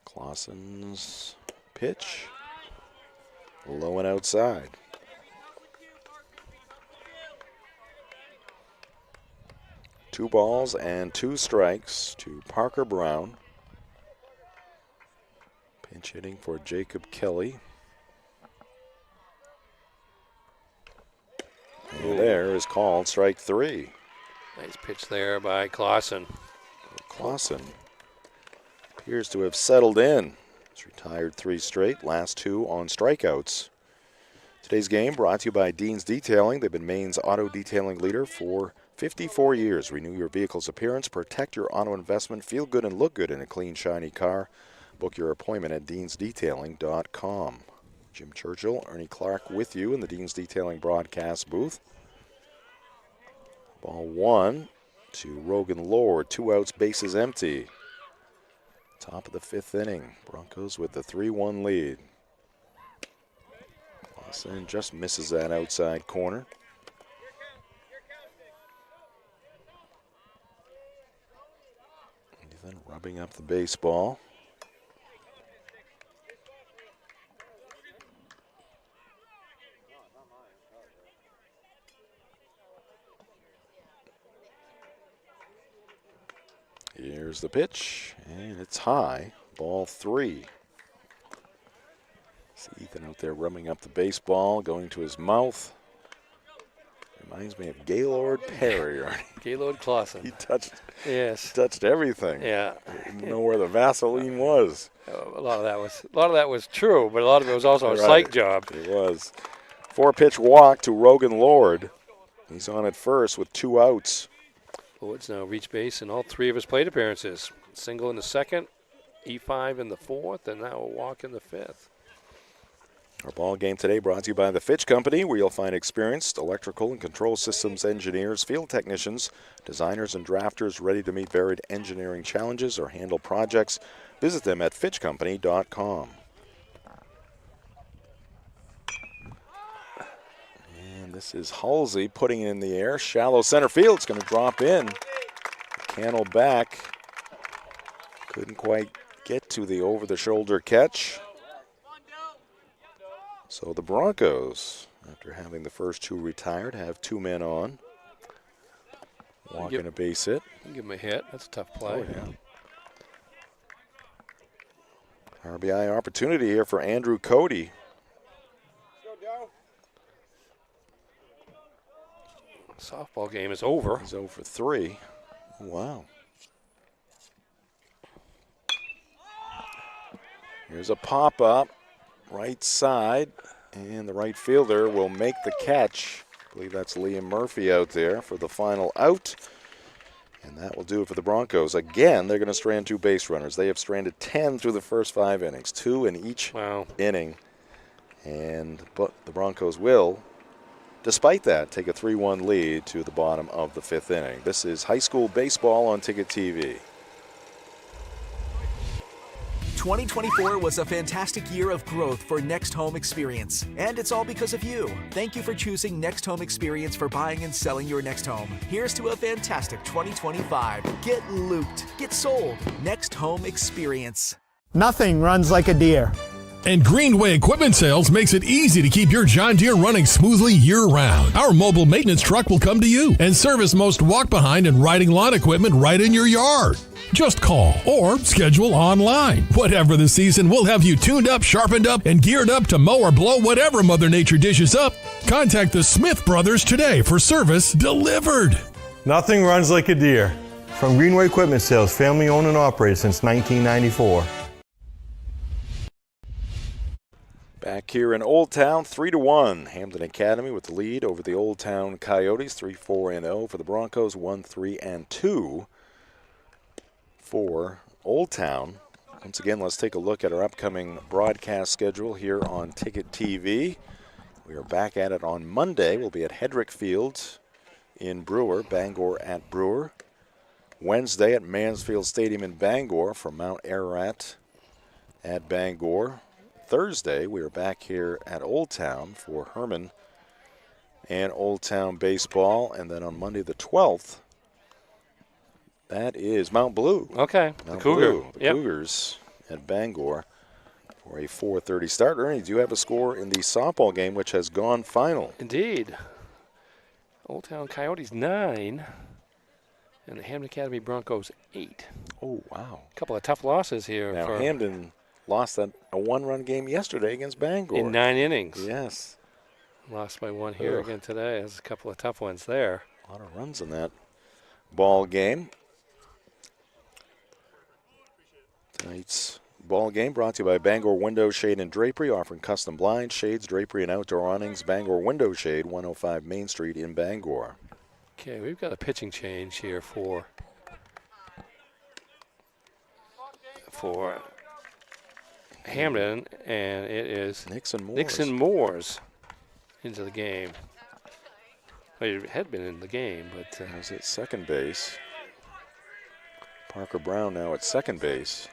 Clausen's pitch, low and outside. Two balls and 2 strikes to Parker Brown. Pinch hitting for Jacob Kelly. And there is called strike 3. Nice pitch there by Clausen. Clausen appears to have settled in. He's retired 3 straight, last 2 on strikeouts. Today's game brought to you by Dean's Detailing. They've been Maine's auto detailing leader for 54 years. Renew your vehicle's appearance, protect your auto investment, feel good and look good in a clean, shiny car. Book your appointment at deansdetailing.com. Jim Churchill, Ernie Clark with you in the Dean's Detailing broadcast booth. Ball 1 to Rogan Lord. 2 outs, bases empty. Top of the 5th inning. Broncos with the 3-1 lead. Clausen just misses that outside corner. Ethan rubbing up the baseball. Here's the pitch, and it's high. Ball 3. See Ethan out there rubbing up the baseball, going to his mouth. Reminds me of Gaylord Perry. Gaylord Clausen. He touched everything. Yeah. He didn't know where the Vaseline was. A lot of that was true, but a lot of it was also a psych job. It was. 4-pitch walk to Rogan Lord. He's on at first with 2 outs. Lord's now reached base in all 3 of his plate appearances. Single in the 2nd, E5 in the 4th, and now a walk in the 5th. Our ball game today brought to you by the Fitch Company, where you'll find experienced electrical and control systems engineers, field technicians, designers, and drafters ready to meet varied engineering challenges or handle projects. Visit them at fitchcompany.com. And this is Halsey putting it in the air. Shallow center field. It's going to drop in. Cannell back. Couldn't quite get to the over-the-shoulder catch. So the Broncos, after having the first 2 retired, have 2 men on. Walking a base hit. Give him a hit. That's a tough play. Oh, yeah. RBI opportunity here for Andrew Cody. Softball game is over. He's 0 for 3. Wow. Here's a pop-up. Right side, and the right fielder will make the catch. I believe that's Liam Murphy out there for the final out. And that will do it for the Broncos. Again, they're going to strand 2 base runners. They have stranded 10 through the first 5 innings, 2 in each inning. But the Broncos will, despite that, take a 3-1 lead to the bottom of the 5th inning. This is high school baseball on Ticket TV. 2024 was a fantastic year of growth for Next Home Experience, and it's all because of you. Thank you for choosing Next Home Experience for buying and selling your next home. Here's to a fantastic 2025. Get looped, get sold. Next Home Experience. Nothing runs like a deer. And Greenway Equipment Sales makes it easy to keep your John Deere running smoothly year-round. Our mobile maintenance truck will come to you and service most walk-behind and riding lawn equipment right in your yard. Just call or schedule online. Whatever the season, we'll have you tuned up, sharpened up, and geared up to mow or blow whatever Mother Nature dishes up. Contact the Smith Brothers today for service delivered. Nothing runs like a deer. From Greenway Equipment Sales, family owned and operated since 1994. Back here in Old Town, 3-1. Hampden Academy with the lead over the Old Town Coyotes, 3-4-0 for the Broncos, 1-3-2 for Old Town. Once again, let's take a look at our upcoming broadcast schedule here on Ticket TV. We are back at it on Monday. We'll be at Hedrick Field in Brewer, Bangor at Brewer. Wednesday at Mansfield Stadium in Bangor for Mount Ararat at Bangor. Thursday, we are back here at Old Town for Herman and Old Town baseball. And then on Monday the 12th, that is Mount Blue. Okay, Mount the Cougar. Blue, the Cougars at Bangor for a 4:30 start. Ernie, do you have a score in the softball game, which has gone final? Indeed. Old Town Coyotes 9 and the Hampden Academy Broncos 8. Oh, wow. A couple of tough losses here. Now, Hampden lost a 1-run game yesterday against Bangor. In 9 innings. Yes. Lost by 1 here again today. There's a couple of tough ones there. A lot of runs in that ball game. Tonight's ball game brought to you by Bangor Window Shade and Drapery, offering custom blinds, shades, drapery, and outdoor awnings. Bangor Window Shade, 105 Main Street in Bangor. Okay, we've got a pitching change here for Hampden, and it is Nixon Moores into the game. Well, he had been in the game, but I was at second base. Parker Brown now at second base.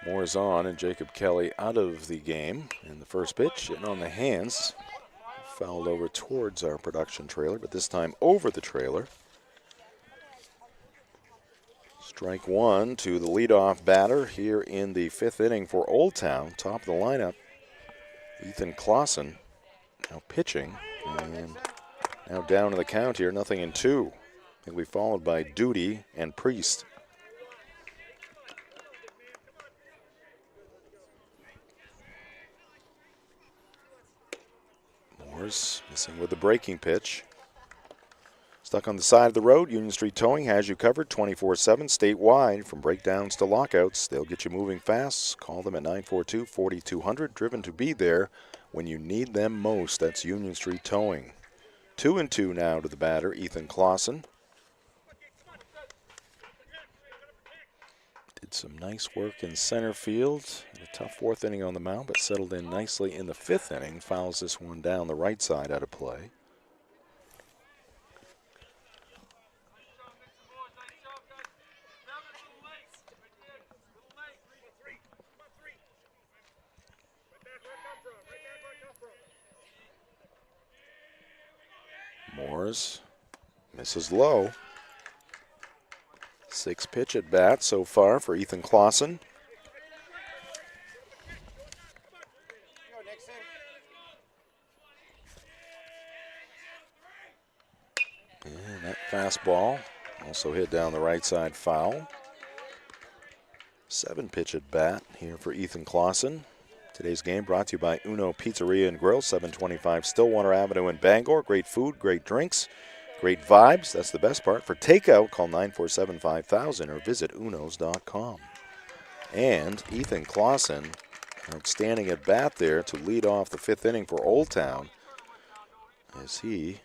Moore's on, and Jacob Kelly out of the game. And the first pitch, and on the hands, fouled over towards our production trailer, but this time over the trailer. Strike 1 to the leadoff batter here in the 5th inning for Old Town. Top of the lineup, Ethan Clausen now pitching, and now down in the count here, 0-2. He'll be followed by Duty and Priest. Moores missing with the breaking pitch. Stuck on the side of the road, Union Street Towing has you covered 24/7 statewide. From breakdowns to lockouts, they'll get you moving fast. Call them at 942-4200, driven to be there when you need them most. That's Union Street Towing. 2-2 now to the batter, Ethan Clausen. Did some nice work in center field. Had a tough fourth inning on the mound, but settled in nicely in the fifth inning. Fouls this one down the right side out of play. Moores misses low. 6 pitch at bat so far for Ethan Clausen. And that fastball also hit down the right side foul. 7 pitch at bat here for Ethan Clausen. Today's game brought to you by Uno Pizzeria and Grill, 725 Stillwater Avenue in Bangor. Great food, great drinks, great vibes. That's the best part. For takeout, call 947-5000 or visit unos.com. And Ethan Clausen, outstanding at bat there to lead off the fifth inning for Old Town, as he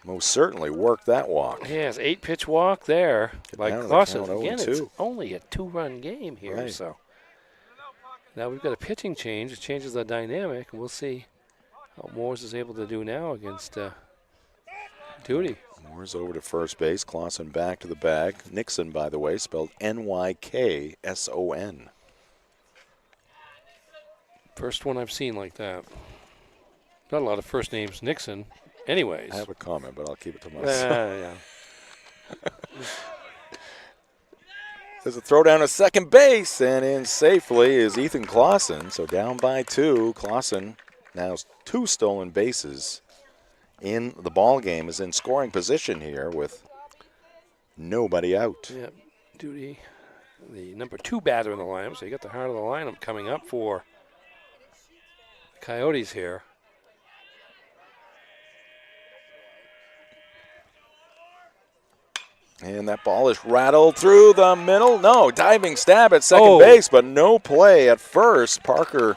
most certainly worked that walk. Yes, 8-pitch walk there by Clausen. Again, it's 0-2. only a 2-run game here, Right. so now we've got a pitching change. It changes the dynamic, and we'll see how Moores is able to do now against Duty. Moores over to first base. Clausen back to the bag. Nixon, by the way, spelled Nykson. First one I've seen like that. Not a lot of first names Nixon. Anyways. I have a comment, but I'll keep it to myself. Yeah. There's a throw down to second base, and in safely is Ethan Clausen. So down by 2. Clausen now 2 stolen bases in the ball game, is in scoring position here with nobody out. Yeah, Duty, the number 2 batter in the lineup. So you got the heart of the lineup coming up for the Coyotes here. And that ball is rattled through the middle. No, diving stab at second base, but no play at first. Parker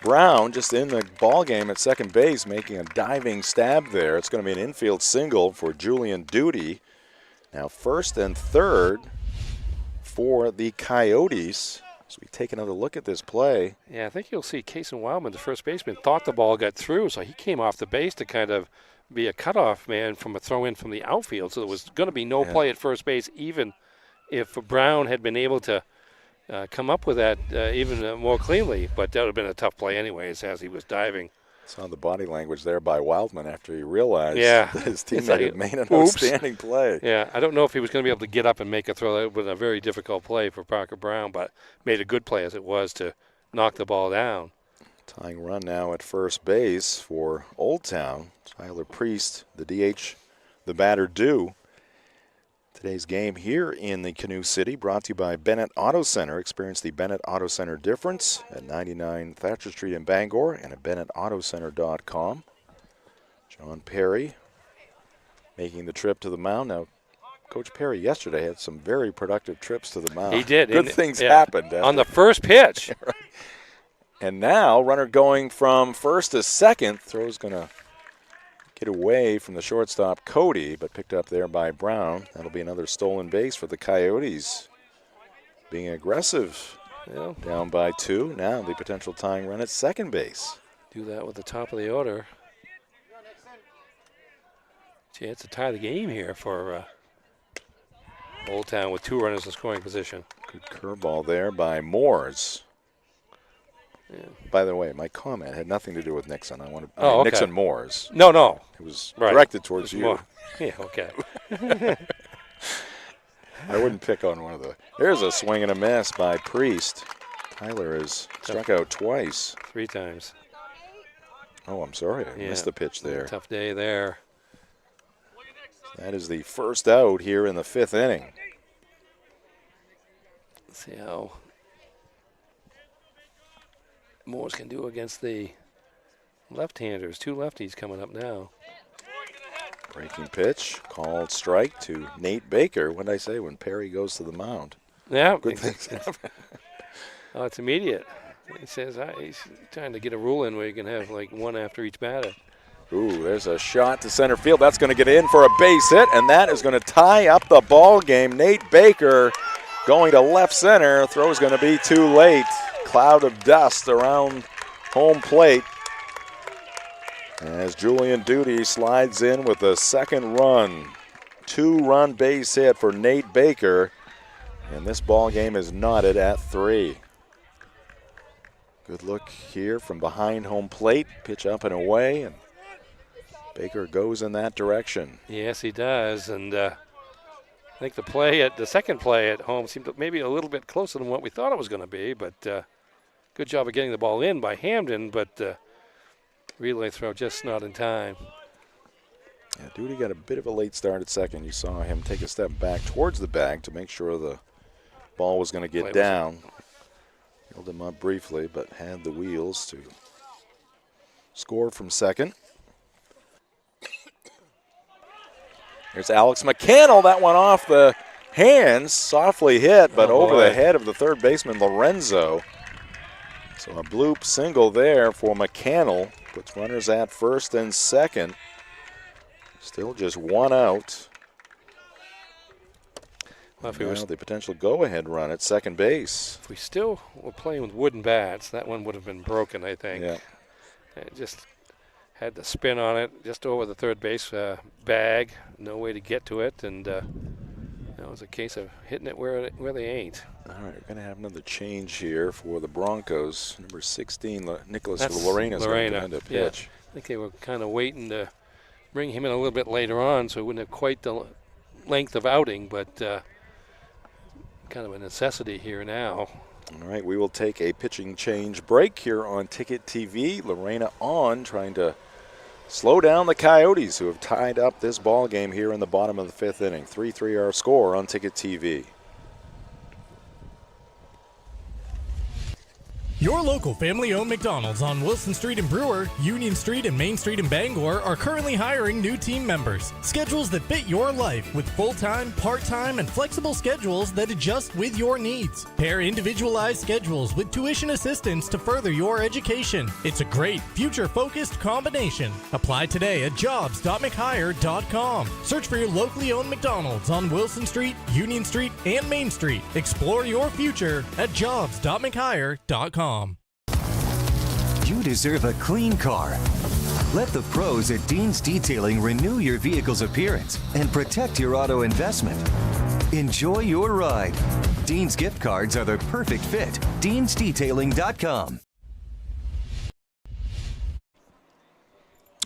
Brown just in the ball game at second base, making a diving stab there. It's going to be an infield single for Julian Duty. Now first and third for the Coyotes. So we take another look at this play. Yeah, I think you'll see Kason Wildman, the first baseman, thought the ball got through, so he came off the base to kind of be a cutoff man from a throw-in from the outfield. So there was going to be no play at first base, even if Brown had been able to come up with that even more cleanly. But that would have been a tough play anyways as he was diving. Saw the body language there by Wildman after he realized that his teammate had made an outstanding play. Yeah, I don't know if he was going to be able to get up and make a throw. That would have been a very difficult play for Parker Brown, but made a good play as it was to knock the ball down. Tying run now at first base for Old Town. Tyler Priest, the DH, the batter due. Today's game here in the Canoe City brought to you by Bennett Auto Center. Experience the Bennett Auto Center difference at 99 Thatcher Street in Bangor and at BennettAutoCenter.com. John Perry making the trip to the mound. Now, Coach Perry yesterday had some very productive trips to the mound. He did. Good things happened. On the first pitch. Right. And now, runner going from first to second. Throw's going to get away from the shortstop, Cody, but picked up there by Brown. That'll be another stolen base for the Coyotes. Being aggressive. Yeah. Down by 2. Now the potential tying run at second base. Do that with the top of the order. Chance to tie the game here for Old Town with 2 runners in scoring position. Good curveball there by Moores. Yeah. By the way, my comment had nothing to do with Nixon. Okay. Nixon Moores. No. It was right. directed towards you. Yeah, okay. I wouldn't pick on one of the. There's a swing and a miss by Priest. Tyler has struck out twice. 3 times. Oh, I'm sorry. I missed the pitch there. Tough day there. That is the first out here in the 5th inning. Let's see how Morse can do against the left-handers. 2 lefties coming up now. Breaking pitch, called strike to Nate Baker. What did I say when Perry goes to the mound? Yeah. Good things happen. Oh, it's immediate. He says he's trying to get a rule in where you can have like 1 after each batter. Ooh, there's a shot to center field. That's going to get in for a base hit, and that is going to tie up the ball game. Nate Baker going to left center. Throw is going to be too late. Cloud of dust around home plate as Julian Duty slides in with the second run. 2-run base hit for Nate Baker, and this ball game is knotted at 3. Good look here from behind home plate. Pitch up and away, and Baker goes in that direction. Yes, he does, and I think the second play at home seemed maybe a little bit closer than what we thought it was going to be, but good job of getting the ball in by Hampden, but relay throw just not in time. Yeah, Duty got a bit of a late start at second. You saw him take a step back towards the bag to make sure the ball was going to get down. Held him up briefly, but had the wheels to score from second. Here's Alex McCannell. That one off the hands, softly hit, but over the head of the third baseman, Lorenzo. So a bloop single there for McCannell. Puts runners at first and second. Still just 1 out. Well, if now the potential go-ahead run at second base. If we still were playing with wooden bats, that one would have been broken, I think. Yeah. It just had the spin on it, just over the third base bag. No way to get to it, and it was a case of hitting it where they ain't. All right, we're going to have another change here for the Broncos. Number 16, Nicholas Lorena is going to end up pitch. Yeah. I think they were kind of waiting to bring him in a little bit later on, so he wouldn't have quite the length of outing, but kind of a necessity here now. All right, we will take a pitching change break here on Ticket TV. Lorena on, trying to slow down the Coyotes, who have tied up this ball game here in the bottom of the 5th inning. 3-3 our score on Ticket TV. Your local family-owned McDonald's on Wilson Street in Brewer, Union Street and Main Street in Bangor are currently hiring new team members. Schedules that fit your life with full-time, part-time, and flexible schedules that adjust with your needs. Pair individualized schedules with tuition assistance to further your education. It's a great, future-focused combination. Apply today at jobs.mchire.com. Search for your locally owned McDonald's on Wilson Street, Union Street, and Main Street. Explore your future at jobs.mchire.com. You deserve a clean car. Let the pros at Dean's Detailing renew your vehicle's appearance and protect your auto investment. Enjoy your ride. Dean's gift cards are the perfect fit. Dean'sDetailing.com.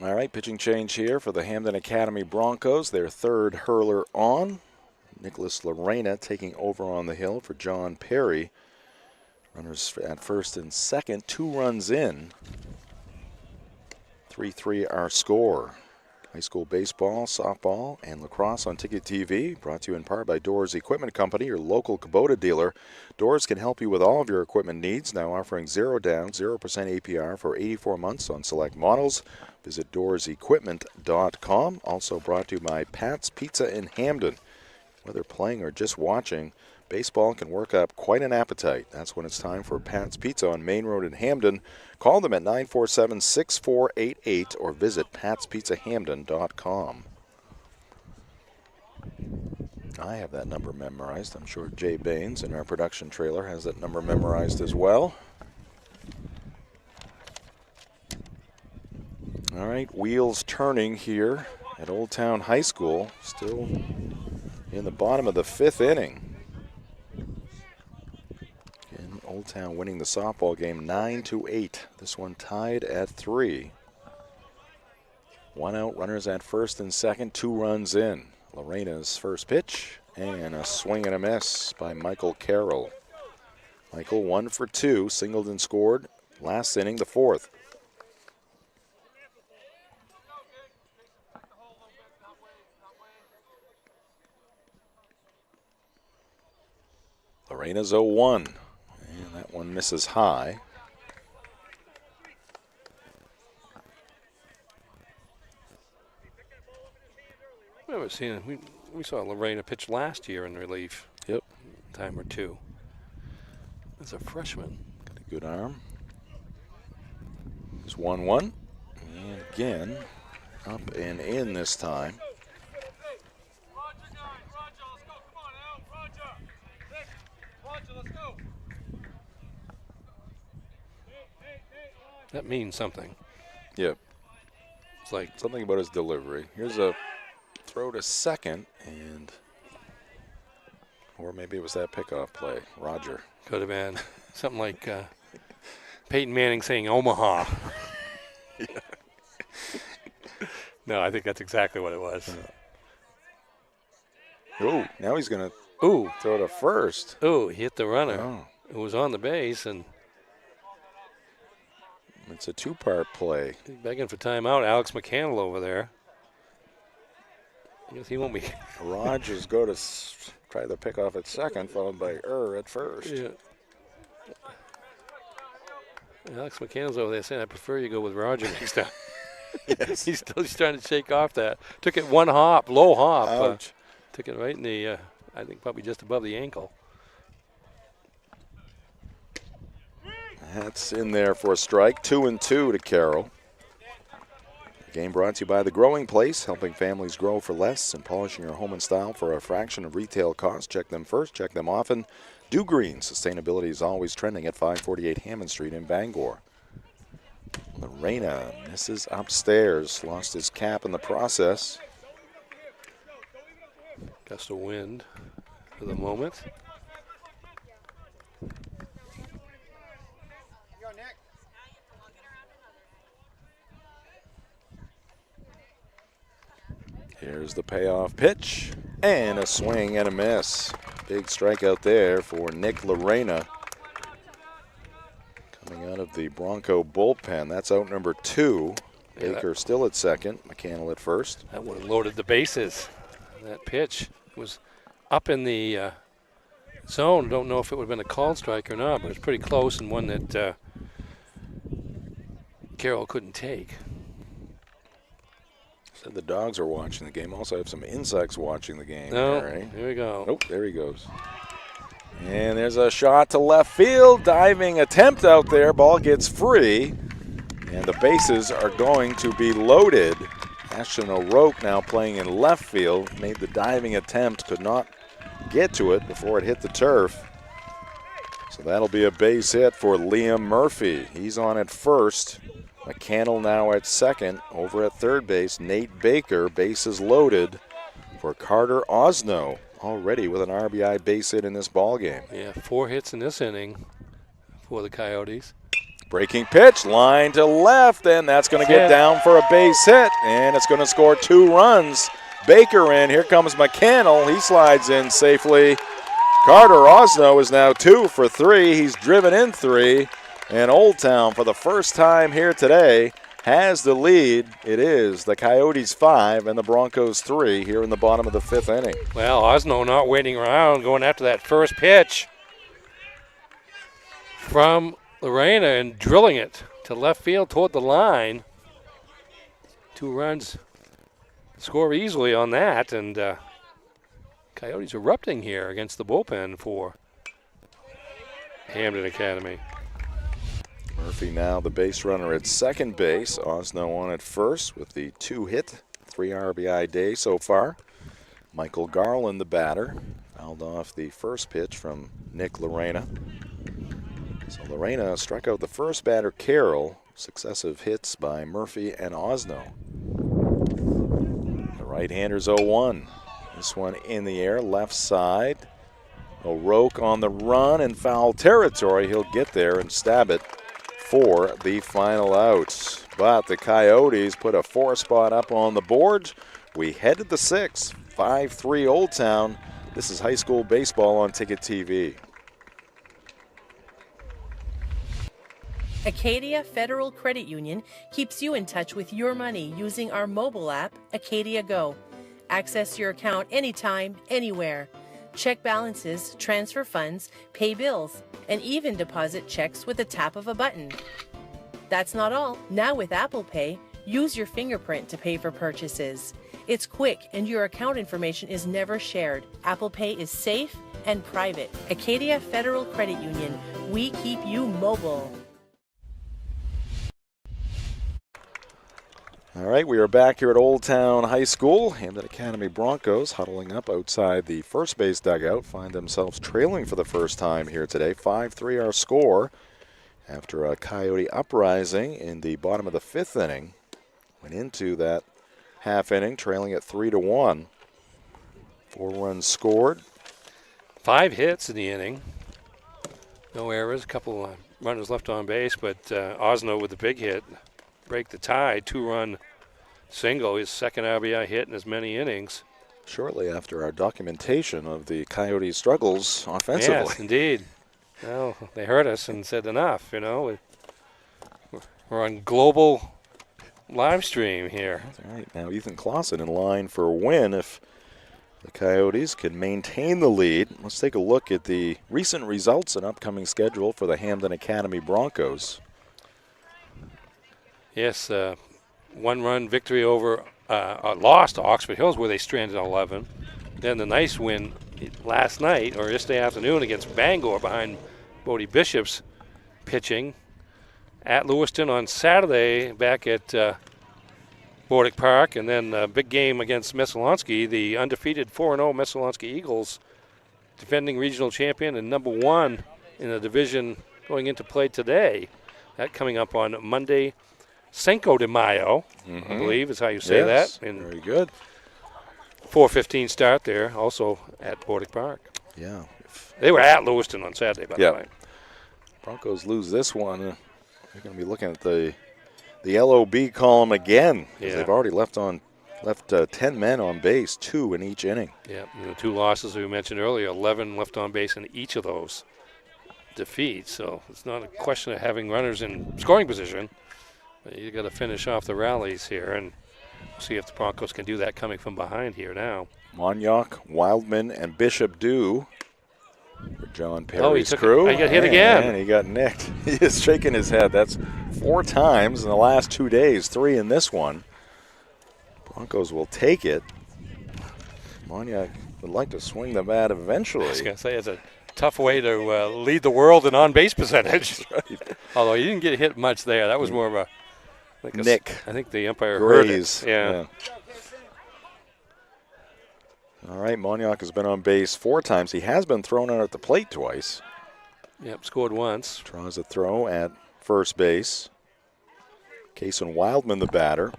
All right, pitching change here for the Hampden Academy Broncos. Their third hurler on. Nicholas Lorena taking over on the hill for John Perry. Runners at first and second, 2 runs in. 3-3 our score. High school baseball, softball, and lacrosse on Ticket TV. Brought to you in part by Doors Equipment Company, your local Kubota dealer. Doors can help you with all of your equipment needs. Now offering 0 down, 0% APR for 84 months on select models. Visit doorsequipment.com. Also brought to you by Pat's Pizza in Hampden. Whether playing or just watching, baseball can work up quite an appetite. That's when it's time for Pat's Pizza on Main Road in Hampden. Call them at 947-6488 or visit patspizzahampden.com. I have that number memorized. I'm sure Jay Baines in our production trailer has that number memorized as well. All right, wheels turning here at Old Town High School. Still in the bottom of the 5th inning. Old Town winning the softball game 9-8. This one tied at 3. 1 out, runners at first and second, 2 runs in. Lorena's first pitch and a swing and a miss by Michael Carroll. Michael 1 for 2, singled and scored last inning, the 4th. Lorena's 0-1. And that one misses high. We haven't seen it. We saw Lorena pitch last year in relief. Yep. Time or two. As a freshman. Got a good arm. It's 1-1. And again, up and in this time. That means something. Yep. It's like something about his delivery. Here's a throw to second, and or maybe it was that pickoff play. Roger. Could have been something like Peyton Manning saying Omaha. Yeah. No, I think that's exactly what it was. Oh, now he's going to throw to first. Oh, he hit the runner. Oh. It was on the base, and it's a two-part play. Begging for timeout. Alex McCannell over there. I guess he won't be. Rogers go to try the pickoff at second, followed by at first. Yeah. Alex McCannell's over there saying, I prefer you go with Roger next time. Yes. He's trying to shake off that. Took it one hop, low hop. Ouch. Took it right in the, I think probably just above the ankle. That's in there for a strike. 2-2 to Carroll. Game brought to you by The Growing Place, helping families grow for less and polishing your home in style for a fraction of retail costs. Check them first, check them often. Do Green. Sustainability is always trending at 548 Hammond Street in Bangor. Lorena misses upstairs, lost his cap in the process. Gust of wind for the moment. Here's the payoff pitch, and a swing and a miss. Big strikeout there for Nick Lorena. Coming out of the Bronco bullpen. That's out number 2. Yeah, Baker still at second, McCannell at first. That would have loaded the bases. That pitch was up in the zone. Don't know if it would have been a called strike or not, but it was pretty close and one that Carroll couldn't take. Said the dogs are watching the game. Also have some insects watching the game. No, right? Here we go. Oh, there he goes. And there's a shot to left field. Diving attempt out there. Ball gets free. And the bases are going to be loaded. Ashton O'Rourke now playing in left field. Made the diving attempt. Could not get to it before it hit the turf. So that'll be a base hit for Liam Murphy. He's on at first. McCannell now at second. Over at third base, Nate Baker. Bases loaded for Carter Osno. Already with an RBI base hit in this ball game. Yeah, 4 hits in this inning for the Coyotes. Breaking pitch, line to left, and that's going to get down for a base hit, and it's going to score 2 runs. Baker in, here comes McCannell. He slides in safely. Carter Osno is now 2 for 3. He's driven in 3, and Old Town for the first time here today has the lead. It is the Coyotes 5 and the Broncos 3 here in the bottom of the 5th inning. Well, Osno not waiting around, going after that first pitch from Lorena and drilling it to left field toward the line. 2 runs score easily on that, and Coyotes erupting here against the bullpen for Hampden Academy. Murphy now the base runner at second base. Osno on at first with the 2-hit, 3 RBI day so far. Michael Garland the batter. Fouled off the first pitch from Nick Lorena. So Lorena struck out the first batter, Carroll. Successive hits by Murphy and Osno. The right-hander's 0-1. This one in the air, left side. O'Rourke on the run in foul territory. He'll get there and stab it for the final out. But the Coyotes put a 4 spot up on the board. We head to the 6th, 5-3 Old Town. This is high school baseball on Ticket TV. Acadia Federal Credit Union keeps you in touch with your money using our mobile app, Acadia Go. Access your account anytime, anywhere. check balances, transfer funds, pay bills, and even deposit checks with the tap of a button. That's not all. Now with Apple Pay, use your fingerprint to pay for purchases. It's quick and your account information is never shared. Apple Pay is safe and private. Acadia Federal Credit Union. We keep you mobile. All right, we are back here at Old Town High School. Hampden Academy Broncos huddling up outside the first base dugout, find themselves trailing for the first time here today. 5-3 our score after a Coyote uprising in the bottom of the 5th inning. Went into that half inning trailing at 3-1. 4 runs scored. 5 hits in the inning. No errors, a couple runners left on base, but Osno with the big hit. Break the tie, 2-run single, his second RBI hit in as many innings. Shortly after our documentation of the Coyotes' struggles offensively. Yes, indeed. Well, they heard us and said enough, you know. We're on global live stream here. All right, now Ethan Clausen in line for a win if the Coyotes can maintain the lead. Let's take a look at the recent results and upcoming schedule for the Hampden Academy Broncos. Yes, 1-run victory over loss to Oxford Hills where they stranded 11. Then the nice win last night or yesterday afternoon against Bangor behind Bodie Bishop's pitching. At Lewiston on Saturday back at Bordick Park, and then a big game against Messalonskee, the undefeated 4-0 Messalonskee Eagles, defending regional champion and number 1 in the division going into play today. That coming up on Monday, Cinco de Mayo, I believe is how you say that. And very good. 4:15 start there, also at Bordick Park. Yeah. They were at Lewiston on Saturday, by the way. Broncos lose this one. They're going to be looking at the LOB column again, because they've already left 10 men on base, 2 in each inning. Yeah, 2 losses we mentioned earlier, 11 left on base in each of those defeats. So it's not a question of having runners in scoring position. You got to finish off the rallies here and see if the Broncos can do that coming from behind here now. Monyock, Wildman, and Bishop do for John Perry's crew. He got hit again. And he got nicked. He is shaking his head. That's 4 times in the last 2 days, 3 in this one. Broncos will take it. Monyock would like to swing the bat eventually. I was going to say it's a tough way to lead the world in on-base percentage. Right. Although he didn't get hit much there. That was more of a nick. I think the umpire heard it. Yeah. All right, Monyock has been on base 4 times. He has been thrown out at the plate twice. Yep, scored once. Draws a throw at first base. Kason Wildman, the batter.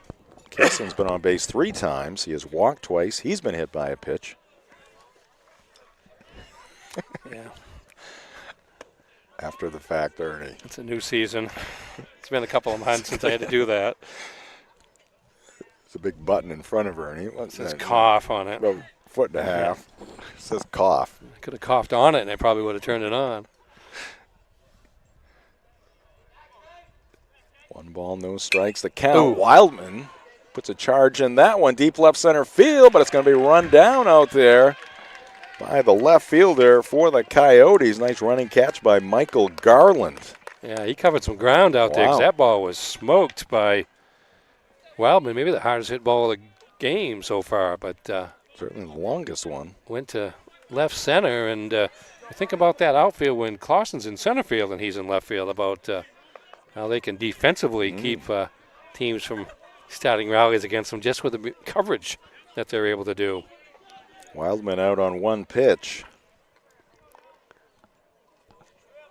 Kason's been on base 3 times. He has walked twice. He's been hit by a pitch. Yeah. After the fact, Ernie. It's a new season. It's been a couple of months since I had to do that. It's a big button in front of Ernie. It says cough on it. About 1.5 feet. It says cough. I could have coughed on it and I probably would have turned it on. 1 ball, no strikes. The count. Ooh. Wildman puts a charge in that one. Deep left center field, but it's going to be run down out there by the left fielder for the Coyotes. Nice running catch by Michael Garland. Yeah, he covered some ground out there because that ball was smoked by Wildman. Maybe the hardest hit ball of the game so far, but certainly the longest one. Went to left center, and think about that outfield when Clausen's in center field and he's in left field, about how they can defensively keep teams from starting rallies against them just with the coverage that they're able to do. Wildman out on 1 pitch.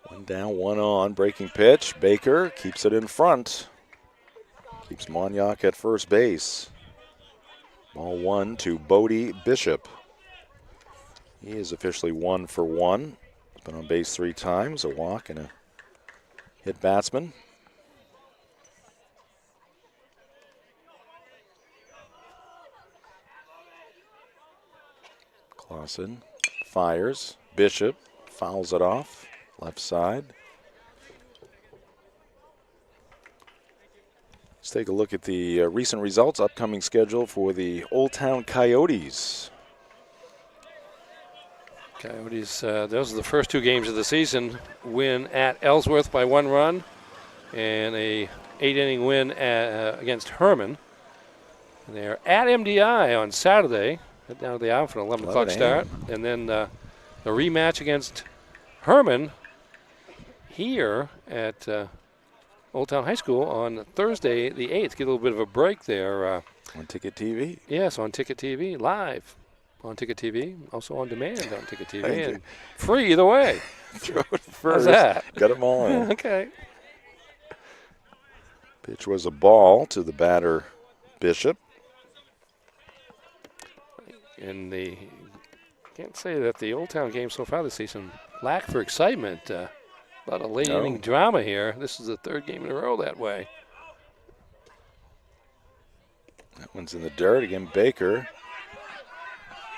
1 down, 1 on. Breaking pitch. Baker keeps it in front. Keeps Monyock at first base. Ball 1 to Bodie Bishop. He is officially 1 for 1. He's been on base 3 times. A walk and a hit batsman. Clausen fires. Bishop fouls it off. Left side. Let's take a look at the recent results, upcoming schedule for the Old Town Coyotes. Coyotes, those are the first 2 games of the season. Win at Ellsworth by 1 run and a 8-inning win against Herman. And they're at MDI on Saturday. Head down to the Isle for an 11 o'clock start. And then the rematch against Herman here at Old Town High School on Thursday the 8th. Get a little bit of a break there. On Ticket TV? Yes, on Ticket TV, live on Ticket TV, also on demand on Ticket TV, Thank and you. free either way. Throw it How's first. that? Got them all in. Okay. Pitch was a ball to the batter, Bishop. And can't say that the Old Town game so far this season lacked for excitement. A lot of late inning drama here. This is the 3rd game in a row that way. That one's in the dirt. Again, Baker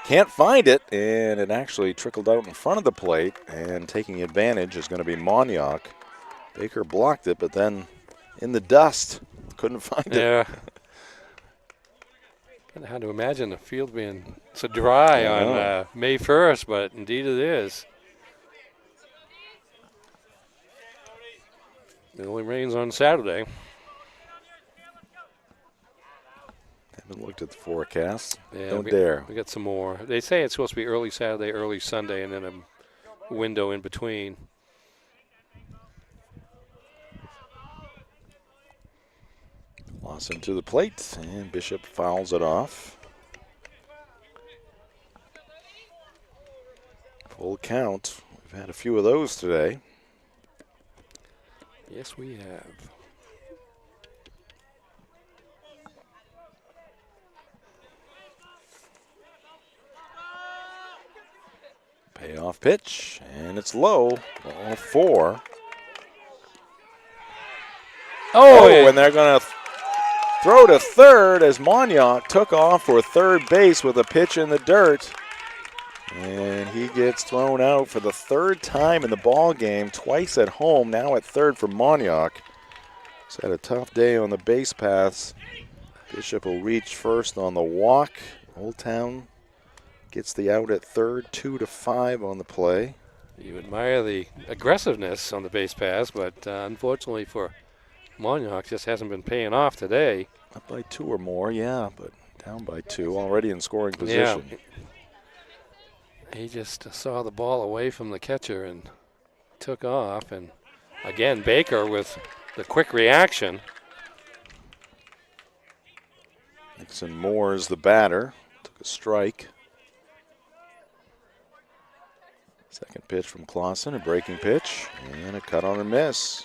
can't find it, and it actually trickled out in front of the plate, and taking advantage is going to be Monyauk. Baker blocked it, but then in the dust, couldn't find it. Yeah. Kind of hard to imagine the field being so dry on May 1st, but indeed it is. It only rains on Saturday. Haven't looked at the forecast. Yeah, Don't dare. We got some more. They say it's supposed to be early Saturday, early Sunday, and then a window in between. Lawson to the plate, and Bishop fouls it off. Full count. We've had a few of those today. Yes, we have. Payoff pitch, and it's low. Ball 4. And they're going to throw to third as Monyauk took off for third base with a pitch in the dirt. And he gets thrown out for the 3rd time in the ball game, twice at home, now at third for Monyauk. He's had a tough day on the base paths. Bishop will reach first on the walk. Old Town gets the out at third, 2-5 on the play. You admire the aggressiveness on the base pass, but unfortunately for Monyauk, just hasn't been paying off today. Up by 2 or more, yeah, but down by 2, already in scoring position. Yeah. He just saw the ball away from the catcher and took off. And again, Baker with the quick reaction. Nixon Moore's the batter. Took a strike. Second pitch from Clausen, a breaking pitch, and a cut on a miss.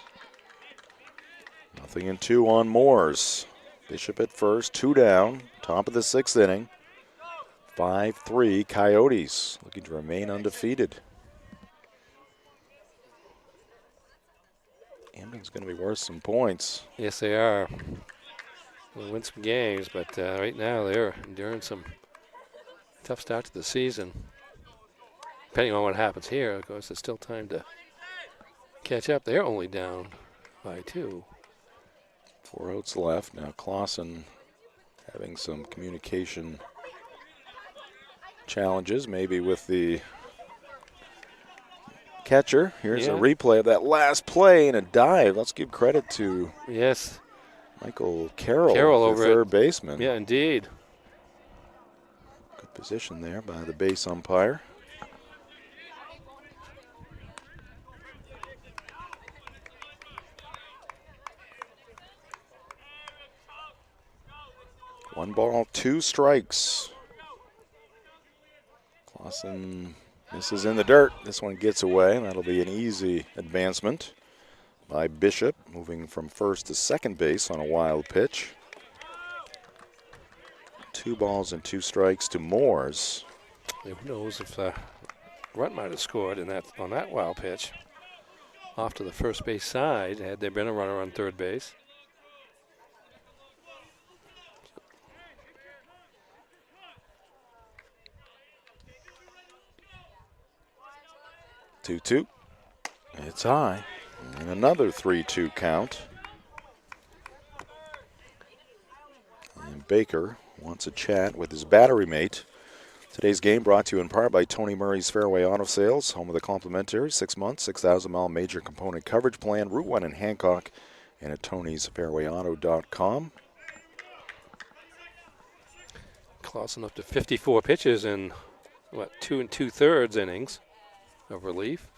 0-2 on Moores. Bishop at first, 2 down, top of the 6th inning. 5-3 Coyotes, looking to remain undefeated. Hampden's going to be worth some points. Yes, they are. They'll win some games, but right now they're enduring some tough start to the season. Depending on what happens here, of course, there's still time to catch up. They're only down by 2. 4 outs left. Now Clausen having some communication challenges, maybe with the catcher. Here's a replay of that last play and a dive. Let's give credit to Michael Carroll over third baseman. Yeah, indeed. Good position there by the base umpire. One ball, 2 strikes. Clausen misses in the dirt. This one gets away. That'll be an easy advancement by Bishop, moving from first to second base on a wild pitch. 2 balls and 2 strikes to Moores. Who knows if Runt might have scored on that wild pitch. Off to the first base side, had there been a runner on third base. Two. It's high. And another 3-2 count. And Baker wants a chat with his battery mate, Today's game brought to you in part by Tony Murray's Fairway Auto Sales, home of the complimentary 6-month, 6,000-mile major component coverage plan, Route 1 in Hancock, and at tonysfairwayauto.com. Clausen up to 54 pitches in, 2 2/3 innings of relief.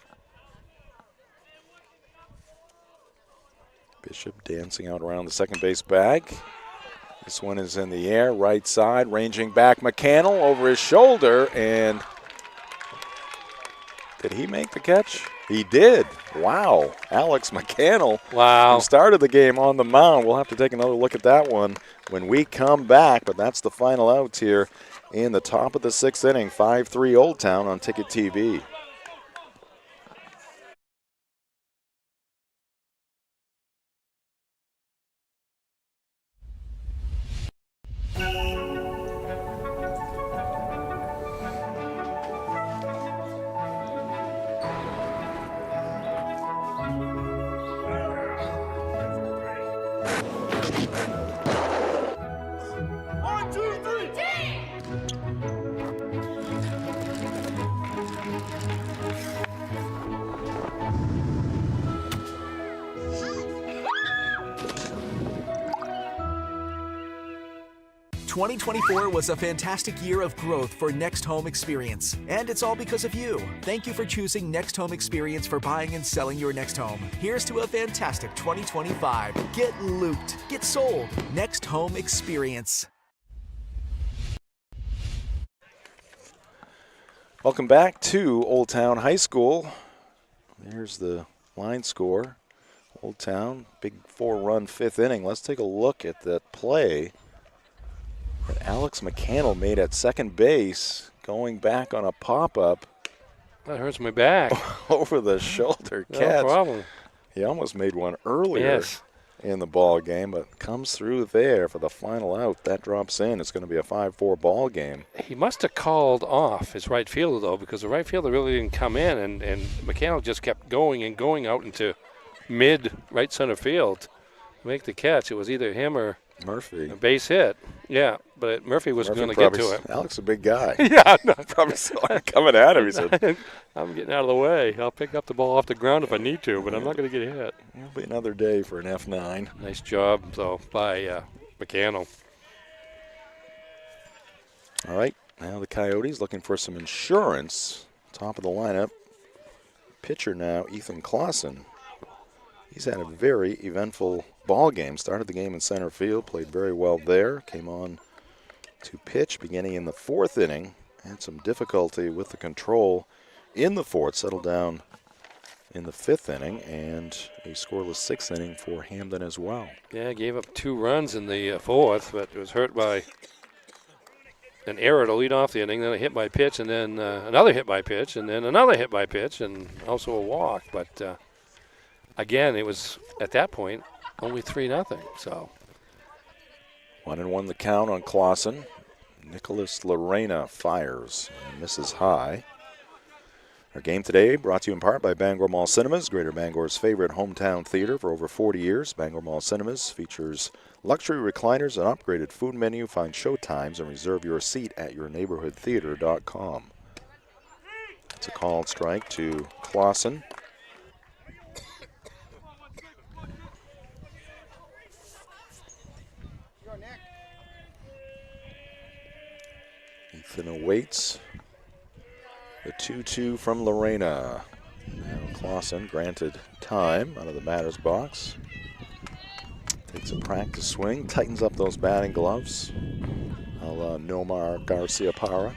Bishop dancing out around the second base bag. This one is in the air, right side, ranging back. McCannell over his shoulder, and did he make the catch? He did. Wow. Alex McCannell. Wow. Who started the game on the mound. We'll have to take another look at that one when we come back, but that's the final out here in the top of the 6th inning. 5-3 Old Town on Ticket TV. '24 was a fantastic year of growth for Next Home Experience, and it's all because of you. Thank you for choosing Next Home Experience for buying and selling your next home. Here's to a fantastic 2025. Get looped, get sold. Next Home Experience. Welcome back to Old Town High School. There's the line score. Old Town, big 4-run 5th inning. Let's take a look at that play that Alex McCannell made at second base, going back on a pop-up. That hurts my back. Over the shoulder catch. No problem. He almost made one earlier in the ball game, but comes through there for the final out. That drops in. It's going to be a 5-4 ball game. He must have called off his right fielder, though, because the right fielder really didn't come in, and McCannell just kept going and going out into mid-right center field to make the catch. It was either him or Murphy. A base hit. Yeah, but Murphy was going to get to it. Alex is a big guy. Yeah. No. Probably saw him coming at him. He said, I'm getting out of the way. I'll pick up the ball off the ground if I need to, but I'm not going to get hit. It'll be another day for an F9. Nice job, though, by McCannell. All right, now the Coyotes looking for some insurance. Top of the lineup. Pitcher now, Ethan Clausen. He's had a very eventful ball game. Started the game in center field, played very well there. Came on to pitch beginning in the 4th inning. Had some difficulty with the control in the 4th. Settled down in the 5th inning, and a scoreless 6th inning for Hampden as well. Yeah, gave up 2 runs in the 4th, but it was hurt by an error to lead off the inning, then a hit by pitch, and then another hit by pitch, and then another hit by pitch, and also a walk. But again, it was at that point only 3-0. So 1-1 the count on Clausen. Nicholas Lorena fires and misses high. Our game today brought to you in part by Bangor Mall Cinemas, Greater Bangor's favorite hometown theater for over 40 years. Bangor Mall Cinemas features luxury recliners, an upgraded food menu. Find show times and reserve your seat at yourneighborhoodtheater.com. It's a called strike to Clausen. Ethan awaits the 2-2 from Lorena. Now Clausen granted time out of the batter's box. Takes a practice swing, tightens up those batting gloves. A la Nomar Garcia-Parra.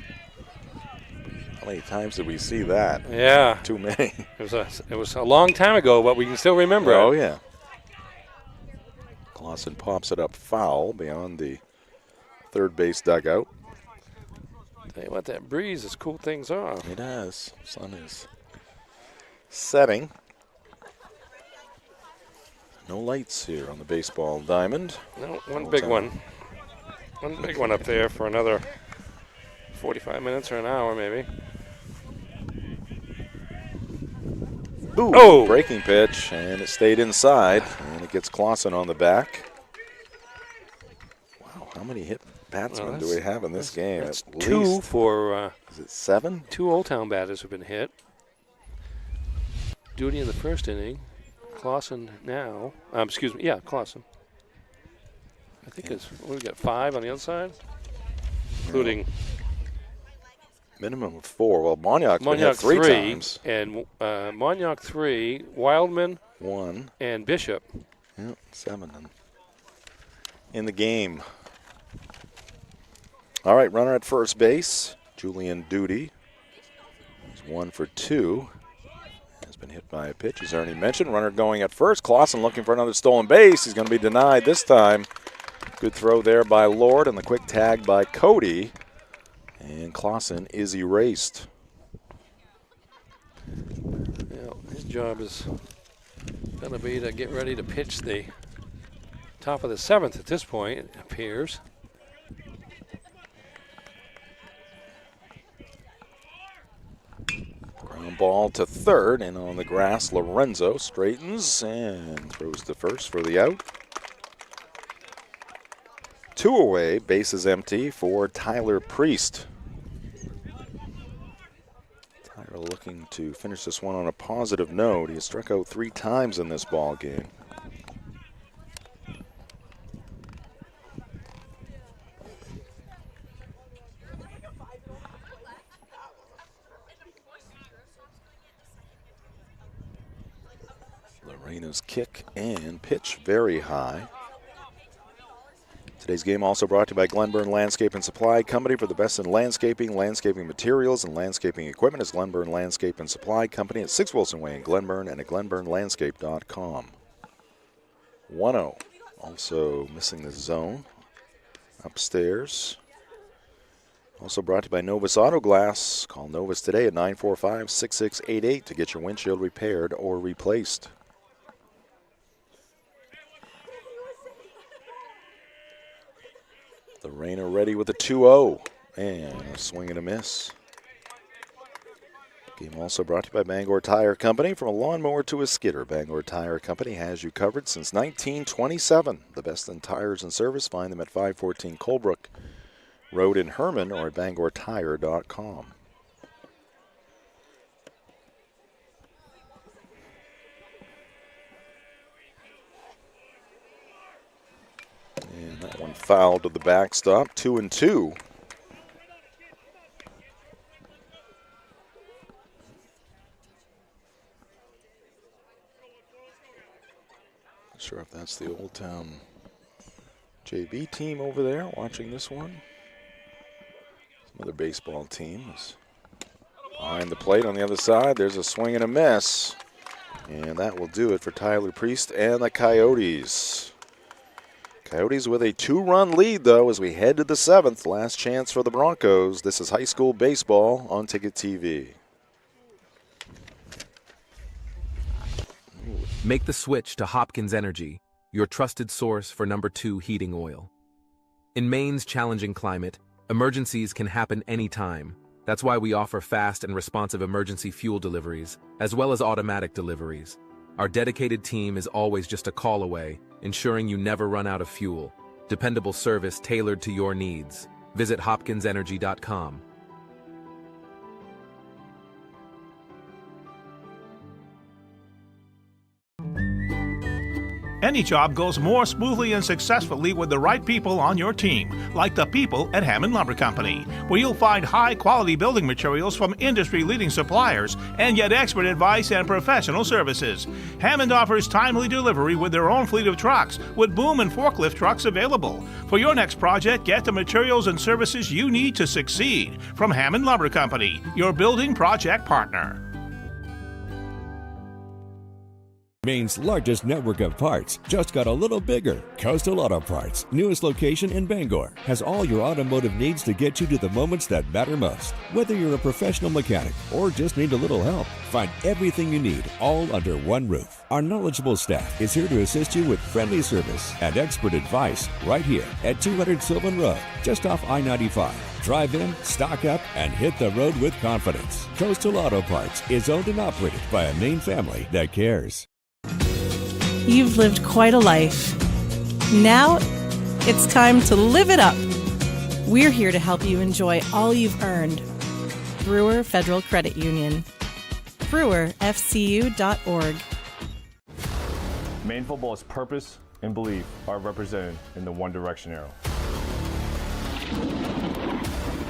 How many times did we see that? Yeah. Too many. It was a long time ago, but we can still remember it. Oh, yeah. Clausen pops it up foul beyond the third base dugout. Tell you what, that breeze has cooled things off. It has. Sun is setting. No lights here on the baseball diamond. No, one big one. One big one up there for another 45 minutes or an hour, maybe. Ooh, oh! Breaking pitch, and it stayed inside, and it gets Clausen on the back. Wow, how many hit batsmen do we have in this game? That's At two least. for. Is it 7? 2 Old Town batters have been hit. Duty in the first inning. Clausen now. Clausen. I think it's, we got 5 on the other side, including. Minimum of 4. Well, Mognac's been hit 3 times. And Mognac 3, Wildman 1, and Bishop. Yeah, 7 in the game. All right, runner at first base, Julian Duty. He's 1 for 2. Has been hit by a pitch, as Ernie mentioned. Runner going at first. Clausen looking for another stolen base. He's going to be denied this time. Good throw there by Lord, and the quick tag by Cody. And Clausen is erased. Yeah, his job is going to be to get ready to pitch the top of the 7th at this point, it appears. Ground ball to third, and on the grass, Lorenzo straightens and throws to first for the out. 2 away, bases empty for Tyler Priest. Tyler looking to finish this one on a positive note. He has struck out 3 times in this ball game. Lorena's kick and pitch very high. Today's game also brought to you by Glenburn Landscape and Supply Company. For the best in landscaping materials, and landscaping equipment is Glenburn Landscape and Supply Company at 6 Wilson Way in Glenburn and at glenburnlandscape.com. 1-0. Also missing the zone upstairs. Also brought to you by Novus Auto Glass. Call Novus today at 945-6688 to get your windshield repaired or replaced. Lorena ready with a 2-0 and a swing and a miss. Game also brought to you by Bangor Tire Company. From a lawnmower to a skidder, Bangor Tire Company has you covered since 1927. The best in tires and service. Find them at 514 Colebrook Road in Herman or at bangortire.com. And that one fouled to the backstop, 2-2. Not sure if that's the Old Town JV team over there watching this one. Some other baseball teams. Behind the plate on the other side, there's a swing and a miss. And that will do it for Tyler Priest and the Coyotes. Coyotes with a 2-run lead, though, as we head to the 7th. Last chance for the Broncos. This is high school baseball on Ticket TV. Make the switch to Hopkins Energy, your trusted source for #2 heating oil. In Maine's challenging climate, emergencies can happen anytime. That's why we offer fast and responsive emergency fuel deliveries, as well as automatic deliveries. Our dedicated team is always just a call away, ensuring you never run out of fuel. Dependable service tailored to your needs. Visit hopkinsenergy.com. Any job goes more smoothly and successfully with the right people on your team, like the people at Hampden Lumber Company, where you'll find high-quality building materials from industry-leading suppliers and get expert advice and professional services. Hampden offers timely delivery with their own fleet of trucks, with boom and forklift trucks available. For your next project, get the materials and services you need to succeed from Hampden Lumber Company, your building project partner. Maine's largest network of parts just got a little bigger. Coastal Auto Parts, newest location in Bangor, has all your automotive needs to get you to the moments that matter most. Whether you're a professional mechanic or just need a little help, find everything you need all under one roof. Our knowledgeable staff is here to assist you with friendly service and expert advice right here at 200 Sylvan Road, just off I-95. Drive in, stock up, and hit the road with confidence. Coastal Auto Parts is owned and operated by a Maine family that cares. You've lived quite a life. Now, it's time to live it up. We're here to help you enjoy all you've earned. Brewer Federal Credit Union. BrewerFCU.org. Maine football's purpose and belief are represented in the One Direction arrow.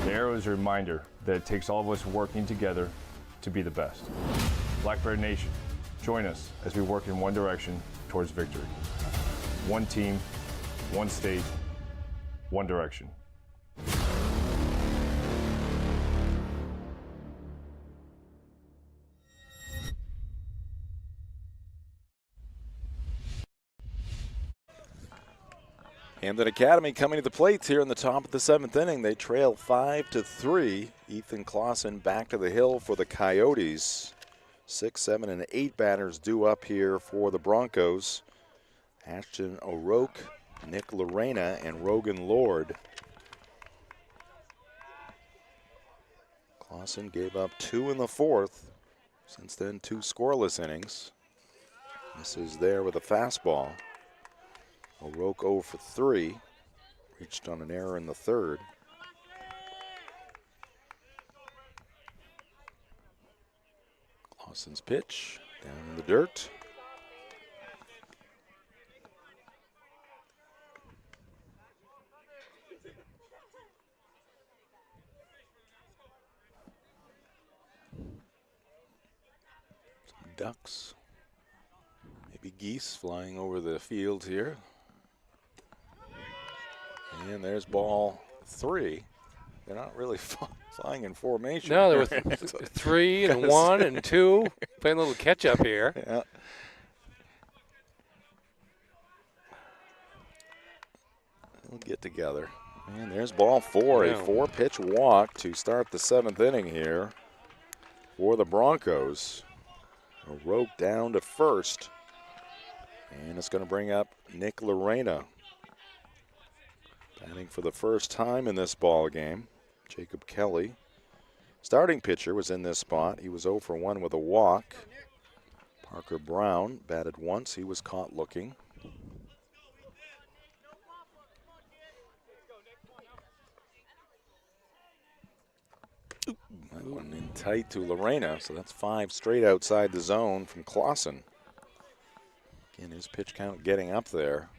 The arrow is a reminder that it takes all of us working together to be the best. Blackbird Nation, join us as we work in one direction towards victory. One team, one state, one direction. Hampden Academy coming to the plate here in the top of the 7th inning. They trail 5-3. Ethan Clausen back to the hill for the Coyotes. 6, 7, and 8 batters due up here for the Broncos. Ashton O'Rourke, Nick Lorena, and Rogan Lord. Clausen gave up 2 in the 4th. Since then, 2 scoreless innings. Misses there with a fastball. O'Rourke 0 for 3. Reached on an error in the 3rd. Clausen's pitch down in the dirt. Some ducks. Maybe geese flying over the field here. And there's ball 3. They're not really flying in formation. No, there were 3 and 1 and 2. Playing a little catch up here. Yeah. They'll get together. And there's ball 4, a 4-pitch walk to start the 7th inning here for the Broncos. O'Rourke down to first. And it's going to bring up Nick Lorena. Batting for the first time in this ball game. Jacob Kelly. Starting pitcher was in this spot. He was 0 for 1 with a walk. Parker Brown batted once. He was caught looking. That one in tight to Lorena, so that's 5 straight outside the zone from Clausen. Again, his pitch count getting up there.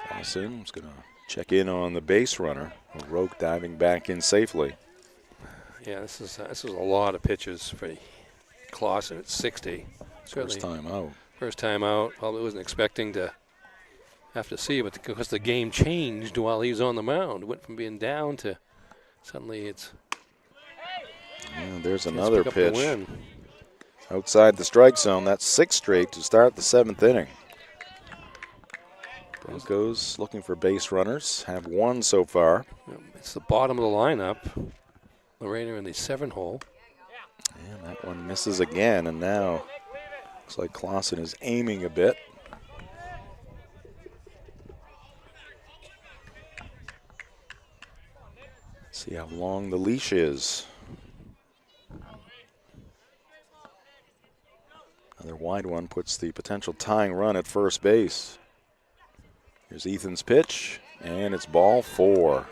Clausen is going to check in on the base runner. O'Rourke diving back in safely. Yeah, this is a lot of pitches for Clausen at 60. First time out. First time out. Probably wasn't expecting to have to see, but because the game changed while he was on the mound, went from being down to suddenly it's. And there's another pitch outside the strike zone. That's 6 straight to start the 7th inning. Broncos looking for base runners, have 1 so far. It's the bottom of the lineup. Lorena in the 7-hole. And that one misses again, and now looks like Clausen is aiming a bit. See how long the leash is. Another wide one puts the potential tying run at first base. Here's Ethan's pitch, and it's ball 4.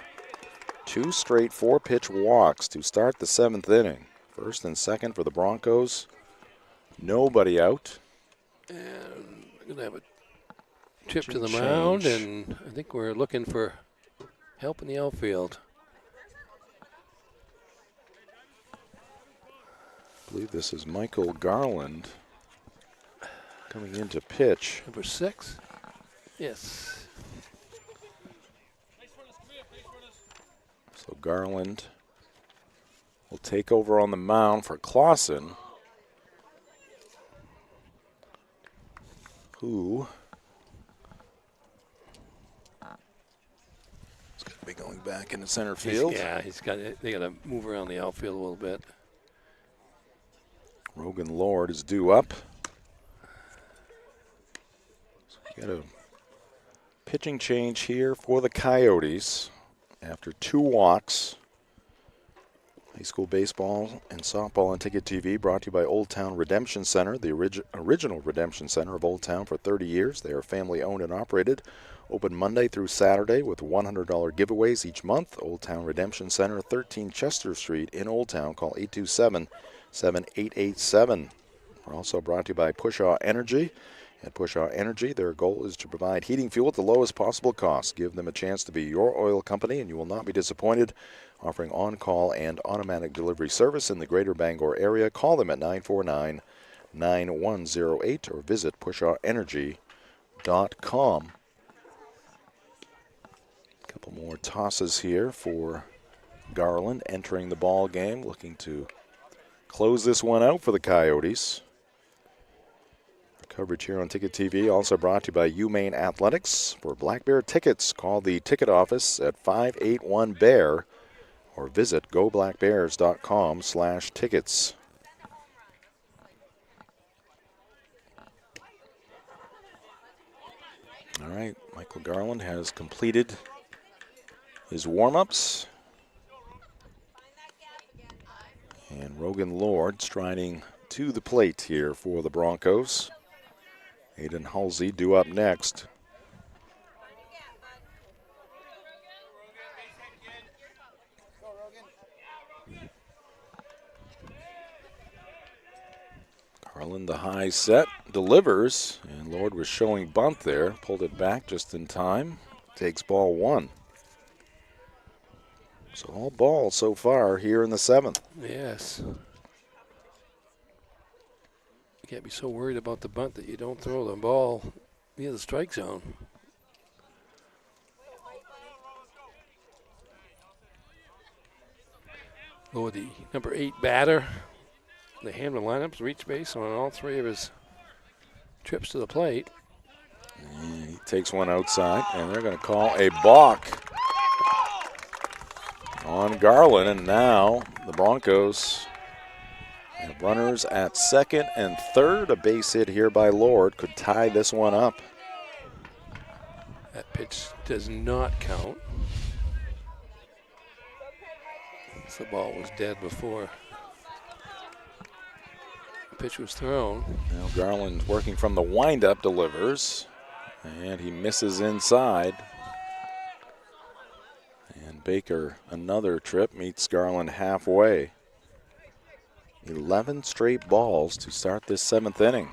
2 straight 4-pitch walks to start the 7th inning. First and second for the Broncos. Nobody out. And we're going to have a trip to the mound, and I think we're looking for help in the outfield. I believe this is Michael Garland coming in to pitch. Number 6? Yes. So Garland will take over on the mound for Clausen, who is going to be going back into center field. They got to move around the outfield a little bit. Rogan Lord is due up. So we got a pitching change here for the Coyotes after 2 walks. High school baseball and softball on Ticket TV brought to you by Old Town Redemption Center, the original Redemption Center of Old Town for 30 years. They are family owned and operated. Open Monday through Saturday with $100 giveaways each month. Old Town Redemption Center, 13 Chester Street in Old Town. Call 827-7887. We're also brought to you by Pushaw Energy. At Pushaw Energy, their goal is to provide heating fuel at the lowest possible cost. Give them a chance to be your oil company, and you will not be disappointed. Offering on-call and automatic delivery service in the greater Bangor area. Call them at 949-9108 or visit pushawenergy.com. A couple more tosses here for Garland entering the ball game, looking to close this one out for the Coyotes. Coverage here on Ticket TV also brought to you by UMaine Athletics. For Black Bear tickets, call the ticket office at 581-BEAR or visit goblackbears.com/tickets. All right, Michael Garland has completed his warm-ups. And Rogan Lord striding to the plate here for the Broncos. Aiden Halsey due up next. Garland, the high set, delivers, and Lord was showing bunt there, pulled it back just in time, takes ball one. So all ball so far here in the seventh. Yes. You can't be so worried about the bunt that you don't throw the ball near the strike zone. Oh, the number 8 batter. The Hampden lineups reach base on all three of his trips to the plate. And he takes one outside, and they're going to call a balk on Garland. And now the Broncos have runners at second and third. A base hit here by Lord could tie this one up. That pitch does not count. The ball was dead before the pitch was thrown. Now Garland working from the windup delivers, and he misses inside. And Baker, another trip, meets Garland halfway. 11 straight balls to start this seventh inning.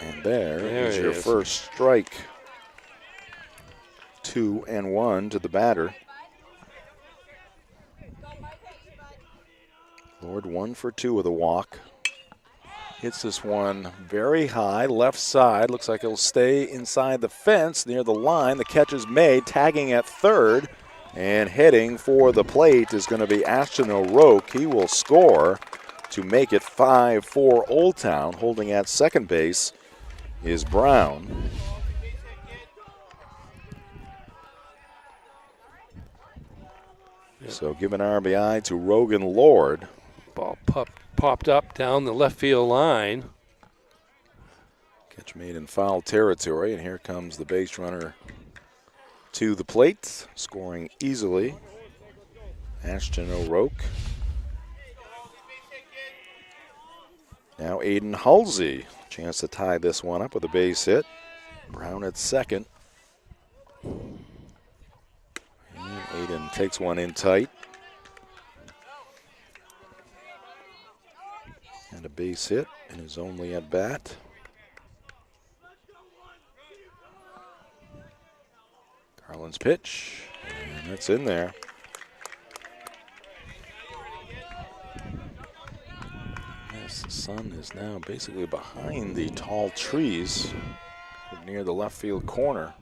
And there is your first strike. 2-1 to the batter. Lord 1 for 2 with a walk. Hits this one very high, left side. Looks like it'll stay inside the fence near the line. The catch is made, tagging at third. And heading for the plate is going to be Ashton O'Rourke. He will score to make it 5-4 Old Town. Holding at second base is Brown. So give an RBI to Rogan Lord. Ball popped up down the left field line. Catch made in foul territory, and here comes the base runner to the plate, scoring easily. Ashton O'Rourke. Now Aiden Halsey. Chance to tie this one up with a base hit. Brown at second. And Aiden takes one in tight. And a base hit in his only at bat. Garland's pitch, and that's in there. Yes, the sun is now basically behind the tall trees near the left field corner.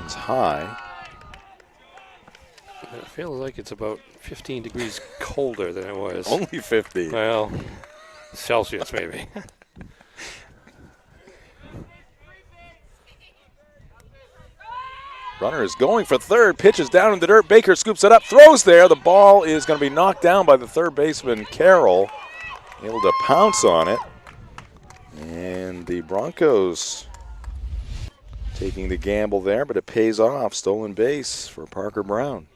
It's high. It feels like it's about 15 degrees colder than it was. Only 50. Well, Celsius maybe. Runner is going for third, pitches down in the dirt. Baker scoops it up, throws there. The ball is going to be knocked down by the third baseman, Carroll. able to pounce on it. And the Broncos taking the gamble there, but it pays off. Stolen base for Parker Brown.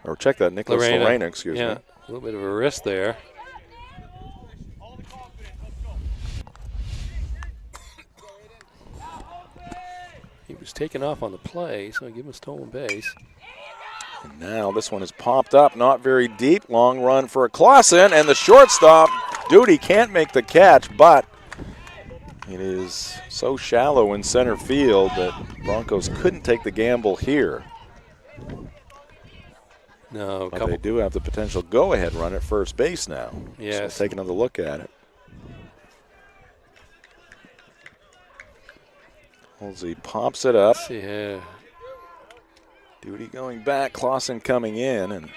Or check that, Nicholas Lorena, excuse me. A little bit of a wrist there. He was taken off on the play, so I give him a stolen base. And now this one is popped up, not very deep. Long run for Clausen, and the shortstop, Duty, can't make the catch, but it is so shallow in center field that Broncos couldn't take the gamble here. No, but they do have the potential go-ahead run at first base now. Yes. So let's take another look at it. Halsey pops it up. See here. Duty going back, Clausen coming in, and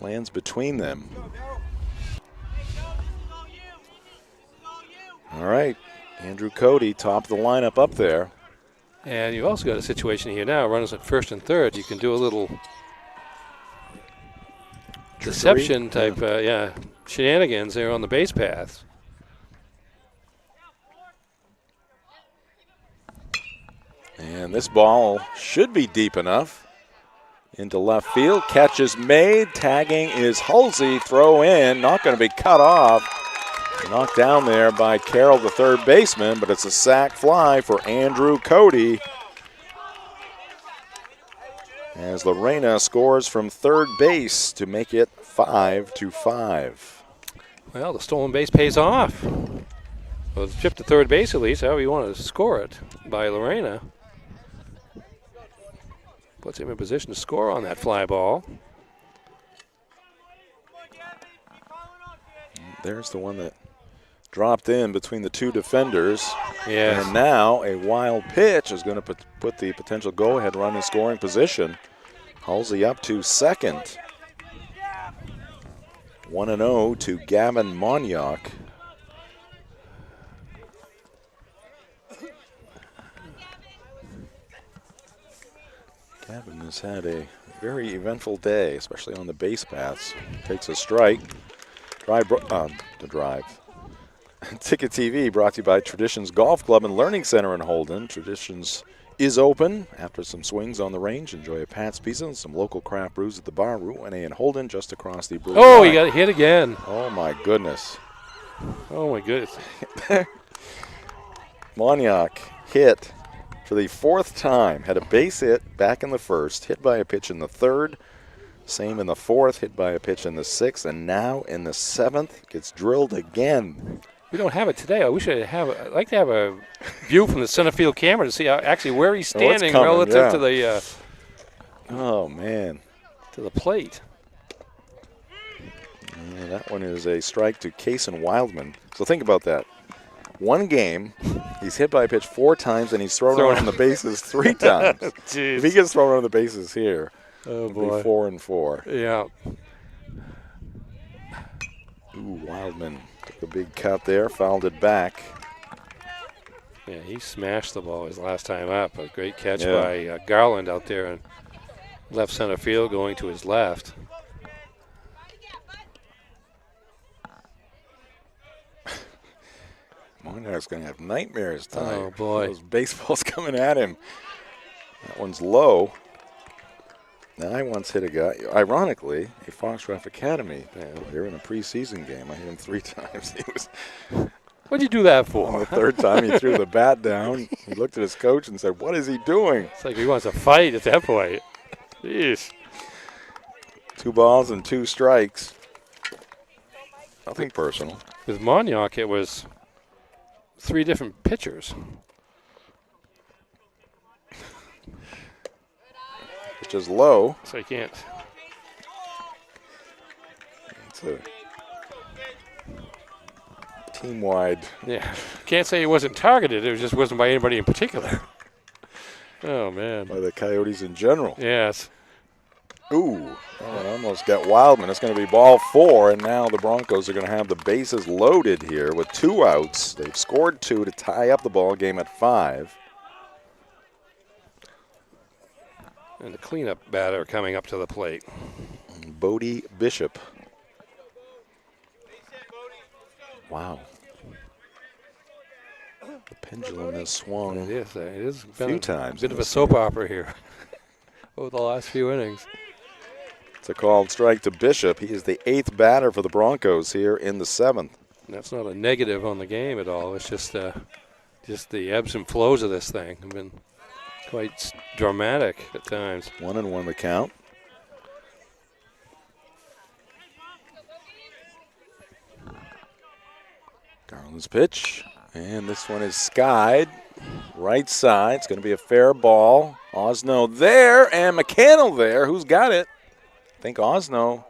lands between them. All right, Andrew Cody, top of the lineup up there. And you've also got a situation here now, runners at first and third. You can do a little deception type, shenanigans there on the base paths. And this ball should be deep enough into left field. Catch is made. Tagging is Halsey. Throw in. Not going to be cut off. Knocked down there by Carroll, the third baseman, but it's a sac fly for Andrew Cody. As Lorena scores from third base to make it 5-5. Well, the stolen base pays off. Well, it's chipped to third base at least, however you want to score it by Lorena. Puts him in position to score on that fly ball. There's the one that dropped in between the two defenders. Yes. And now a wild pitch is going to put the potential go-ahead run in scoring position. Halsey up to second. 1-0 to Gavin Monyock. Gavin has had a very eventful day, especially on the base paths. Takes a strike. Ticket TV brought to you by Traditions Golf Club and Learning Center in Holden. Traditions is open. After some swings on the range, enjoy a Pat's Pizza and some local craft brews at the bar. Route 1A in Holden, just across the brew. Oh, he got hit again. Oh, my goodness. Oh, my goodness. Monyock hit for the fourth time. Had a base hit back in the first, hit by a pitch in the third. Same in the fourth, hit by a pitch in the sixth, and now in the seventh, gets drilled again. We don't have it today. I wish I'd like to have a view from the center field camera to see actually where he's standing relative to the. Oh man, to the plate. Yeah, that one is a strike to Kason Wildman. So think about that. One game, he's hit by a pitch 4 times, and he's thrown around the bases 3 times. If he gets thrown around the bases here, oh it'll be 4-4. Yeah. Ooh, Wildman took a big cut there, fouled it back. Yeah, he smashed the ball his last time up. A great catch by Garland out there in left center field, going to his left. Monarch's going to have nightmares tonight. Oh, boy. Those baseballs coming at him. That one's low. Now, I once hit a guy, ironically, a Foxcroft Academy. They're in a preseason game. I hit him 3 times. He was. What'd you do that for? On the third time, he threw the bat down. He looked at his coach and said, "What is he doing?" It's like he wants to fight at that point. Jeez. 2 balls and 2 strikes. Nothing personal. With Monyock, it was 3 different pitchers. Which is low. So you can't. It's a team-wide. Yeah. Can't say he wasn't targeted. It just wasn't by anybody in particular. Oh, man. By the Coyotes in general. Yes. Ooh. Oh, it almost got Wildman. It's going to be ball 4, and now the Broncos are going to have the bases loaded here with 2 outs. They've scored 2 to tie up the ball game at 5. And the cleanup batter coming up to the plate. Bodie Bishop. Wow. The pendulum has swung It is a few times. Bit of a soap opera here over the last few innings. It's a called strike to Bishop. He is the 8th batter for the Broncos here in the 7th. And that's not a negative on the game at all. It's just the ebbs and flows of this thing have been quite dramatic at times. 1-1 the count. Garland's pitch, and this one is skied. Right side. It's going to be a fair ball. Osno there, and McCannell there. Who's got it? I think Osno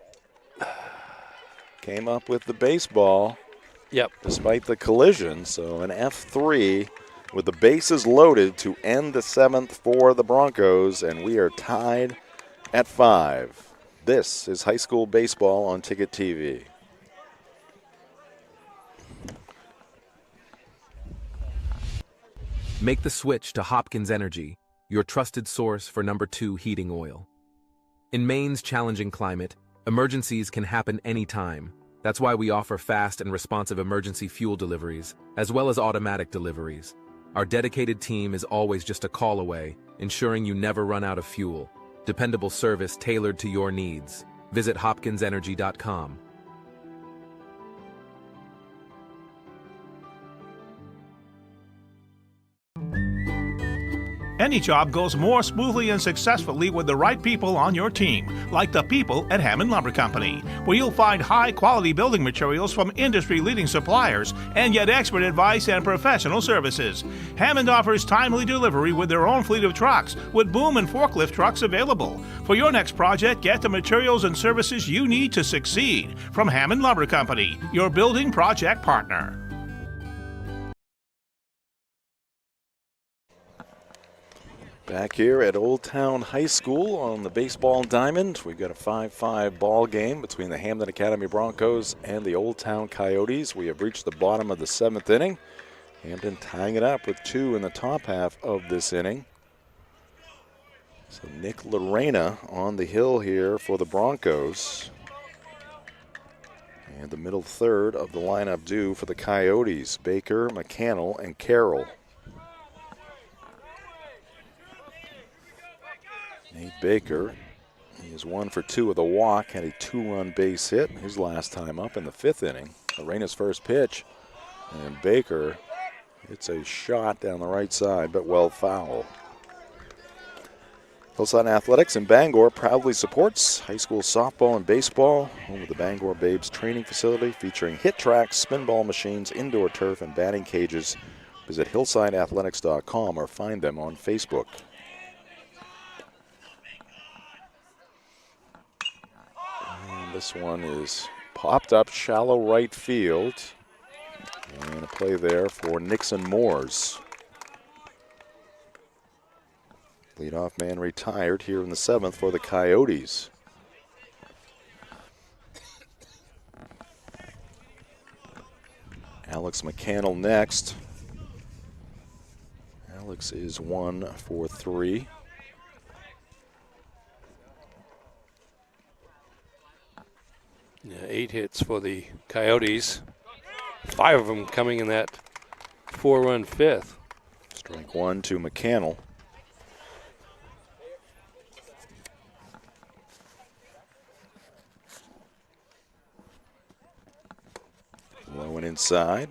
came up with the baseball. Yep. Despite the collision, so an F3 with the bases loaded to end the 7th for the Broncos, and we are tied at 5. This is high school baseball on Ticket TV. Make the switch to Hopkins Energy, your trusted source for #2 heating oil. In Maine's challenging climate, emergencies can happen anytime. That's why we offer fast and responsive emergency fuel deliveries, as well as automatic deliveries. Our dedicated team is always just a call away, ensuring you never run out of fuel. Dependable service tailored to your needs. Visit hopkinsenergy.com. Any job goes more smoothly and successfully with the right people on your team, like the people at Hampden Lumber Company, where you'll find high-quality building materials from industry-leading suppliers and get expert advice and professional services. Hampden offers timely delivery with their own fleet of trucks, with boom and forklift trucks available. For your next project, get the materials and services you need to succeed from Hampden Lumber Company, your building project partner. Back here at Old Town High School on the baseball diamond, we've got a 5-5 ball game between the Hampden Academy Broncos and the Old Town Coyotes. We have reached the bottom of the 7th inning. Hampden tying it up with 2 in the top half of this inning. So Nick Lorena on the hill here for the Broncos. And the middle third of the lineup due for the Coyotes, Baker, McCannell, and Carroll. Nate Baker, he is 1 for 2 with a walk, had a 2-run base hit his last time up in the 5th inning. Lorena's first pitch, and Baker, it's a shot down the right side, but well foul. Hillside Athletics in Bangor proudly supports high school softball and baseball, home of the Bangor Babes training facility featuring hit tracks, spinball machines, indoor turf, and batting cages. Visit hillsideathletics.com or find them on Facebook. This one is popped up shallow right field. And a play there for Nixon Moores. Leadoff man retired here in the 7th for the Coyotes. Alex McCannell next. Alex is 1 for 3. Yeah, 8 hits for the Coyotes. 5 of them coming in that 4-run 5th. Strike 1 to McCannell. Low and inside.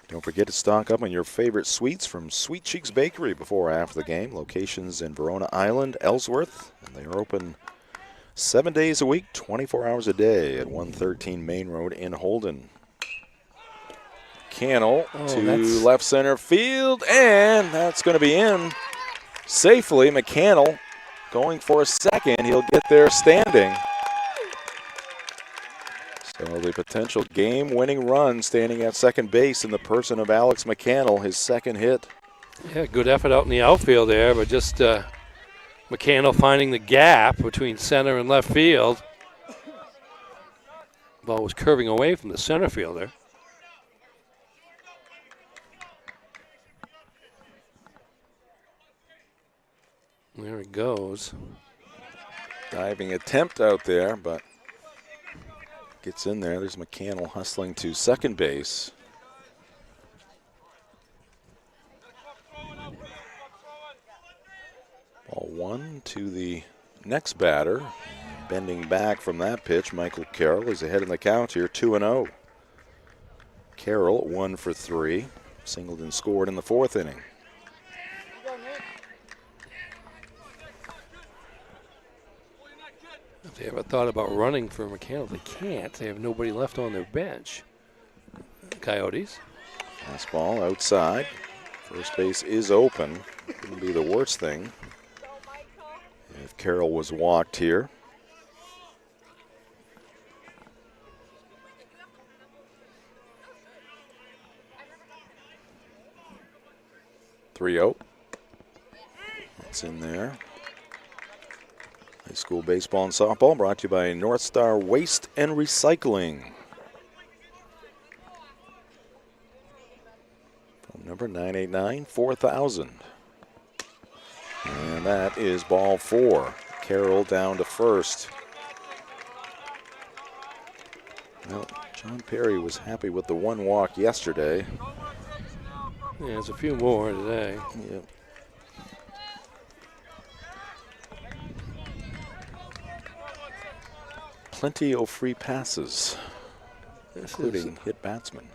Don't forget to stock up on your favorite sweets from Sweet Cheeks Bakery before or after the game. Locations in Verona Island, Ellsworth, and they are open 7 days a week, 24 hours a day at 113 Main Road in Holden. Cannell to left center field, and that's going to be in safely. McCannell going for a second. He'll get there standing. So the potential game-winning run standing at second base in the person of Alex McCannell, his second hit. Yeah, good effort out in the outfield there, but just McCannell finding the gap between center and left field. Ball was curving away from the center fielder. There it goes. Diving attempt out there, but gets in there. There's McCannell hustling to second base. Ball 1 to the next batter. Bending back from that pitch, Michael Carroll is ahead in the count here, 2-0. Carroll 1 for 3. Singled and scored in the 4th inning. If they ever thought about running for McCannell, they can't. They have nobody left on their bench. Coyotes. Fastball outside. First base is open. Wouldn't be the worst thing if Carroll was walked here. It's in there. High school baseball and softball brought to you by North Star Waste and Recycling. Phone number 989-4000. And that is ball 4. Carroll down to first. Well, John Perry was happy with the 1 walk yesterday. Yeah, there's a few more today. Yep. Plenty of free passes, including hit batsmen.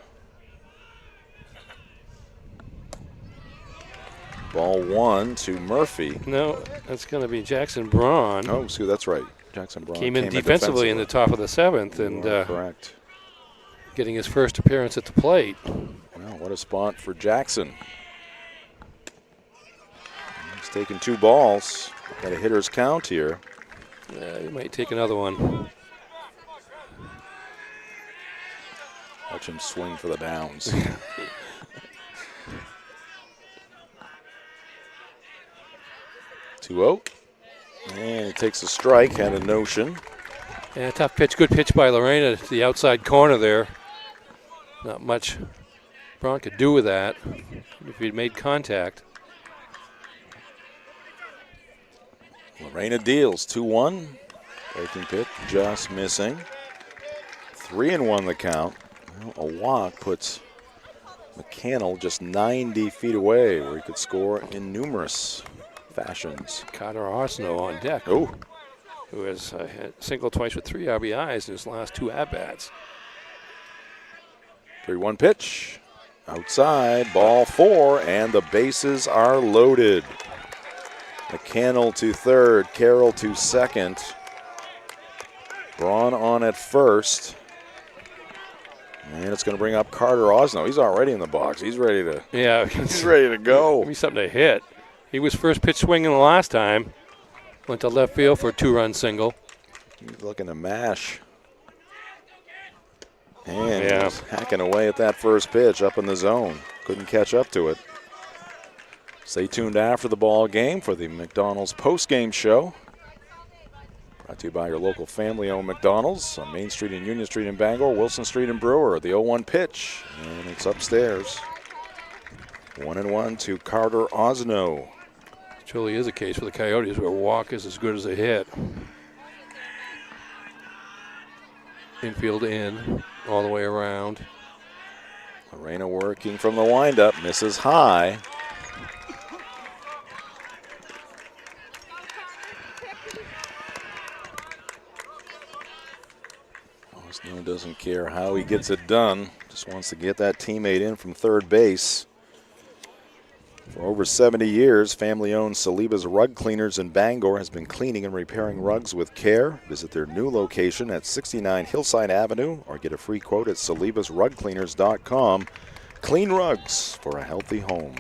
Ball 1 to Murphy. No, that's going to be Jackson Braun. Oh, so that's right. Jackson Braun came in defensively in the top of the 7th, and correct. Getting his first appearance at the plate. Well, what a spot for Jackson. He's taking 2 balls. Got a hitter's count here. He might take another one. Watch him swing for the downs. 2-0. And he takes a strike, had a notion. Yeah, tough pitch, good pitch by Lorena to the outside corner there. Not much Braun could do with that if he'd made contact. Lorena deals 2-1. Breaking pitch just missing. 3-1 the count. Well, a walk puts McCannell just 90 feet away, where he could score in numerous fashions. Carter Arsenault on deck. Oh. Who has hit single twice with 3 RBIs in his last 2 at-bats. 3-1 pitch. Outside, ball 4, and the bases are loaded. McCannell to third, Carroll to second. Braun on at first. And it's going to bring up Carter Osno. He's already in the box. He's ready to. Yeah, he's ready to go. Give me something to hit. He was first pitch swinging the last time. Went to left field for a 2-run single. He's looking to mash. And he's hacking away at that first pitch up in the zone. Couldn't catch up to it. Stay tuned after the ball game for the McDonald's post-game show. Brought to you by your local family-owned McDonald's on Main Street and Union Street in Bangor, Wilson Street in Brewer. The 0-1 pitch, and it's upstairs. 1-1 to Carter Osno. It truly is a case for the Coyotes where a walk is as good as a hit. Infield in, all the way around. Lorena working from the windup, misses high. Osno doesn't care how he gets it done, just wants to get that teammate in from third base. For over 70 years, family-owned Saliba's Rug Cleaners in Bangor has been cleaning and repairing rugs with care. Visit their new location at 69 Hillside Avenue or get a free quote at salibasrugcleaners.com. Clean rugs for a healthy home.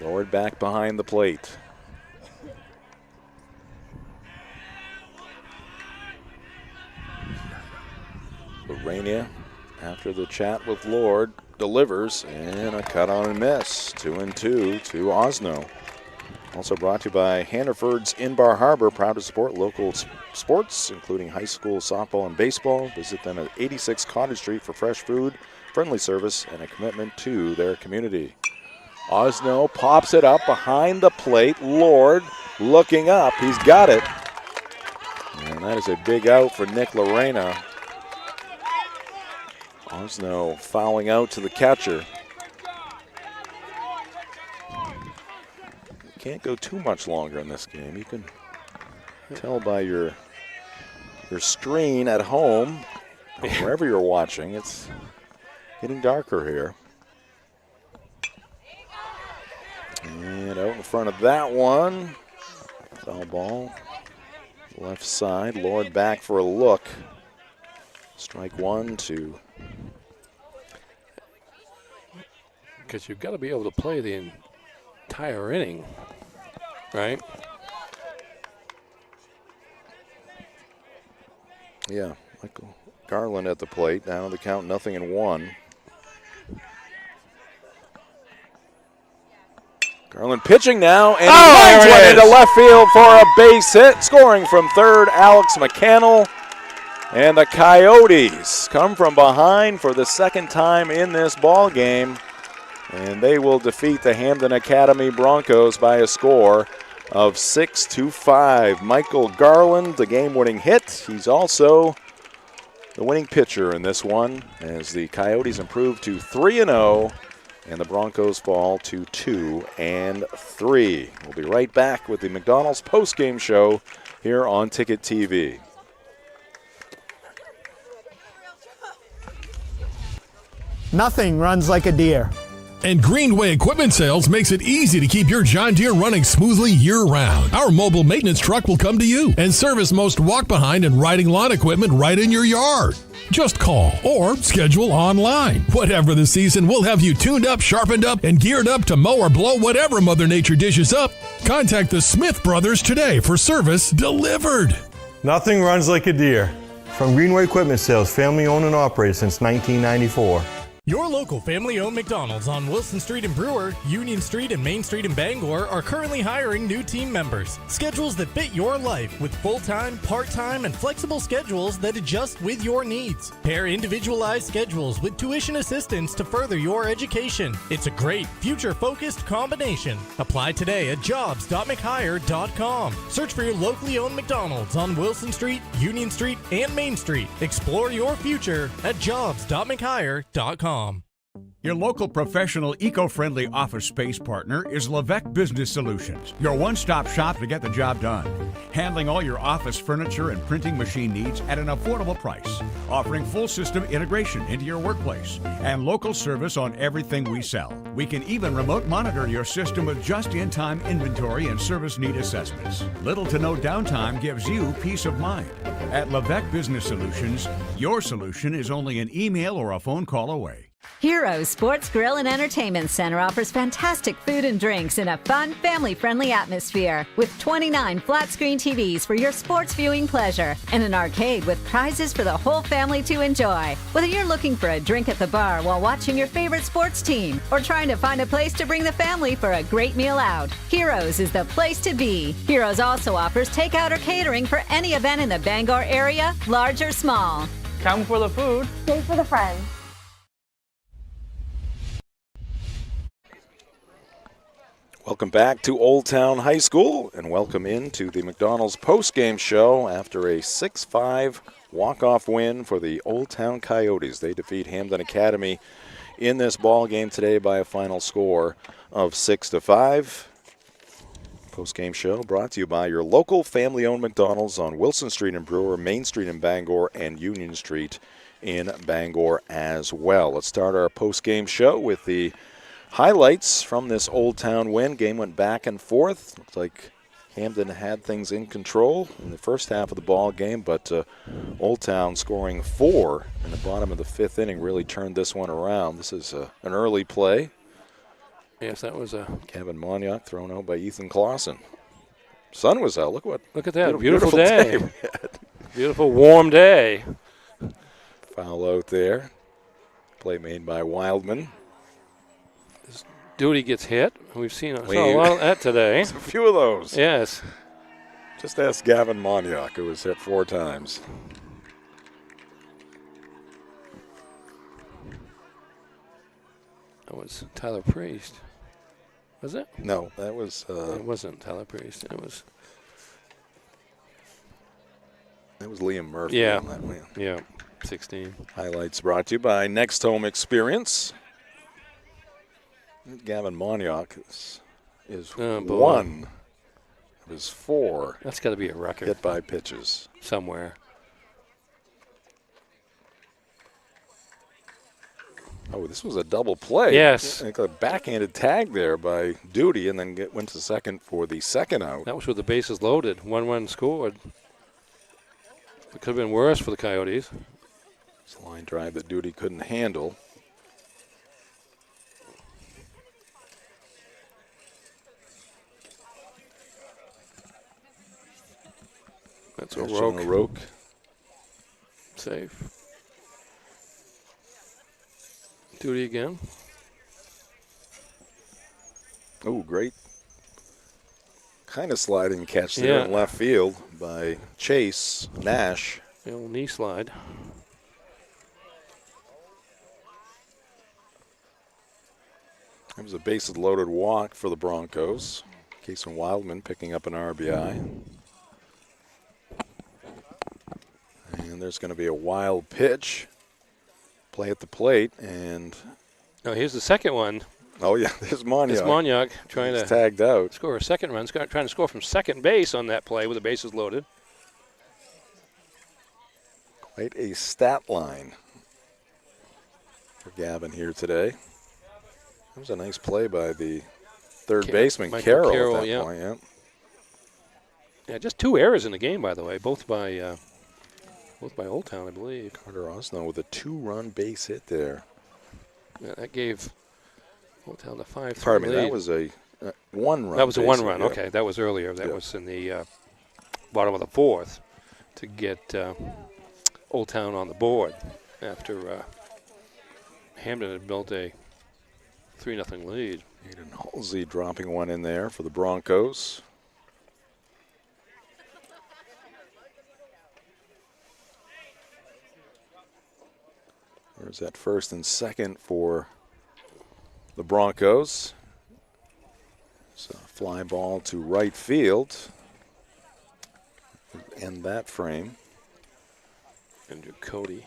Lowered back behind the plate. Lorena, after the chat with Lord, delivers, and a cut on and miss. 2-2 to Osno. Also brought to you by Hannaford's in Bar Harbor, proud to support local sports, including high school softball and baseball. Visit them at 86 Cottage Street for fresh food, friendly service, and a commitment to their community. Osno pops it up behind the plate. Lord looking up. He's got it. And that is a big out for Nick Lorena. Osno fouling out to the catcher. Can't go too much longer in this game. You can tell by your screen at home, or wherever you're watching, it's getting darker here. And out in front of that one, foul ball, left side. Lord back for a look. Strike 1, 2. Because you've got to be able to play the entire inning, right? Yeah, Michael Garland at the plate. Down the count, 0-1. Garland pitching now, and he lines one into left field for a base hit. Scoring from third, Alex McCannell. And the Coyotes come from behind for the second time in this ball game. And they will defeat the Hampden Academy Broncos by a score of 6-5. Michael Garland, the game-winning hit. He's also the winning pitcher in this one as the Coyotes improve to 3-0 and the Broncos fall to 2-3. We'll be right back with the McDonald's post-game show here on Ticket TV. Nothing runs like a deer. And Greenway Equipment Sales makes it easy to keep your John Deere running smoothly year-round. Our mobile maintenance truck will come to you and service most walk-behind and riding lawn equipment right in your yard. Just call or schedule online. Whatever the season, we'll have you tuned up, sharpened up, and geared up to mow or blow whatever Mother Nature dishes up. Contact the Smith Brothers today for service delivered. Nothing runs like a deer. From Greenway Equipment Sales, family owned and operated since 1994. Your local family-owned McDonald's on Wilson Street in Brewer, Union Street and Main Street in Bangor are currently hiring new team members. Schedules that fit your life with full-time, part-time, and flexible schedules that adjust with your needs. Pair individualized schedules with tuition assistance to further your education. It's a great, future-focused combination. Apply today at jobs.mchire.com. Search for your locally owned McDonald's on Wilson Street, Union Street, and Main Street. Explore your future at jobs.mchire.com. Your local professional eco-friendly office space partner is Levesque Business Solutions, your one-stop shop to get the job done. Handling all your office furniture and printing machine needs at an affordable price. Offering full system integration into your workplace and local service on everything we sell. We can even remote monitor your system with just-in-time inventory and service need assessments. Little to no downtime gives you peace of mind. At Levesque Business Solutions, your solution is only an email or a phone call away. Heroes Sports Grill and Entertainment Center offers fantastic food and drinks in a fun, family-friendly atmosphere with 29 flat-screen TVs for your sports viewing pleasure and an arcade with prizes for the whole family to enjoy. Whether you're looking for a drink at the bar while watching your favorite sports team or trying to find a place to bring the family for a great meal out, Heroes is the place to be. Heroes also offers takeout or catering for any event in the Bangor area, large or small. Come for the food. Stay for the friends. Welcome back to Old Town High School, and welcome into the McDonald's post-game show after a 6-5 walk-off win for the Old Town Coyotes. They defeat Hampden Academy in this ball game today by a final score of 6-5. Post-game show brought to you by your local family-owned McDonald's on Wilson Street in Brewer, Main Street in Bangor, and Union Street in Bangor as well. Let's start our post-game show with the highlights from this Old Town win. Game went back and forth. Looks like Hampden had things in control in the first half of the ball game, but Old Town scoring 4 in the bottom of the 5th inning really turned this one around. This is an early play. Yes, that was a Kevin Monyak thrown out by Ethan Clausen. Sun was out. Look at that beautiful day. we had. Beautiful warm day. Foul out there. Play made by Wildman. Duty gets hit. We've seen a lot of that today. A few of those. Yes. Just ask Gavin Monyak, who was hit 4 times. That was Tyler Priest. Was it? No, that was... it wasn't Tyler Priest. It was... That was Liam Murphy. Yeah. On that one. Yeah. 16. Highlights brought to you by Next Home Experience. Gavin Monyock is one of his 4. That's got to be a record. Hit by pitches. Somewhere. Oh, this was a double play. Yes. I think a backhanded tag there by Duty, and then went to second for the second out. That was with the bases loaded. 1 run scored. It could have been worse for the Coyotes. It's a line drive that Duty couldn't handle. That's O'Rourke. Safe. Duty again. Oh, great. Kind of sliding catch there in left field by Chase Nash. The old knee slide. It was a bases loaded walk for the Broncos. Kason Wildman picking up an RBI. And there's going to be a wild pitch. Play at the plate, and oh, here's the second one. Oh yeah, there's Monyock. It's Monyock trying to tagged out. Score a second run. Trying to score from second base on that play with the bases loaded. Quite a stat line for Gavin here today. That was a nice play by the third baseman, Carroll, at that point. Yeah. Yeah, just 2 errors in the game, by the way, both by Old Town, I believe. Carter Osno with a 2-run base hit there. Yeah, that gave Old Town the 5-3 Pardon me, lead. that was a 1-run. That was a 1-run. Yeah. Okay, that was earlier. That was in the bottom of the 4th to get Old Town on the board after Hampden had built a 3-0 lead. Aiden Halsey dropping one in there for the Broncos. There's that first and second for the Broncos. So fly ball to right field. End that frame. Andrew Cody.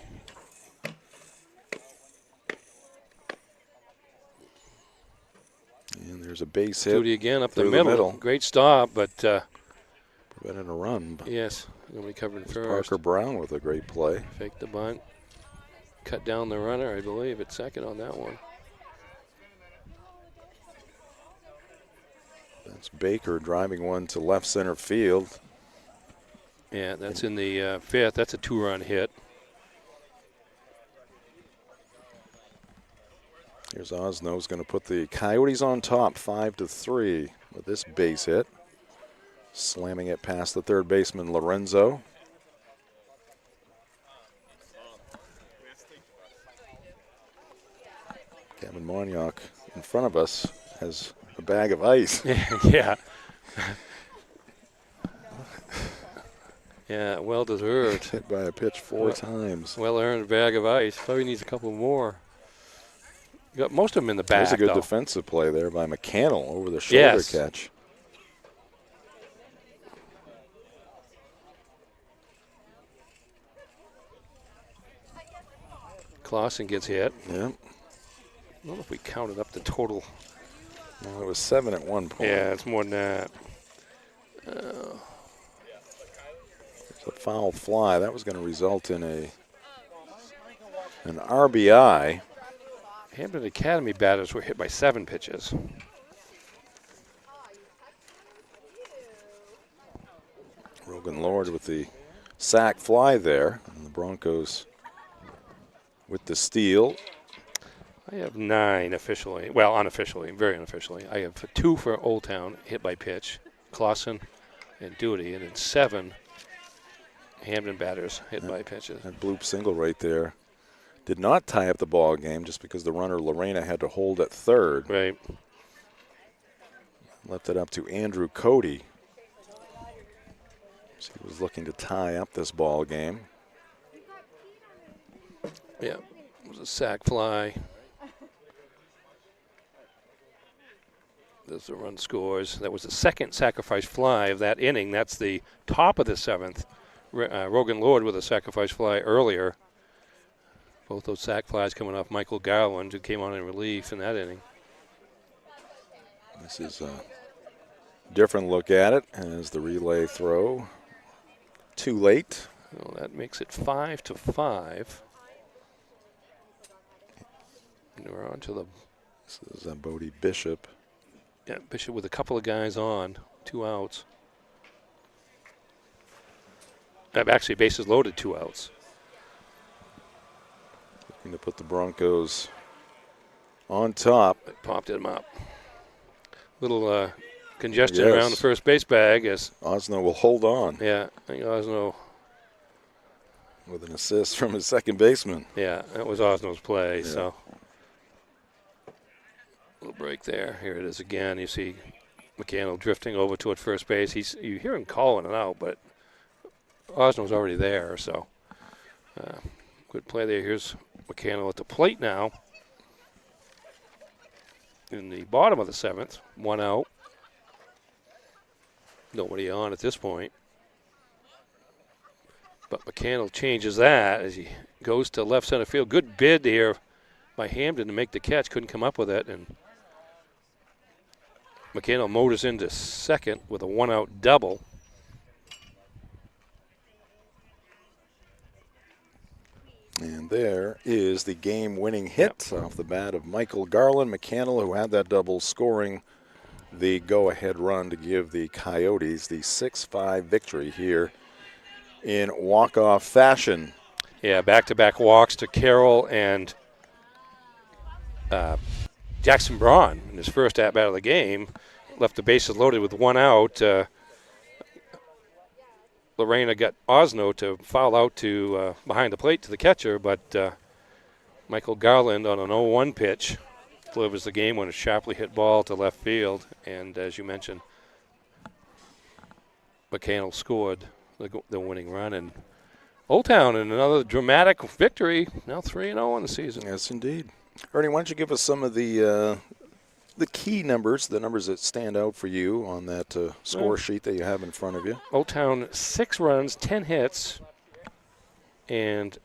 And there's a base hit. Duty again up the middle. Great stop, but prevented a run. Yes, nobody covered first. Parker Brown with a great play. Faked the bunt. Cut down the runner, I believe, at second on that one. That's Baker driving one to left center field. Yeah, that's in the 5th. That's a 2-run hit. Here's Osno's going to put the Coyotes on top, 5-3 with this base hit. Slamming it past the third baseman, Lorenzo. Gavin Monyock in front of us has a bag of ice. Yeah. Yeah, well deserved. Hit by a pitch 4 times. Well earned bag of ice. Probably needs a couple more. You got most of them in the back. There's a good though. defensive play there by McCannell over the shoulder catch. Clausen gets hit. Yeah. I don't know if we counted up the total. No, it was 7 at one point. Yeah, it's more than that. It's a foul fly. That was going to result in an RBI. Hampden Academy batters were hit by 7 pitches. Rogan Lord with the sac fly there. And the Broncos with the steal. I have 9 officially. Well, unofficially, very unofficially. I have 2 for Old Town, hit by pitch, Clausen and Duty, and then 7 Hampden batters hit by pitches. That bloop single right there did not tie up the ball game just because the runner Lorena had to hold at third. Right. Left it up to Andrew Cody. So he was looking to tie up this ball game. Yeah, it was a sac fly. There's the run scores. That was the second sacrifice fly of that inning. That's the top of the 7th Rogan Lord with a sacrifice fly earlier. Both those sac flies coming off Michael Garland, who came on in relief in that inning. This is a different look at it as the relay throw. Too late. Well, that makes it 5-5. And we're on to the... This is Bodie Bishop. Yeah, Bishop with a couple of guys on, 2 outs. Actually, bases loaded, 2 outs. Looking to put the Broncos on top. It popped him up. Little congestion around the first base bag as Osno will hold on. Yeah, I think Osno with an assist from his second baseman. Yeah, that was Osno's play. Yeah. So little break there. Here it is again. You see McCannell drifting over toward first base. You hear him calling it out, but Osno's already there. So good play there. Here's McCannell at the plate now. In the bottom of the 7th, 1 out. Nobody on at this point. But McCannell changes that as he goes to left center field. Good bid here by Hampden to make the catch. Couldn't come up with it. And McCannell motors into second with a 1-out double. And there is the game-winning hit off the bat of Michael Garland. McCannell, who had that double, scoring the go-ahead run to give the Coyotes the 6-5 victory here in walk-off fashion. Yeah, back-to-back walks to Carroll and Jackson Braun in his first at-bat of the game. Left the bases loaded with 1 out. Lorena got Osno to foul out to behind the plate to the catcher, but Michael Garland on an 0-1 pitch delivers the game when a sharply hit ball to left field. And as you mentioned, McCannell scored the winning run. And Old Town in another dramatic victory, now 3-0 in the season. Yes, indeed. Ernie, why don't you give us some of the key numbers, the numbers that stand out for you on that score sheet that you have in front of you. Old Town, 6 runs, 10 hits, and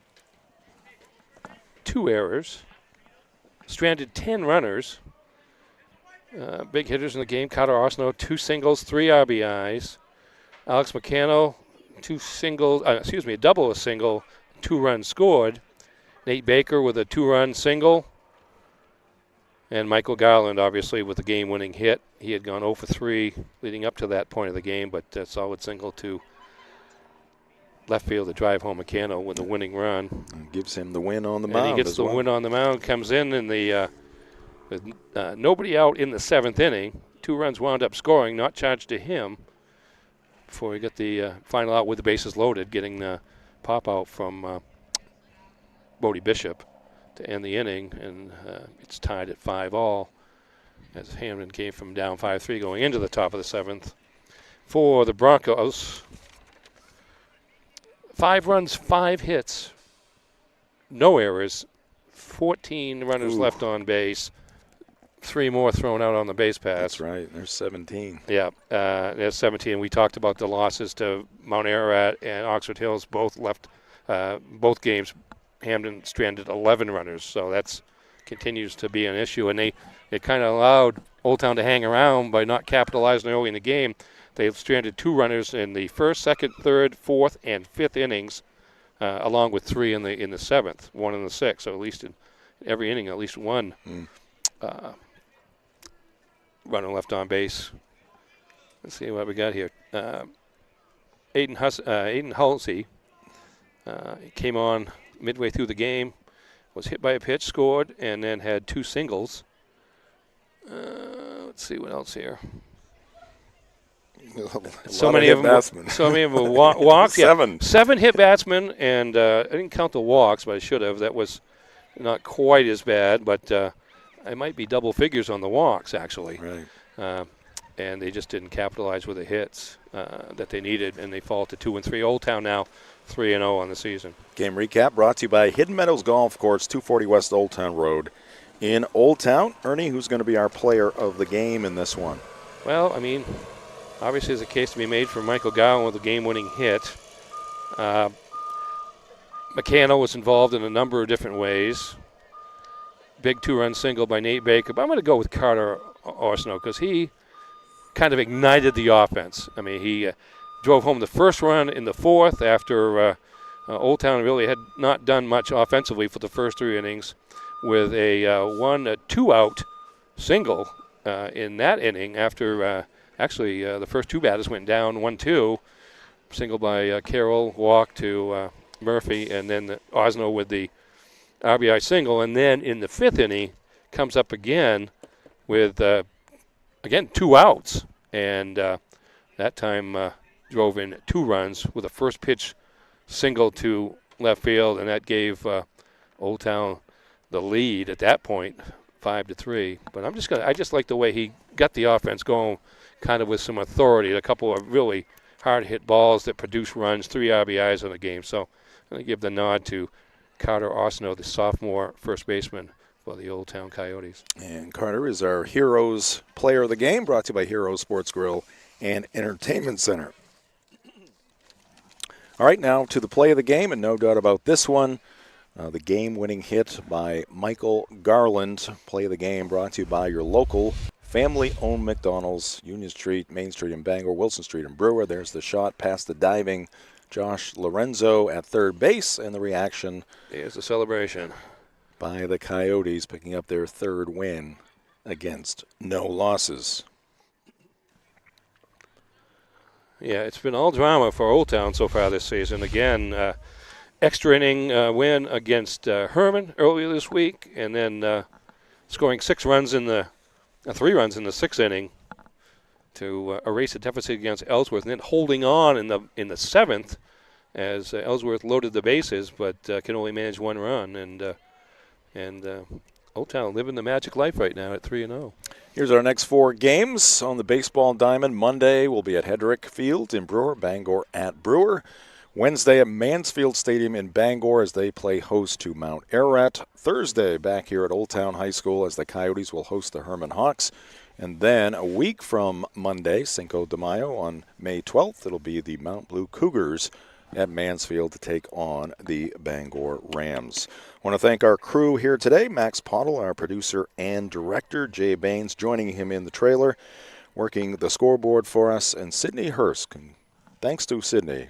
2 errors. Stranded 10 runners. Big hitters in the game. Carter Osno, 2 singles, 3 RBIs. Alex McCannell, a double, a single, 2 runs scored. Nate Baker with a 2-run single. And Michael Garland, obviously, with the game-winning hit. He had gone 0 for 3 leading up to that point of the game, but a solid single to left field to drive home McCannell with the winning run. And gives him the win on the mound. And he gets the win on the mound, comes in the with nobody out in the 7th inning. 2 runs wound up scoring, not charged to him, before he got the final out with the bases loaded, getting the pop out from Bodie Bishop to end the inning, and it's tied at 5-all as Hampden came from down 5-3 going into the top of the 7th. For the Broncos, 5 runs, 5 hits, no errors, 14 runners left on base, 3 more thrown out on the base pass. That's right. There's 17. Yeah, there's 17. We talked about the losses to Mount Ararat and Oxford Hills. Both left both games. Hampden stranded 11 runners, so that's continues to be an issue. And it kind of allowed Old Town to hang around by not capitalizing early in the game. They've stranded 2 runners in the 1st, 2nd, 3rd, 4th, and 5th innings, along with 3 in the 7th, 1 in the 6th. So at least in every inning, at least 1 runner left on base. Let's see what we got here. Aiden Halsey came on midway through the game, was hit by a pitch, scored, and then had 2 singles. Let's see what else here. So many of them walks. 7. Yeah, 7 hit batsmen, and I didn't count the walks, but I should have. That was not quite as bad, but I might be double figures on the walks, actually. Right. And they just didn't capitalize with the hits that they needed, and they fall to 2-3. Old Town now 3-0 on the season. Game recap brought to you by Hidden Meadows Golf Course, 240 West Old Town Road in Old Town. Ernie, who's going to be our player of the game in this one? Well, I mean, obviously there's a case to be made for Michael Garland with a game-winning hit. McCannell was involved in a number of different ways. Big 2-run single by Nate Baker. But I'm going to go with Carter Arsenault because he kind of ignited the offense. I mean, he drove home the first run in the fourth after Old Town really had not done much offensively for the first 3 innings with a 1-2-out single in that inning after the first 2 batters went down 1-2. Single by Carroll, walk to Murphy, and then Arsenault with the RBI single. And then in the 5th inning, comes up again with, 2 outs. And that time drove in 2 runs with a first pitch single to left field, and that gave Old Town the lead at that point, 5-3. But I just like the way he got the offense going kind of with some authority, a couple of really hard-hit balls that produce runs, 3 RBIs in the game. So I'm going to give the nod to Carter Arsenault, the sophomore first baseman for the Old Town Coyotes. And Carter is our Heroes Player of the Game, brought to you by Heroes Sports Grill and Entertainment Center. All right, now to the play of the game, and no doubt about this one, the game-winning hit by Michael Garland. Play of the game brought to you by your local family-owned McDonald's, Union Street, Main Street in Bangor, Wilson Street in Brewer. There's the shot past the diving Josh Lorenzo at third base, and the reaction. Here's the celebration by the Coyotes, picking up their 3rd win against no losses. Yeah, it's been all drama for Old Town so far this season. Again, extra inning win against Herman earlier this week, and then scoring 3 runs in the 6th inning to erase a deficit against Ellsworth, and then holding on in the 7th as Ellsworth loaded the bases, but can only manage 1 run. And Old Town living the magic life right now at 3-0. Here's our next 4 games on the baseball diamond. Monday we'll be at Hedrick Field in Brewer, Bangor at Brewer. Wednesday at Mansfield Stadium in Bangor as they play host to Mount Ararat. Thursday back here at Old Town High School as the Coyotes will host the Herman Hawks. And then a week from Monday, Cinco de Mayo, on May 12th, it'll be the Mount Blue Cougars at Mansfield to take on the Bangor Rams. I want to thank our crew here today, Max Pottle, our producer and director, Jay Baines joining him in the trailer, working the scoreboard for us, and Sydney Hursk. And thanks to Sydney.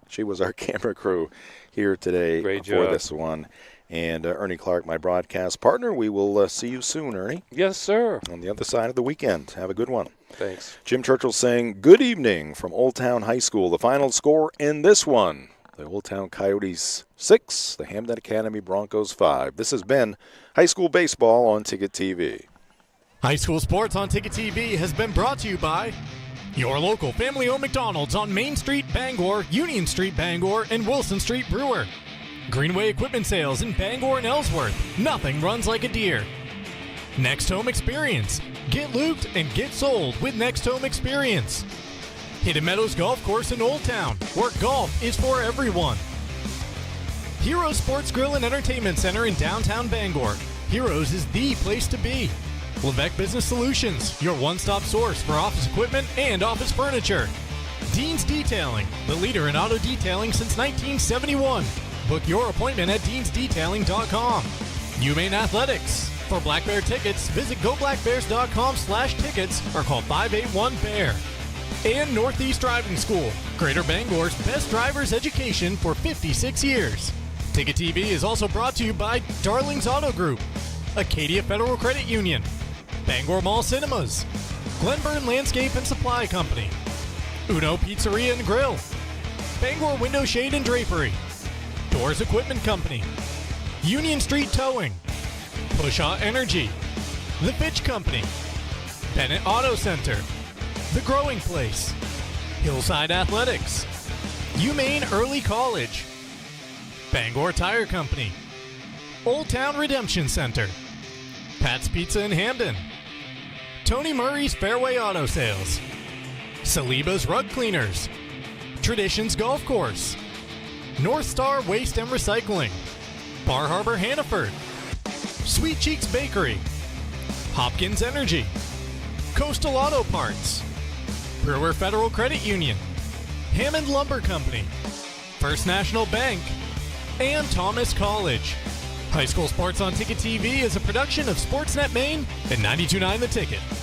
She was our camera crew here today for this one. And Ernie Clark, my broadcast partner. We will see you soon, Ernie. Yes, sir. On the other side of the weekend. Have a good one. Thanks. Jim Churchill saying good evening from Old Town High School. The final score in this one, the Old Town Coyotes 6, the Hampden Academy Broncos 5. This has been High School Baseball on Ticket TV. High School Sports on Ticket TV has been brought to you by your local family-owned McDonald's on Main Street, Bangor, Union Street, Bangor, and Wilson Street, Brewer. Greenway Equipment Sales in Bangor and Ellsworth. Nothing runs like a deer. Next Home Experience. Get looped and get sold with Next Home Experience. Hidden Meadows Golf Course in Old Town, where golf is for everyone. Heroes Sports Grill and Entertainment Center in downtown Bangor. Heroes is the place to be. Levesque Business Solutions, your one-stop source for office equipment and office furniture. Dean's Detailing, the leader in auto detailing since 1971. Book your appointment at deansdetailing.com. UMaine Athletics. For Black Bear tickets, visit goblackbears.com/tickets or call 581-BEAR. And Northeast Driving School, Greater Bangor's best driver's education for 56 years. Ticket TV is also brought to you by Darling's Auto Group, Acadia Federal Credit Union, Bangor Mall Cinemas, Glenburn Landscape and Supply Company, Uno Pizzeria and Grill, Bangor Window Shade and Drapery, Doors Equipment Company, Union Street Towing, Pushaw Energy, The Fitch Company, Bennett Auto Center, The Growing Place, Hillside Athletics, UMaine Early College, Bangor Tire Company, Old Town Redemption Center, Pat's Pizza in Hampden, Tony Murray's Fairway Auto Sales, Saliba's Rug Cleaners, Traditions Golf Course, North Star Waste and Recycling, Bar Harbor Hannaford, Sweet Cheeks Bakery, Hopkins Energy, Coastal Auto Parts, Brewer Federal Credit Union, Hammond Lumber Company, First National Bank, and Thomas College. High school sports on Ticket TV is a production of Sportsnet Maine and 92.9 The Ticket.